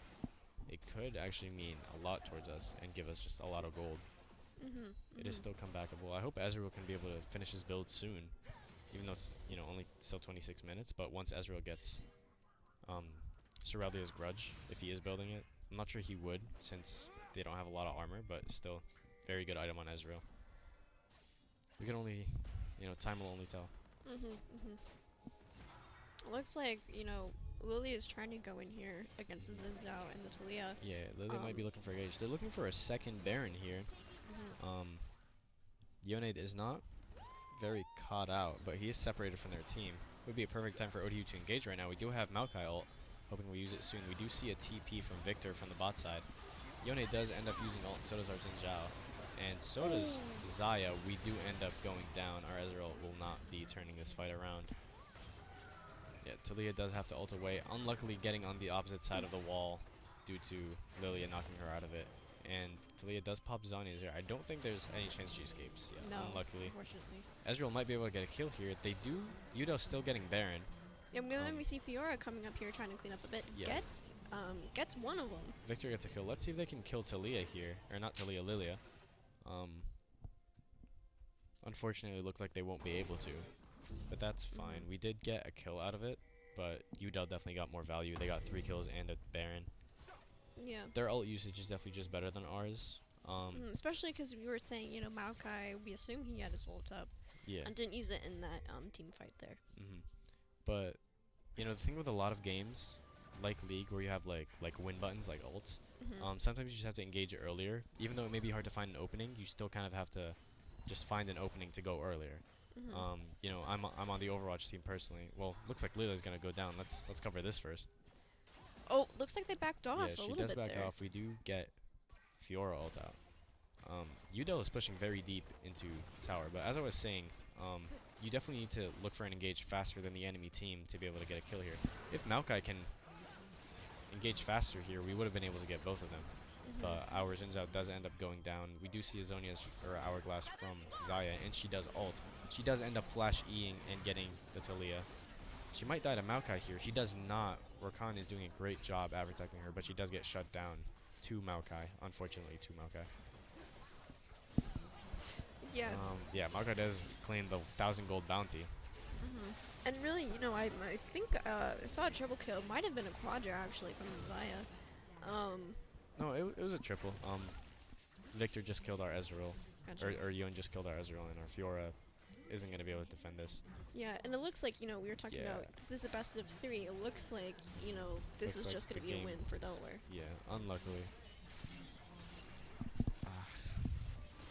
[SPEAKER 4] it could actually mean a lot towards us and give us just a lot of gold. It is still comebackable. I hope Ezreal can be able to finish his build soon, even though it's only still 26 minutes. But once Ezreal gets Sorelia's Grudge, if he is building it, I'm not sure he would since they don't have a lot of armor, but still very good item on Ezreal. We can only, time will only tell.
[SPEAKER 3] Looks like, Lily is trying to go in here against the Xin Zhao and the Talia.
[SPEAKER 4] Yeah, Lily might be looking for a gauge. They're looking for a second Baron here. Yone is not very caught out, but he is separated from their team. Would be a perfect time for ODU to engage right now. We do have Maokai ult, hoping we use it soon. We do see a TP from Victor from the bot side. Yone does end up using ult, and so does our Xin Zhao. And so does Xayah. We do end up going down. Our Ezreal will not be turning this fight around. Yeah, Talia does have to ult away. Unluckily getting on the opposite side of the wall due to Lilia knocking her out of it. And Talia does pop Zhonya's here. I don't think there's any chance she escapes. Yeah,
[SPEAKER 3] No,
[SPEAKER 4] unluckily.
[SPEAKER 3] unfortunately.
[SPEAKER 4] Ezreal might be able to get a kill here. They do. Yudo's still getting Baron.
[SPEAKER 3] And then we see Fiora coming up here trying to clean up a bit.
[SPEAKER 4] Yeah.
[SPEAKER 3] Gets one of them.
[SPEAKER 4] Victor gets a kill. Let's see if they can kill Talia here. Or not Talia, Lilia. Unfortunately, it looks like they won't be able to. But that's fine. We did get a kill out of it. But Udel definitely got more value. They got 3 kills and a Baron.
[SPEAKER 3] Yeah.
[SPEAKER 4] Their ult usage is definitely just better than ours.
[SPEAKER 3] Especially because we were saying, Maokai, we assume he had his ult up.
[SPEAKER 4] Yeah.
[SPEAKER 3] And didn't use it in that team fight there.
[SPEAKER 4] But, the thing with a lot of games, like League, where you have like win buttons, like ults, sometimes you just have to engage earlier. Even though it may be hard to find an opening, you still kind of have to just find an opening to go earlier. I'm on the Overwatch team personally. Well, looks like Lilia's gonna go down. Let's cover this first.
[SPEAKER 3] Oh, looks like they backed off
[SPEAKER 4] Yeah,
[SPEAKER 3] a little
[SPEAKER 4] she
[SPEAKER 3] bit
[SPEAKER 4] does back
[SPEAKER 3] there.
[SPEAKER 4] off. We do get Fiora ult out. Udel is pushing very deep into tower, but as I was saying, you definitely need to look for an engage faster than the enemy team to be able to get a kill here. If Maokai can engage faster here, we would have been able to get both of them. But our Xin Zhao does end up going down. We do see a Zhonya's or Hourglass from Xayah, and she does ult. She does end up flash E-ing and getting the Talia. She might die to Maokai here. She does not. Rakan is doing a great job protecting her, but she does get shut down to Maokai. Unfortunately, to Maokai.
[SPEAKER 3] Yeah.
[SPEAKER 4] Yeah, Maokai does claim the 1,000 gold bounty.
[SPEAKER 3] And really, I think I saw a triple kill. Might have been a quadra actually from Xayah.
[SPEAKER 4] No, it was a triple. Victor just killed our Ezreal.
[SPEAKER 3] Gotcha.
[SPEAKER 4] Or Yoon just killed our Ezreal, and our Fiora isn't going to be able to defend this.
[SPEAKER 3] Yeah, and it looks like, we were talking
[SPEAKER 4] Yeah.
[SPEAKER 3] about this is a best of 3. It looks like, this
[SPEAKER 4] Looks
[SPEAKER 3] is
[SPEAKER 4] like
[SPEAKER 3] just going to
[SPEAKER 4] the
[SPEAKER 3] be a
[SPEAKER 4] game.
[SPEAKER 3] win for Delaware.
[SPEAKER 4] Yeah, unluckily.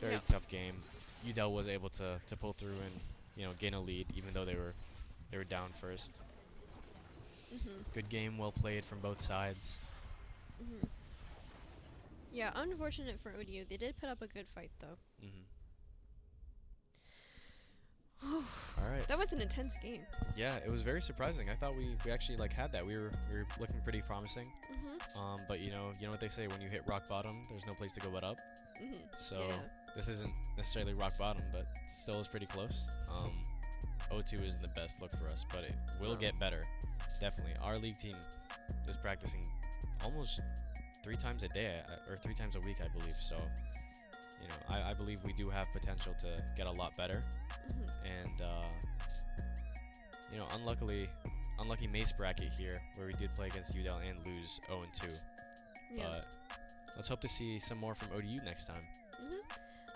[SPEAKER 4] Very
[SPEAKER 3] Yeah.
[SPEAKER 4] tough game. Udel was able to pull through and gain a lead, even though they were down first. Good game, well played from both sides.
[SPEAKER 3] Yeah, unfortunate for ODU. They did put up a good fight, though.
[SPEAKER 4] All right.
[SPEAKER 3] That was an intense game.
[SPEAKER 4] Yeah, it was very surprising. I thought we actually had that. We were looking pretty promising. But you know what they say, when you hit rock bottom, there's no place to go but up. So
[SPEAKER 3] Yeah.
[SPEAKER 4] this isn't necessarily rock bottom, but still is pretty close. O2 is the best look for us, but it will get better. Definitely. Our league team is practicing almost 3 times a day, or 3 times a week, I believe. So, I believe we do have potential to get a lot better. And, unlucky Mace bracket here, where we did play against UDEL and lose 0-2.
[SPEAKER 3] Yeah.
[SPEAKER 4] But let's hope to see some more from ODU next time.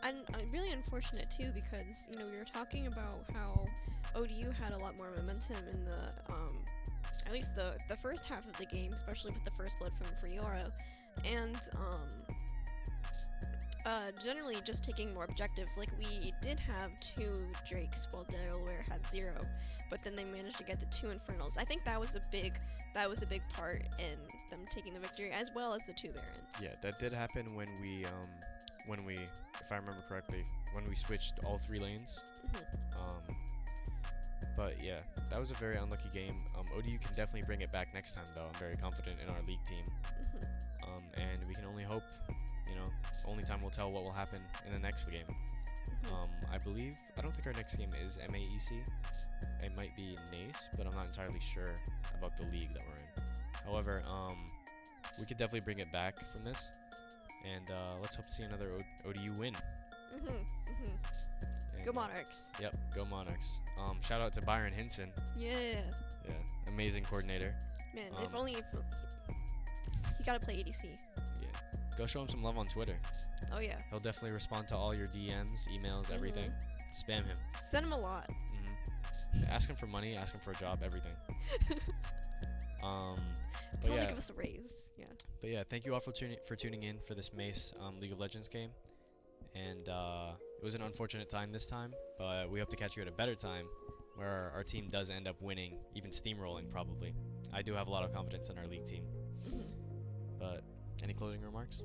[SPEAKER 3] And really unfortunate too, because we were talking about how ODU had a lot more momentum in the at least the first half of the game, especially with the first blood from Fiora, and generally just taking more objectives. Like, we did have 2 Drakes while Delaware had 0, but then they managed to get the 2 Infernals. I think that was a big that was a big part in them taking the victory, as well as the 2 Barons.
[SPEAKER 4] Yeah, that did happen when we, if I remember correctly, when we switched all 3 lanes. But yeah, that was a very unlucky game. ODU can definitely bring it back next time, though. I'm very confident in our league team. And we can only hope, only time will tell what will happen in the next game. I don't think our next game is MAEC. It might be NACE, but I'm not entirely sure about the league that we're in. However, we could definitely bring it back from this. And let's hope to see another ODU win. And,
[SPEAKER 3] Go Monarchs.
[SPEAKER 4] Yep, go Monarchs. Shout out to Byron Hinson.
[SPEAKER 3] Yeah.
[SPEAKER 4] Yeah, amazing coordinator.
[SPEAKER 3] Man, if only he gotta play ADC.
[SPEAKER 4] Yeah, go show him some love on Twitter.
[SPEAKER 3] Oh yeah.
[SPEAKER 4] He'll definitely respond to all your DMs, emails, everything. Spam him.
[SPEAKER 3] Send him a lot.
[SPEAKER 4] Ask him for money, ask him for a job, everything.
[SPEAKER 3] Tell him to give us a raise. Yeah.
[SPEAKER 4] But yeah, thank you all for tuning in for this MAEC League of Legends game. And it was an unfortunate time this time, but we hope to catch you at a better time where our team does end up winning, even steamrolling probably. I do have a lot of confidence in our league team. But any closing remarks?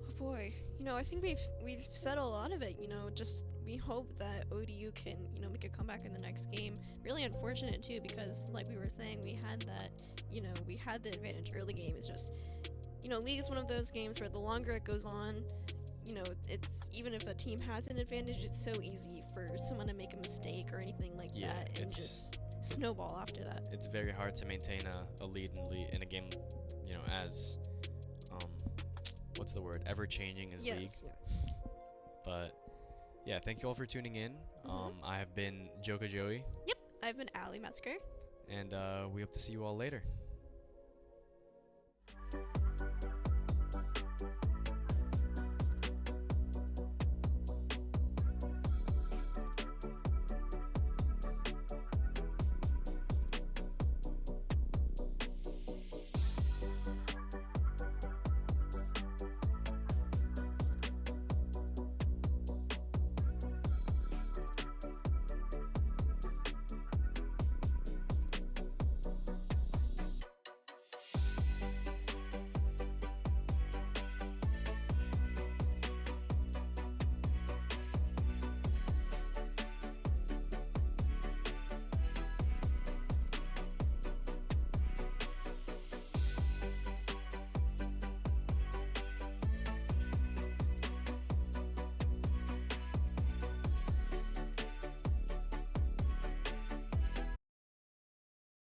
[SPEAKER 3] Oh boy, I think we've said a lot of it. Just we hope that ODU can make a comeback in the next game. Really unfortunate too, because like we were saying, we had the advantage early game. It's just league is one of those games where the longer it goes on, it's even if a team has an advantage, it's so easy for someone to make a mistake or anything like that, and just snowball after that.
[SPEAKER 4] It's very hard to maintain a lead in a game, as what's the word? Ever changing as league.
[SPEAKER 3] Yeah.
[SPEAKER 4] But yeah, thank you all for tuning in. I have been Joka Joey.
[SPEAKER 3] Yep, I've been Allie Metzger.
[SPEAKER 4] And we hope to see you all later.